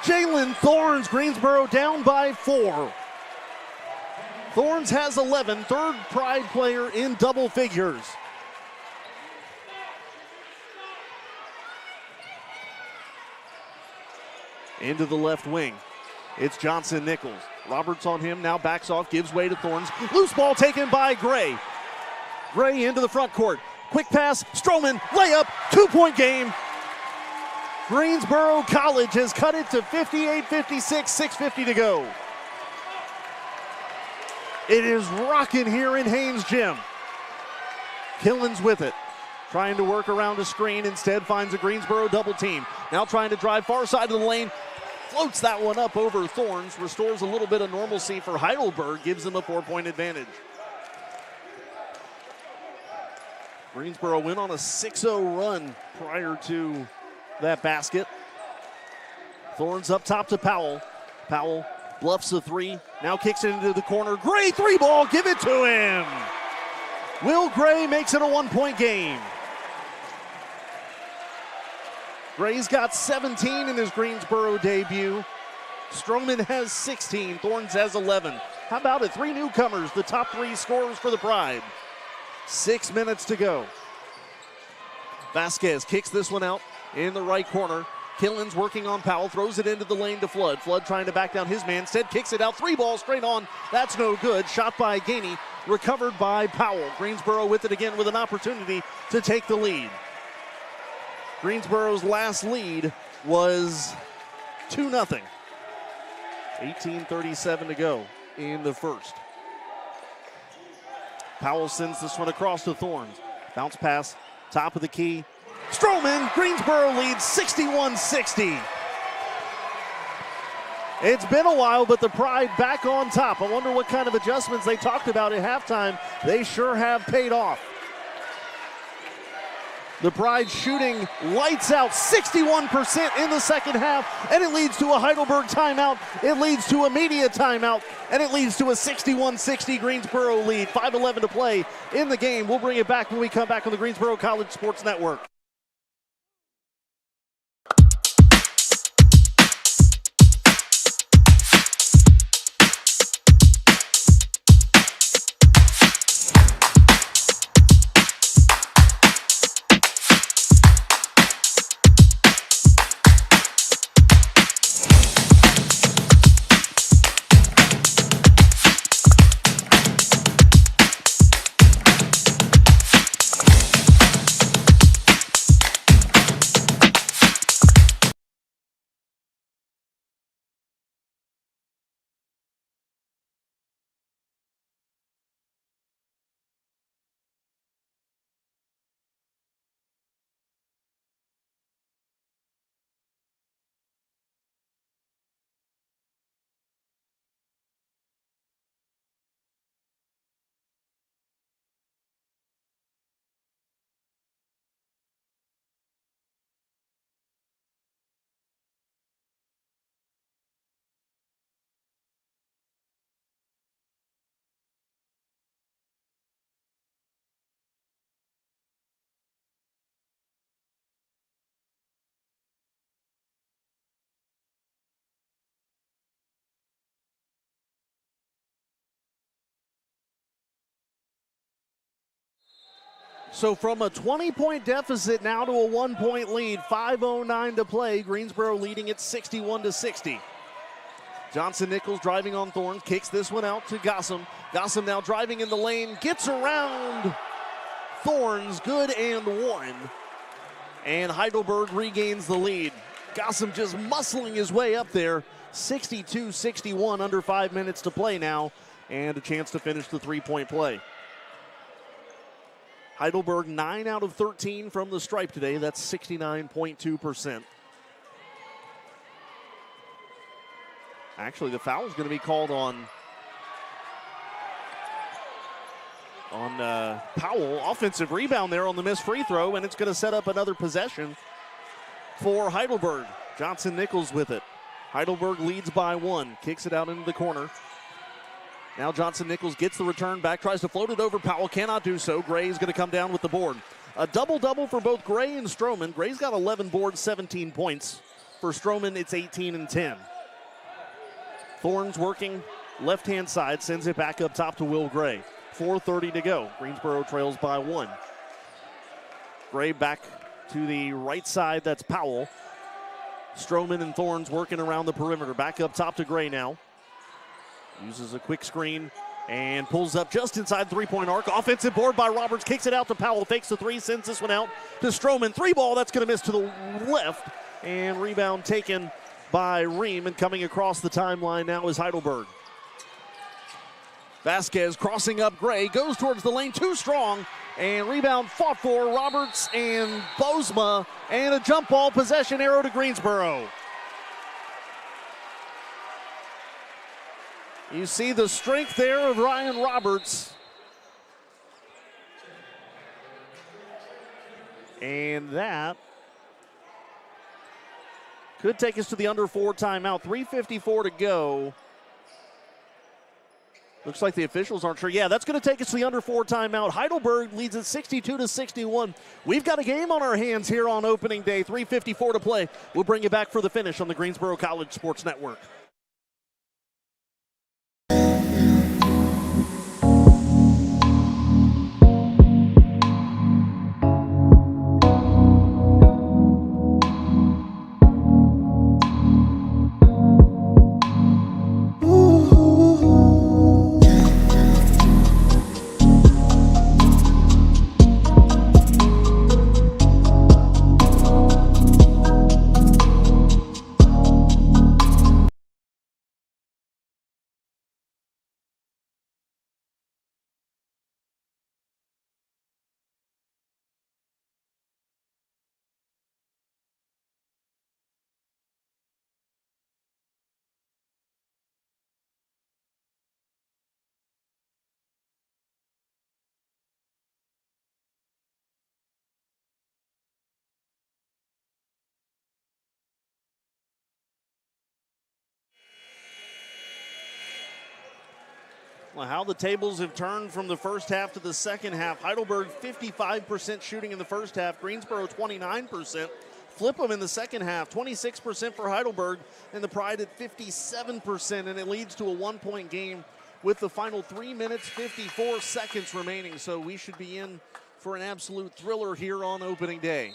Jalen Thorns. Greensboro down by 4. Thorns has 11. Third Pride player in double figures. Into the left wing. It's Johnson Nichols. Roberts on him, now backs off, gives way to Thorns. Loose ball taken by Gray. Gray into the front court. Quick pass, Stroman, layup, 2-point game. Greensboro College has cut it to 58-56, 6:50 to go. It is rocking here in Haynes Gym. Killens with it. Trying to work around a screen, instead finds a Greensboro double team. Now trying to drive far side of the lane. Floats that one up over Thorns, restores a little bit of normalcy for Heidelberg, gives them a 4-point advantage. Greensboro went on a 6-0 run prior to that basket. Thorns up top to Powell. Powell bluffs the 3, now kicks it into the corner. Gray 3-ball, give it to him. Will Gray makes it a 1-point game. Gray's got 17 in his Greensboro debut. Stroman has 16. Thorns has 11. How about it? 3 newcomers, the top 3 scorers for the Pride. 6 minutes to go. Vasquez kicks this one out in the right corner. Killens working on Powell, throws it into the lane to Flood. Flood trying to back down his man. Instead kicks it out. 3-ball straight on. That's no good. Shot by Gainey. Recovered by Powell. Greensboro with it again with an opportunity to take the lead. Greensboro's last lead was 2-0. 18:37 to go in the first. Powell sends this one across to Thorns. Bounce pass, top of the key. Stroman, Greensboro leads 61-60. It's been a while, but the Pride back on top. I wonder what kind of adjustments they talked about at halftime. They sure have paid off. The Pride shooting lights out, 61% in the second half, and it leads to a Heidelberg timeout. It leads to a media timeout, and it leads to a 61-60 Greensboro lead. 5:11 to play in the game. We'll bring it back when we come back on the Greensboro College Sports Network. So from a 20-point deficit now to a 1-point lead, 5:09 to play. Greensboro leading it 61-60. Johnson Nichols driving on Thorns, kicks this one out to Gossam. Gossam now driving in the lane, gets around Thorns, good and one. And Heidelberg regains the lead. Gossam just muscling his way up there, 62-61, under 5 minutes to play now, and a chance to finish the three-point play. Heidelberg 9 out of 13 from the stripe today. That's 69.2%. Actually, the foul is going to be called on Powell. Offensive rebound there on the missed free throw, and it's going to set up another possession for Heidelberg. Johnson Nichols with it. Heidelberg leads by 1, kicks it out into the corner. Now Johnson Nichols gets the return back, tries to float it over. Powell cannot do so. Gray is going to come down with the board. A double-double for both Gray and Stroman. Gray's got 11 boards, 17 points. For Stroman, it's 18 and 10. Thorns working left-hand side, sends it back up top to Will Gray. 4:30 to go. Greensboro trails by 1. Gray back to the right side, that's Powell. Stroman and Thorns working around the perimeter. Back up top to Gray now. Uses a quick screen and pulls up just inside the three-point arc. Offensive board by Roberts, kicks it out to Powell, fakes the three, sends this one out to Stroman. Three ball, that's going to miss to the left, and rebound taken by Ream, and coming across the timeline now is Heidelberg. Vasquez crossing up Gray, goes towards the lane, too strong, and rebound fought for Roberts and Bozma, and a jump ball possession arrow to Greensboro. You see the strength there of Ryan Roberts. And that could take us to the under 4 timeout. 3:54 to go. Looks like the officials aren't sure. Yeah, that's going to take us to the under 4 timeout. Heidelberg leads at 62-61. We've got a game on our hands here on opening day. 3:54 to play. We'll bring you back for the finish on the Greensboro College Sports Network. Well, how the tables have turned from the first half to the second half. Heidelberg 55% shooting in the first half. Greensboro 29%. Flip them in the second half. 26% for Heidelberg and the Pride at 57%. And it leads to a 1-point game with the final 3 minutes, 54 seconds remaining. So we should be in for an absolute thriller here on opening day.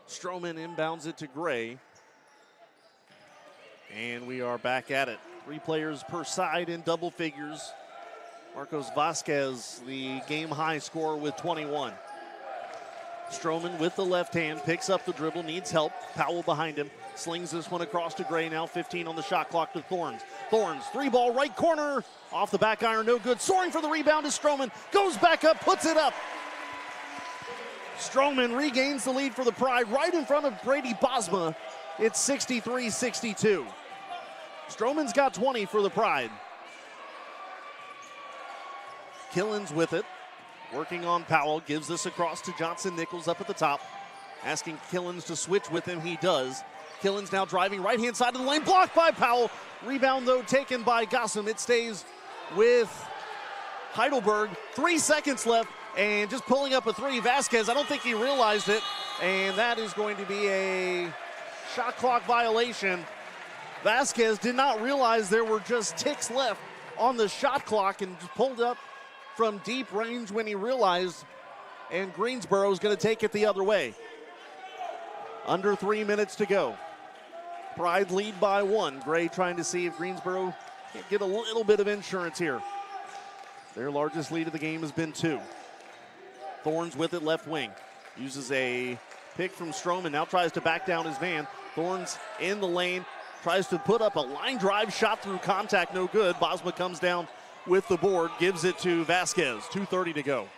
Stroman inbounds it to Gray. And we are back at it. 3 players per side in double figures. Marcos Vasquez, the game-high scorer with 21. Stroman with the left hand, picks up the dribble, needs help. Powell behind him, slings this one across to Gray, now 15 on the shot clock to Thorns. Thorns, 3-ball, right corner, off the back iron, no good. Soaring for the rebound is Stroman, goes back up, puts it up. Stroman regains the lead for the Pride right in front of Brady Bosma. It's 63-62. Stroman's got 20 for the Pride. Killens with it, working on Powell, gives this across to Johnson Nichols up at the top, asking Killens to switch with him, he does. Killens now driving right-hand side of the lane, blocked by Powell. Rebound, though, taken by Gossam. It stays with Heidelberg. 3 seconds left, and just pulling up a three. Vasquez, I don't think he realized it, and that is going to be a shot clock violation. Vasquez did not realize there were just ticks left on the shot clock and pulled up from deep range when he realized, and Greensboro is going to take it the other way. Under 3 minutes to go. Pride lead by 1. Gray trying to see if Greensboro can get a little bit of insurance here. Their largest lead of the game has been 2. Thorns with it, left wing. Uses a pick from Stroman, now tries to back down his man. Thorns in the lane, tries to put up a line drive shot through contact, no good. Bosma comes down with the board, gives it to Vasquez, 2:30 to go.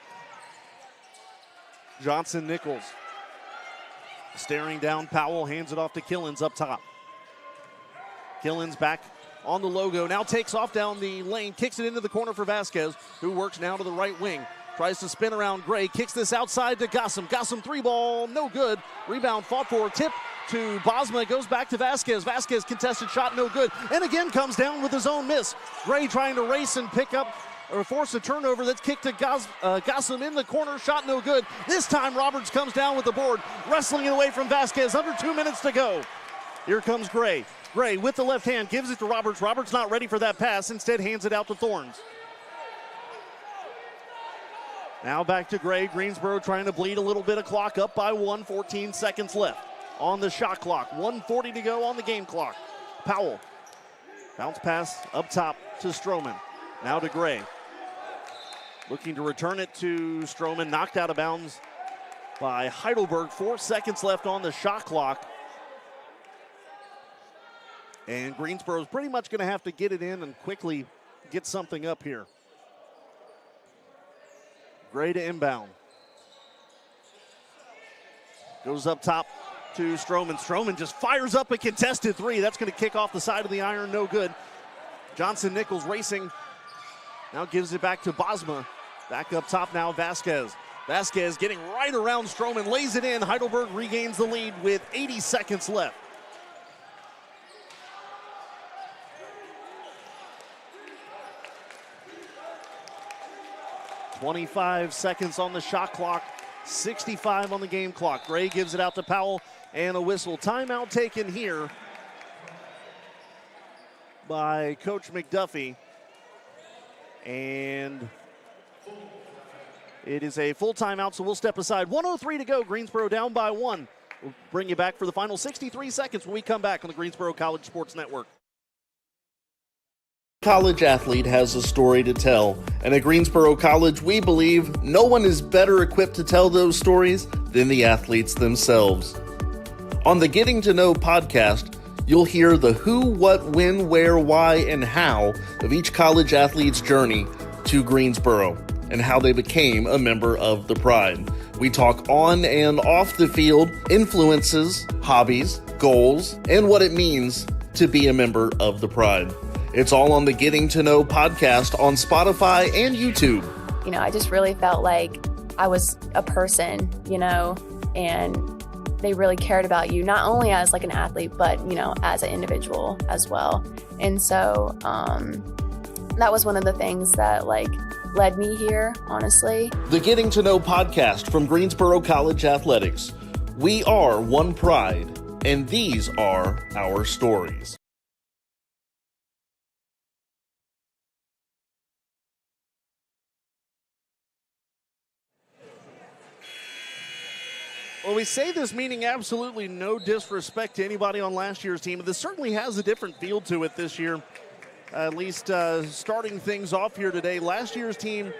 Johnson Nichols staring down Powell, hands it off to Killens up top. Killens back on the logo, now takes off down the lane, kicks it into the corner for Vasquez, who works now to the right wing. Tries to spin around Gray, kicks this outside to Gossam. Gossam 3-ball, no good. Rebound fought for, tip to Bosma, goes back to Vasquez. Vasquez contested shot, no good. And again comes down with his own miss. Gray trying to race and pick up or force a turnover. That's kicked to Gossam in the corner, shot no good. This time Roberts comes down with the board, wrestling it away from Vasquez. Under 2 minutes to go. Here comes Gray. Gray with the left hand gives it to Roberts. Roberts not ready for that pass, instead hands it out to Thorns. Now back to Gray. Greensboro trying to bleed a little bit of clock, up by 1, 14 seconds left on the shot clock. 1:40 to go on the game clock. Powell. Bounce pass up top to Stroman. Now to Gray. Looking to return it to Stroman. Knocked out of bounds by Heidelberg. 4 seconds left on the shot clock. And Greensboro's pretty much going to have to get it in and quickly get something up here. Gray to inbound. Goes up top to Stroman. Stroman just fires up a contested 3. That's going to kick off the side of the iron, no good. Johnson Nichols racing. Now gives it back to Bosma. Back up top now, Vasquez. Vasquez getting right around Stroman, lays it in. Heidelberg regains the lead with 80 seconds left. .25 seconds on the shot clock, 65 on the game clock. Gray gives it out to Powell and a whistle. Timeout taken here by Coach McDuffy. And it is a full timeout, so we'll step aside. 1:03 to go, Greensboro down by 1. We'll bring you back for the final 63 seconds when we come back on the Greensboro College Sports Network. College athlete has a story to tell, and at Greensboro College, we believe no one is better equipped to tell those stories than the athletes themselves. On the Getting to Know podcast, you'll hear the who, what, when, where, why, and how of each college athlete's journey to Greensboro and how they became a member of the Pride. We talk on and off the field, influences, hobbies, goals, and what it means to be a member of the Pride. It's all on the Getting to Know podcast on Spotify and YouTube. You know, I just really felt like I was a person, you know, and they really cared about you, not only as like an athlete, but, you know, as an individual as well. And so that was one of the things that like led me here, honestly. The Getting to Know podcast from Greensboro College Athletics. We are one Pride, and these are our stories. Well, we say this meaning absolutely no disrespect to anybody on last year's team. This certainly has a different feel to it this year, at least starting things off here today. Last year's team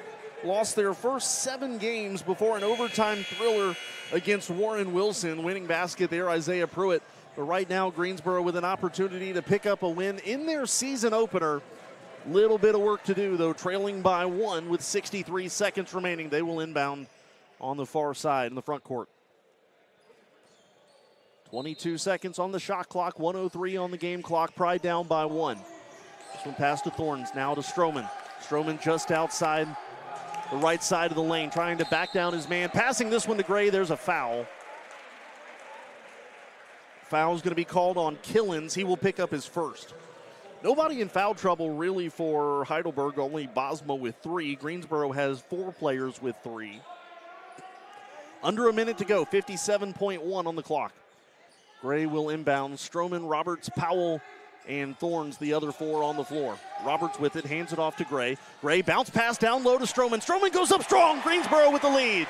lost their first 7 games before an overtime thriller against Warren Wilson. Winning basket there, Isaiah Pruitt. But right now, Greensboro with an opportunity to pick up a win in their season opener. Little bit of work to do, though, trailing by 1 with 63 seconds remaining. They will inbound on the far side in the front court. 22 seconds on the shot clock, 1:03 on the game clock. Pride down by 1. This one pass to Thorns, now to Stroman. Stroman just outside the right side of the lane, trying to back down his man. Passing this one to Gray, there's a foul. Foul's going to be called on Killens. He will pick up his first. Nobody in foul trouble really for Heidelberg, only Bosma with 3. Greensboro has 4 players with 3. Under a minute to go, 57.1 on the clock. Gray will inbound. Stroman, Roberts, Powell, and Thorns the other 4 on the floor. Roberts with it, hands it off to Gray. Gray bounce pass down low to Stroman. Stroman goes up strong. Greensboro with the lead.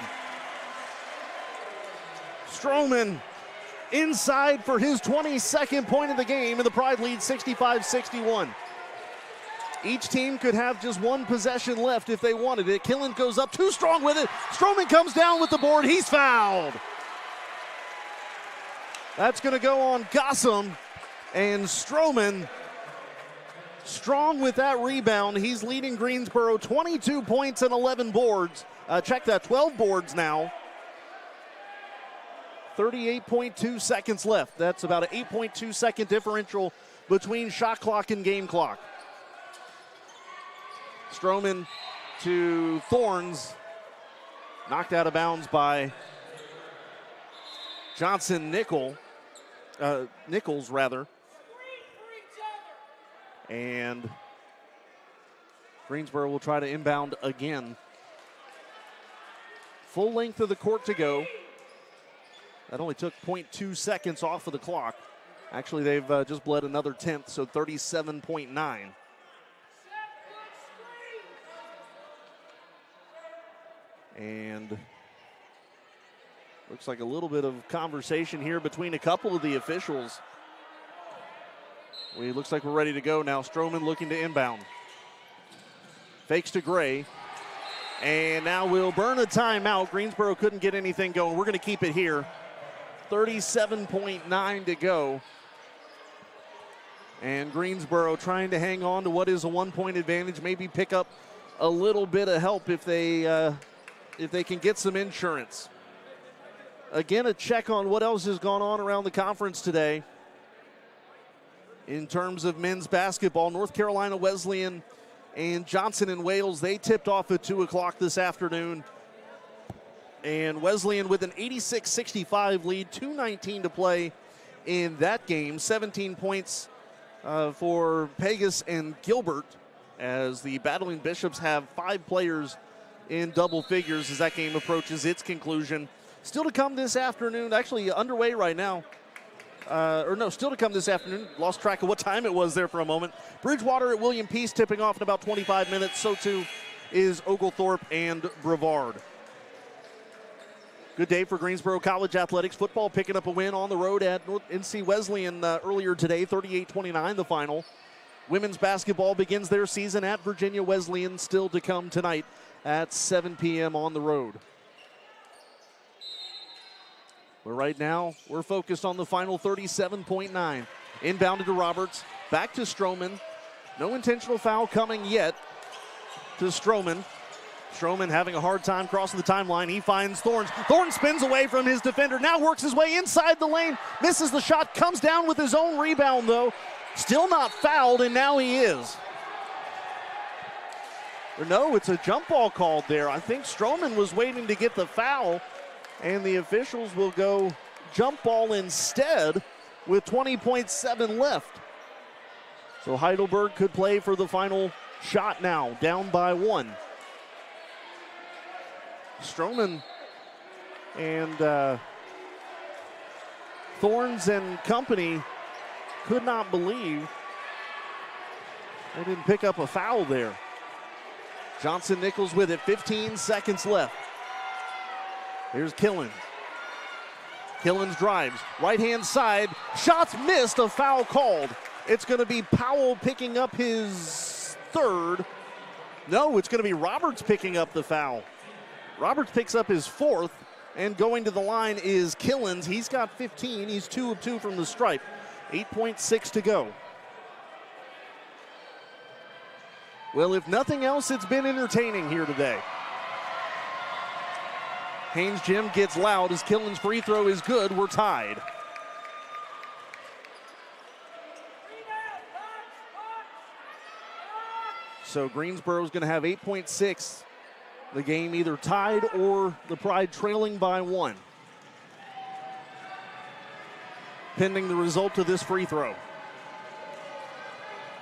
Stroman inside for his 22nd point of the game, and the Pride leads 65-61. Each team could have just one possession left if they wanted it. Killen goes up too strong with it. Stroman comes down with the board. He's fouled. That's going to go on Gossam, and Stroman strong with that rebound. He's leading Greensboro 22 points and 11 boards. Check that, 12 boards now. 38.2 seconds left. That's about an 8.2 second differential between shot clock and game clock. Stroman to Thorns. Knocked out of bounds by Nichols. And Greensboro will try to inbound again. Full length of the court to go. That only took 0.2 seconds off of the clock. Actually, they've just bled another 10th, so 37.9. And looks like a little bit of conversation here between a couple of the officials. Looks like we're ready to go now. Stroman looking to inbound. Fakes to Gray. And now we'll burn a timeout. Greensboro couldn't get anything going. We're going to keep it here. 37.9 to go. And Greensboro trying to hang on to what is a 1-point advantage. Maybe pick up a little bit of help if they can get some insurance. Again, a check on what else has gone on around the conference today. In terms of men's basketball, North Carolina Wesleyan and Johnson and Wales, they tipped off at 2 o'clock this afternoon. And Wesleyan with an 86-65 lead, 2:19 to play in that game. 17 points for Pegas and Gilbert, as the Battling Bishops have 5 players in double figures as that game approaches its conclusion. Still to come this afternoon, actually underway right now. Still to come this afternoon. Lost track of what time it was there for a moment. Bridgewater at William Peace tipping off in about 25 minutes. So too is Oglethorpe and Brevard. Good day for Greensboro College Athletics. Football picking up a win on the road at NC Wesleyan earlier today, 38-29 the final. Women's basketball begins their season at Virginia Wesleyan, still to come tonight at 7 p.m. on the road. But right now, we're focused on the final 37.9. Inbounded to Roberts, back to Stroman. No intentional foul coming yet to Stroman. Stroman having a hard time crossing the timeline. He finds Thorns. Thorns spins away from his defender, now works his way inside the lane, misses the shot, comes down with his own rebound though. Still not fouled, and now he is. No, it's a jump ball called there. I think Stroman was waiting to get the foul, and the officials will go jump ball instead with 20.7 left. So Heidelberg could play for the final shot now, down by 1. Stroman and Thorns and company could not believe they didn't pick up a foul there. Johnson Nichols with it, 15 seconds left. Here's Killen. Killen's drives, right-hand side, shots missed, a foul called. It's going to be Powell picking up his 3rd. No, it's going to be Roberts picking up the foul. Roberts picks up his 4th, and going to the line is Killens. He's got 15. He's 2 of 2 from the stripe. 8.6 to go. Well, if nothing else, it's been entertaining here today. Haynes Jim gets loud as Killen's free throw is good. We're tied. So Greensboro's going to have 8.6. The game either tied or the Pride trailing by 1. Pending the result of this free throw.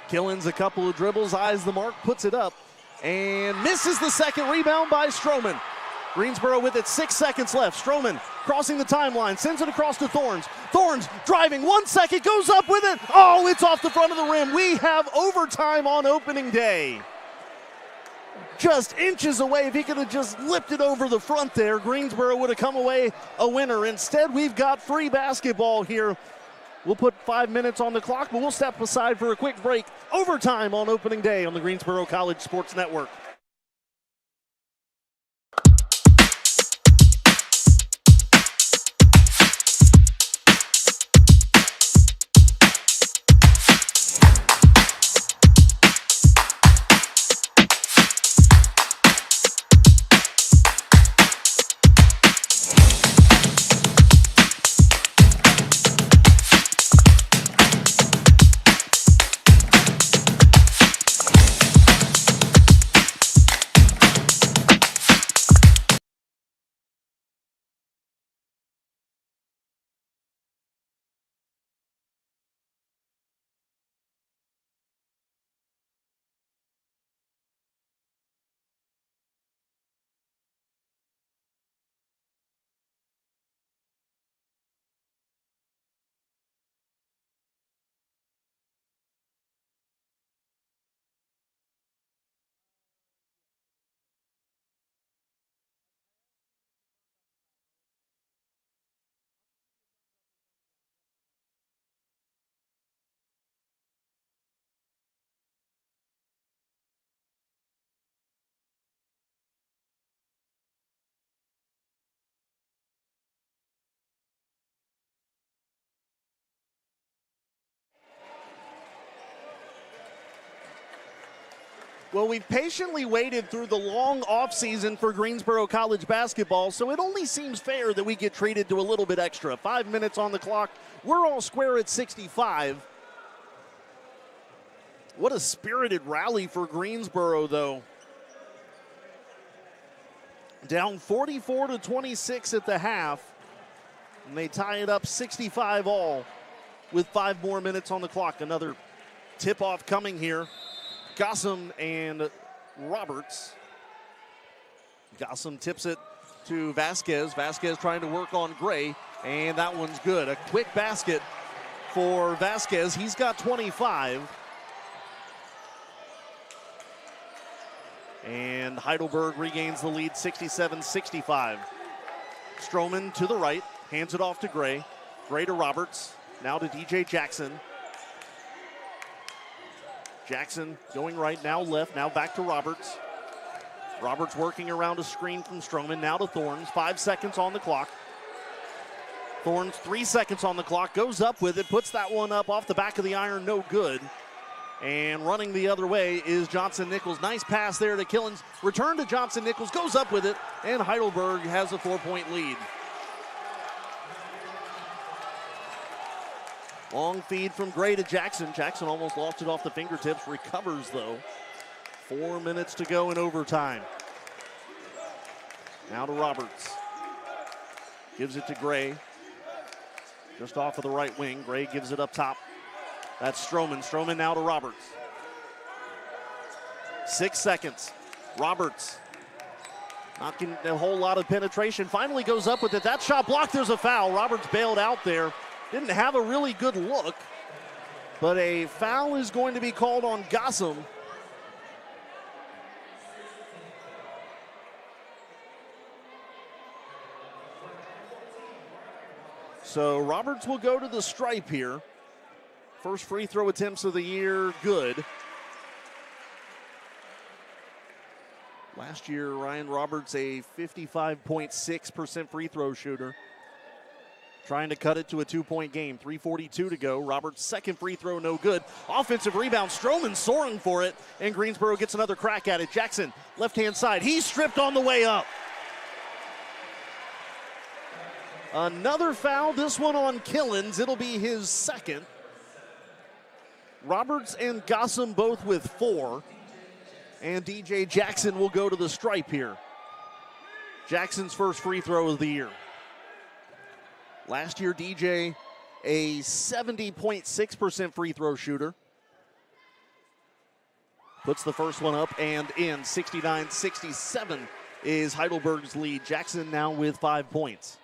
Killen's a couple of dribbles, eyes the mark, puts it up, and misses the second. Rebound by Stroman. Greensboro with it, 6 seconds left. Stroman crossing the timeline, sends it across to Thorns. Thorns driving, 1 second, goes up with it. Oh, it's off the front of the rim. We have overtime on opening day. Just inches away. If he could have just lipped it over the front there, Greensboro would have come away a winner. Instead, we've got free basketball here. We'll put 5 minutes on the clock, but we'll step aside for a quick break. Overtime on opening day on the Greensboro College Sports Network. Well, we've patiently waited through the long offseason for Greensboro College basketball, so it only seems fair that we get treated to a little bit extra. 5 minutes on the clock. We're all square at 65. What a spirited rally for Greensboro, though. Down 44-26 at the half, and they tie it up 65 all with 5 more minutes on the clock. Another tip-off coming here. Gossam and Roberts. Gossam tips it to Vasquez. Vasquez trying to work on Gray, and that one's good. A quick basket for Vasquez. He's got 25. And Heidelberg regains the lead 67-65. Stroman to the right, hands it off to Gray. Gray to Roberts, now to DJ Jackson. Jackson going right, now left, now back to Roberts. Roberts working around a screen from Stroman, now to Thorns. 5 seconds on the clock. Thorns, 3 seconds on the clock, goes up with it, puts that one up off the back of the iron, no good. And running the other way is Johnson-Nichols. Nice pass there to Killens. Return to Johnson-Nichols, goes up with it, and Heidelberg has a 4-point lead. Long feed from Gray to Jackson. Jackson almost lost it off the fingertips, recovers though. 4 minutes to go in overtime. Now to Roberts. Gives it to Gray. Just off of the right wing. Gray gives it up top. That's Stroman. Stroman now to Roberts. 6 seconds. Roberts. Not getting a whole lot of penetration. Finally goes up with it. That shot blocked. There's a foul. Roberts bailed out there. Didn't have a really good look, but a foul is going to be called on Gossam. So Roberts will go to the stripe here. First free throw attempts of the year, good. Last year, Ryan Roberts, a 55.6% free throw shooter. Trying to cut it to a 2-point game. 3:42 to go. Roberts' second free throw, no good. Offensive rebound. Stroman soaring for it, and Greensboro gets another crack at it. Jackson, left-hand side. He's stripped on the way up. Another foul, this one on Killens. It'll be his second. Roberts and Gossam both with 4. And DJ Jackson will go to the stripe here. Jackson's first free throw of the year. Last year, DJ, a 70.6% free throw shooter. Puts the first one up and in. 69-67 is Heidelberg's lead. Jackson now with 5 points.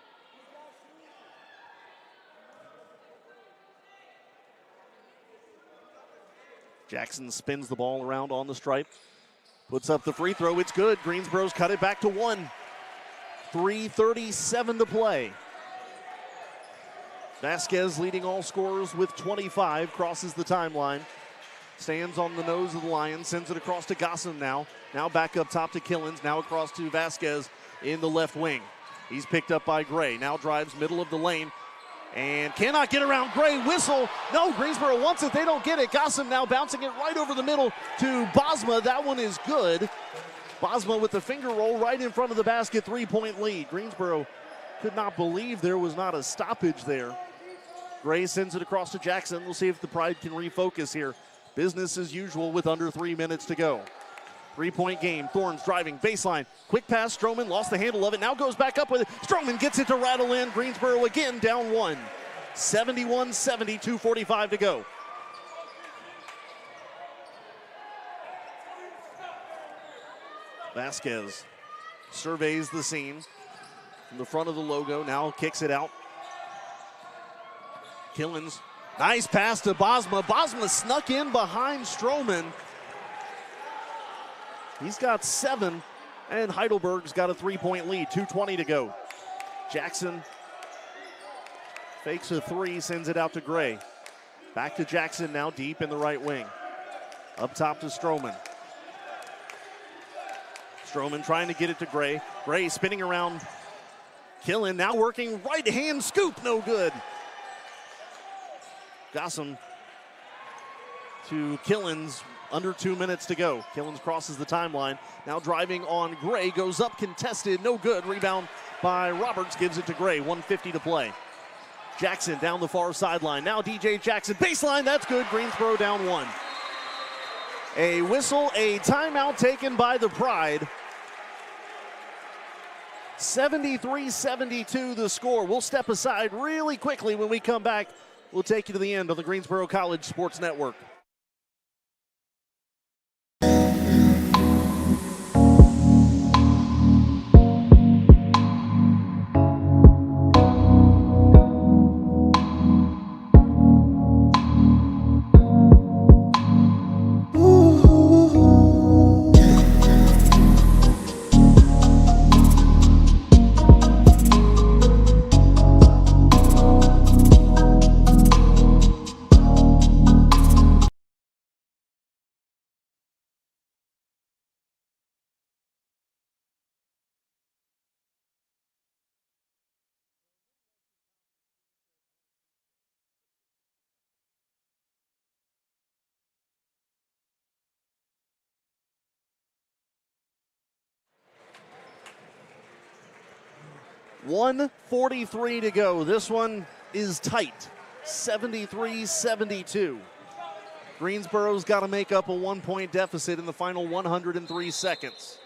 Jackson spins the ball around on the stripe. Puts up the free throw. It's good. Greensboro's cut it back to 1. 3:37 to play. Vasquez leading all scorers with 25. Crosses the timeline. Stands on the nose of the Lions. Sends it across to Gossam now. Now back up top to Killens. Now across to Vasquez in the left wing. He's picked up by Gray. Now drives middle of the lane. And cannot get around Gray. Whistle. No, Greensboro wants it. They don't get it. Gossam now bouncing it right over the middle to Bosma. That one is good. Bosma with the finger roll right in front of the basket. 3-point lead. Greensboro could not believe there was not a stoppage there. Gray sends it across to Jackson. We'll see if the Pride can refocus here. Business as usual with under 3 minutes to go. 3-point game. Thorns driving baseline. Quick pass. Stroman lost the handle of it. Now goes back up with it. Stroman gets it to rattle in. Greensboro again down 1. 71-70. 2:45 to go. Vasquez surveys the scene from the front of the logo. Now kicks it out. Killens. Nice pass to Bosma. Bosma snuck in behind Stroman. He's got 7, and Heidelberg's got a 3-point lead. 2:20 to go. Jackson fakes a 3, sends it out to Gray. Back to Jackson now deep in the right wing. Up top to Stroman. Stroman trying to get it to Gray. Gray spinning around Killen, now working right hand scoop, no good. Gossam to Killens, under 2 minutes to go. Killens crosses the timeline, now driving on Gray, goes up contested, no good. Rebound by Roberts, gives it to Gray, 1:50 to play. Jackson down the far sideline, now DJ Jackson, baseline, that's good. Greensboro down 1. A whistle, a timeout taken by the Pride. 73-72 the score. We'll step aside really quickly. When we come back, we'll take you to the end on the Greensboro College Sports Network. .143 to go. This one is tight. 73-72. Greensboro's got to make up a 1-point deficit in the final 103 seconds.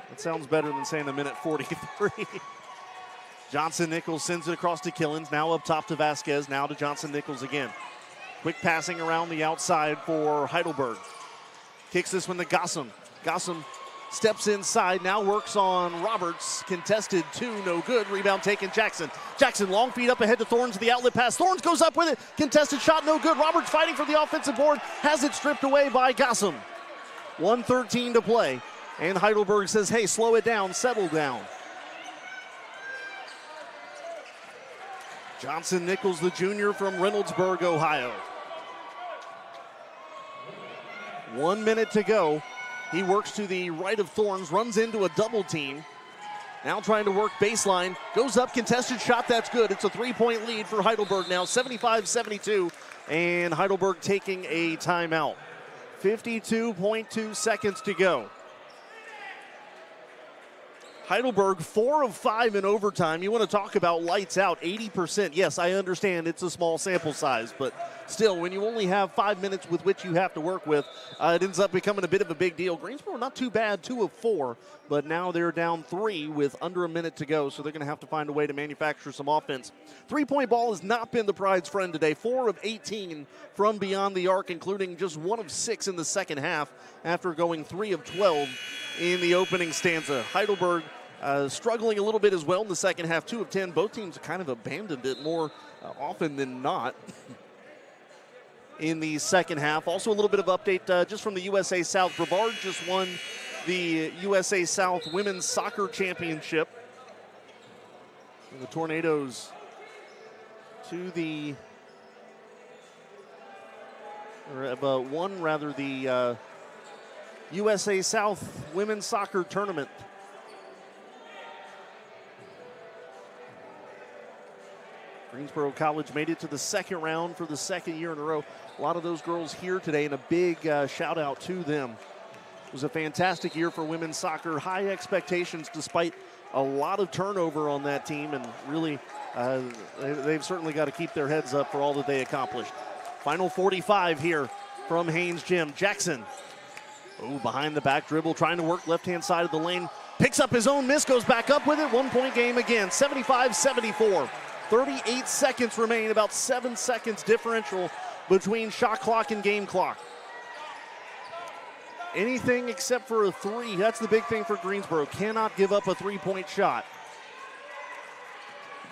That sounds better than saying a minute 43. Johnson Nichols sends it across to Killens. Now up top to Vasquez. Now to Johnson Nichols again. Quick passing around the outside for Heidelberg. Kicks this one to Gossam. Gossam steps inside, now works on Roberts. Contested 2, no good. Rebound taken, Jackson. Jackson, long feed up ahead to Thorns, the outlet pass. Thorns goes up with it. Contested shot, no good. Roberts fighting for the offensive board. Has it stripped away by Gossam. 1:13 to play. And Heidelberg says, hey, slow it down, settle down. Johnson Nichols, the junior from Reynoldsburg, Ohio. 1 minute to go. He works to the right of Thorns, runs into a double team. Now trying to work baseline, goes up, contested shot, that's good. It's a 3-point lead for Heidelberg now, 75-72, and Heidelberg taking a timeout. 52.2 seconds to go. Heidelberg, 4 of 5 in overtime. You want to talk about lights out, 80%. Yes, I understand it's a small sample size, but still, when you only have 5 minutes with which you have to work with, it ends up becoming a bit of a big deal. Greensboro, not too bad, 2 of 4, but now they're down 3 with under a minute to go, so they're going to have to find a way to manufacture some offense. 3-point ball has not been the Pride's friend today. 4 of 18 from beyond the arc, including just 1 of 6 in the second half after going 3 of 12 in the opening stanza. Heidelberg struggling a little bit as well in the second half, 2 of 10. Both teams kind of abandoned it more often than not in the second half. Also a little bit of update just from the USA South. Brevard just won the USA South Women's Soccer Championship. And the Tornadoes to the, or won rather the USA South Women's Soccer Tournament. Greensboro College made it to the second round for the second year in a row. A lot of those girls here today, and a big shout out to them. It was a fantastic year for women's soccer. High expectations despite a lot of turnover on that team, and really they've certainly got to keep their heads up for all that they accomplished. Final 45 here from Haynes Gym. Jackson, behind the back dribble, trying to work left-hand side of the lane. Picks up his own miss, goes back up with it. 1-point game again, 75-74. 38 seconds remain, about 7 seconds differential between shot clock and game clock. Anything except for a 3, that's the big thing for Greensboro. Cannot give up a 3-point shot.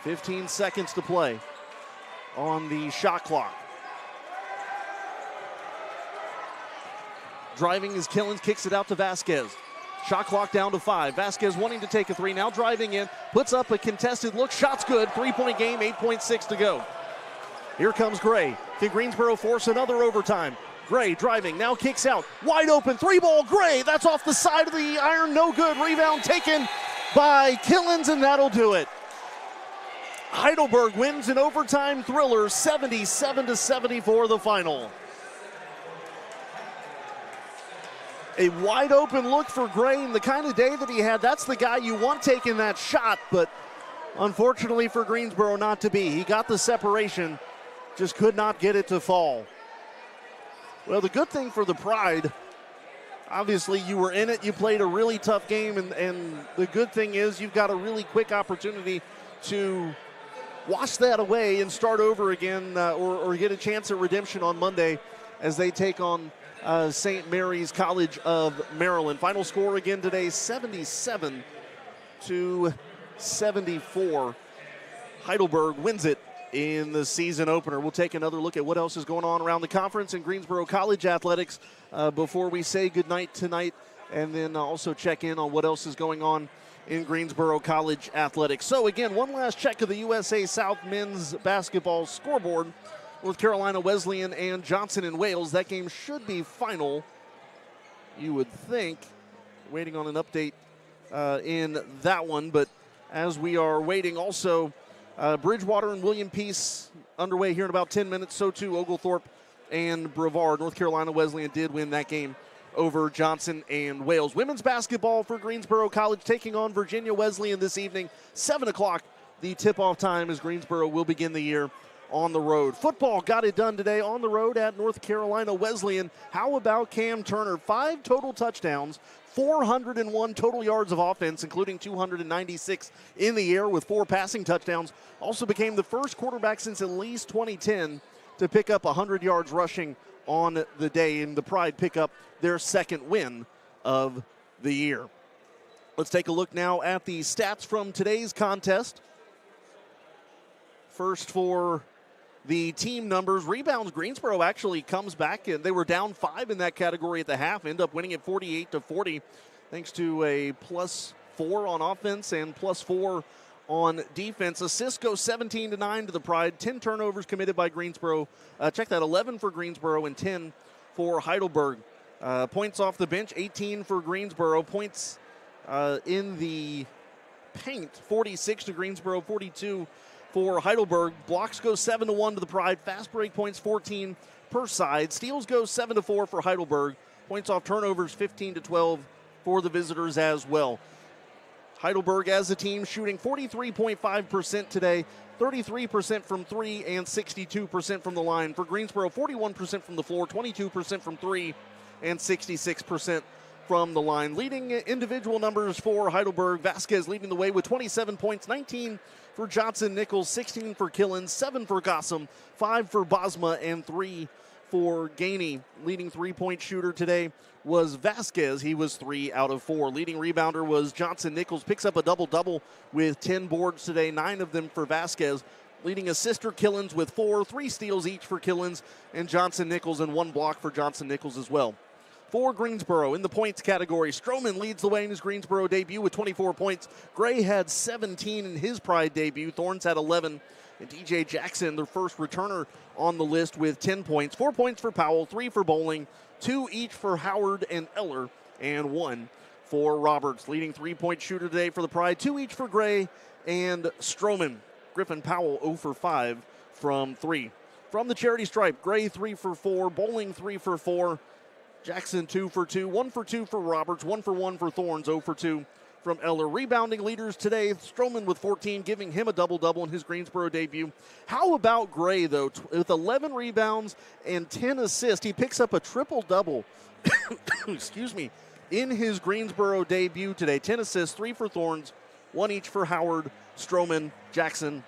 15 seconds to play on the shot clock. Driving is Killens, kicks it out to Vasquez. Shot clock down to 5. Vasquez wanting to take a 3, now driving in, puts up a contested look, shot's good, 3-point game, 8.6 to go. Here comes Gray. Can Greensboro force another overtime? Gray driving, now kicks out, wide open, 3-ball, Gray, that's off the side of the iron, no good, rebound taken by Killens, and that'll do it. Heidelberg wins an overtime thriller, 77-74 the final. A wide open look for Gray, and the kind of day that he had, that's the guy you want taking that shot, but unfortunately for Greensboro not to be. He got the separation, just could not get it to fall. Well, the good thing for the Pride, obviously you were in it, you played a really tough game, and the good thing is you've got a really quick opportunity to wash that away and start over again, or get a chance at redemption on Monday as they take on St. Mary's College of Maryland. Final score again today, 77-74. Heidelberg wins it in the season opener. We'll take another look at what else is going on around the conference in Greensboro College athletics before we say goodnight tonight, and then also check in on what else is going on in Greensboro College athletics. So again, one last check of the USA South men's basketball scoreboard. North Carolina Wesleyan and Johnson and Wales. That game should be final, you would think. Waiting on an update in that one, but as we are waiting, also Bridgewater and William Peace underway here in about 10 minutes. So too Oglethorpe and Brevard. North Carolina Wesleyan did win that game over Johnson and Wales. Women's basketball for Greensboro College taking on Virginia Wesleyan this evening. 7 o'clock, the tip-off time, as Greensboro will begin the year on the road. Football got it done today on the road at North Carolina Wesleyan. How about Cam Turner? 5 total touchdowns, 401 total yards of offense, including 296 in the air with 4 passing touchdowns. Also became the first quarterback since at least 2010 to pick up 100 yards rushing on the day, and the Pride pick up their second win of the year. Let's take a look now at the stats from today's contest. First for the team numbers. Rebounds, Greensboro actually comes back, and they were down 5 in that category at the half, end up winning it 48-40 thanks to a +4 on offense and +4 on defense. Assists go 17-9 to the Pride. 10 turnovers committed by Greensboro. Check that, 11 for Greensboro and 10 for Heidelberg. Points off the bench, 18 for Greensboro. Points in the paint, 46 to Greensboro, 42 for Heidelberg. Blocks go 7-1 to the Pride. Fast break points 14 per side. Steals go 7-4 for Heidelberg. Points off turnovers 15-12 for the visitors as well. Heidelberg as a team shooting 43.5% today, 33% from 3 and 62% from the line. For Greensboro, 41% from the floor, 22% from 3 and 66% from the line. Leading individual numbers for Heidelberg, Vasquez leading the way with 27 points, 19 for Johnson Nichols, 16 for Killens, 7 for Gossam, 5 for Bosma, and 3 for Gainey. Leading three-point shooter today was Vasquez. He was 3 out of 4. Leading rebounder was Johnson Nichols. Picks up a double-double with 10 boards today, 9 of them for Vasquez. Leading assister Killens with 4, 3 steals each for Killens, and Johnson Nichols, and 1 block for Johnson Nichols as well. For Greensboro, in the points category, Stroman leads the way in his Greensboro debut with 24 points. Gray had 17 in his Pride debut. Thorns had 11. And DJ Jackson, their first returner on the list, with 10 points. 4 points for Powell, 3 for Bowling, 2 each for Howard and Eller, and 1 for Roberts. Leading three-point shooter today for the Pride, 2 each for Gray and Stroman. Griffin Powell 0 for 5 from 3. From the charity stripe, Gray 3 for 4, Bowling 3 for 4, Jackson 2 for 2, 1 for 2 for Roberts, 1 for 1 for Thorns, 0 for 2 from Eller. Rebounding leaders today, Stroman with 14, giving him a double-double in his Greensboro debut. How about Gray, though? With 11 rebounds and 10 assists, he picks up a triple-double, excuse me, in his Greensboro debut today. 10 assists, 3 for Thorns, 1 each for Howard, Stroman, Jackson,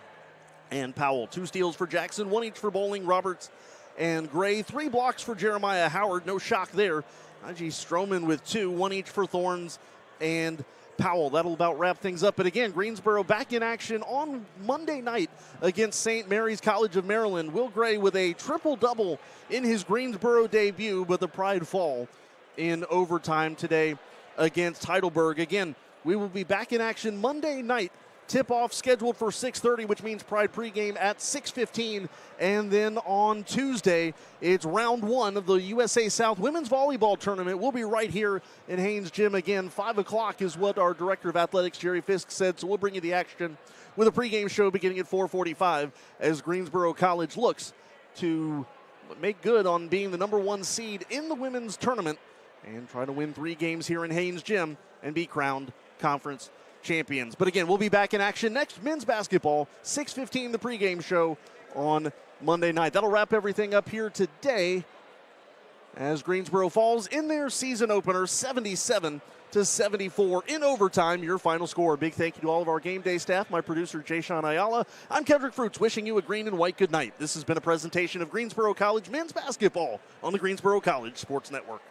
and Powell. 2 steals for Jackson, 1 each for Bowling, Roberts, and Gray. 3 blocks for Jeremiah Howard. No shock there. I.G. Stroman with 2, 1 each for Thorns and Powell. That'll about wrap things up. But again, Greensboro back in action on Monday night against St. Mary's College of Maryland. Will Gray with a triple-double in his Greensboro debut, but the Pride fall in overtime today against Heidelberg. Again, we will be back in action Monday night. Tip-off scheduled for 6:30, which means Pride pregame at 6:15. And then on Tuesday, it's round 1 of the USA South Women's Volleyball Tournament. We'll be right here in Haynes Gym again. 5 o'clock is what our Director of Athletics, Jerry Fisk, said. So we'll bring you the action with a pregame show beginning at 4:45 as Greensboro College looks to make good on being the number 1 seed in the women's tournament and try to win 3 games here in Haynes Gym and be crowned conference champions. But again, we'll be back in action next. Men's basketball, 6:15, the pregame show on Monday night. That'll wrap everything up here today as Greensboro falls in their season opener, 77-74 in overtime. Your final score. Big thank you to all of our game day staff. My producer, Jay Sean Ayala. I'm Kendrick Fruits, wishing you a green and white good night. This has been a presentation of Greensboro College men's basketball on the Greensboro College Sports Network.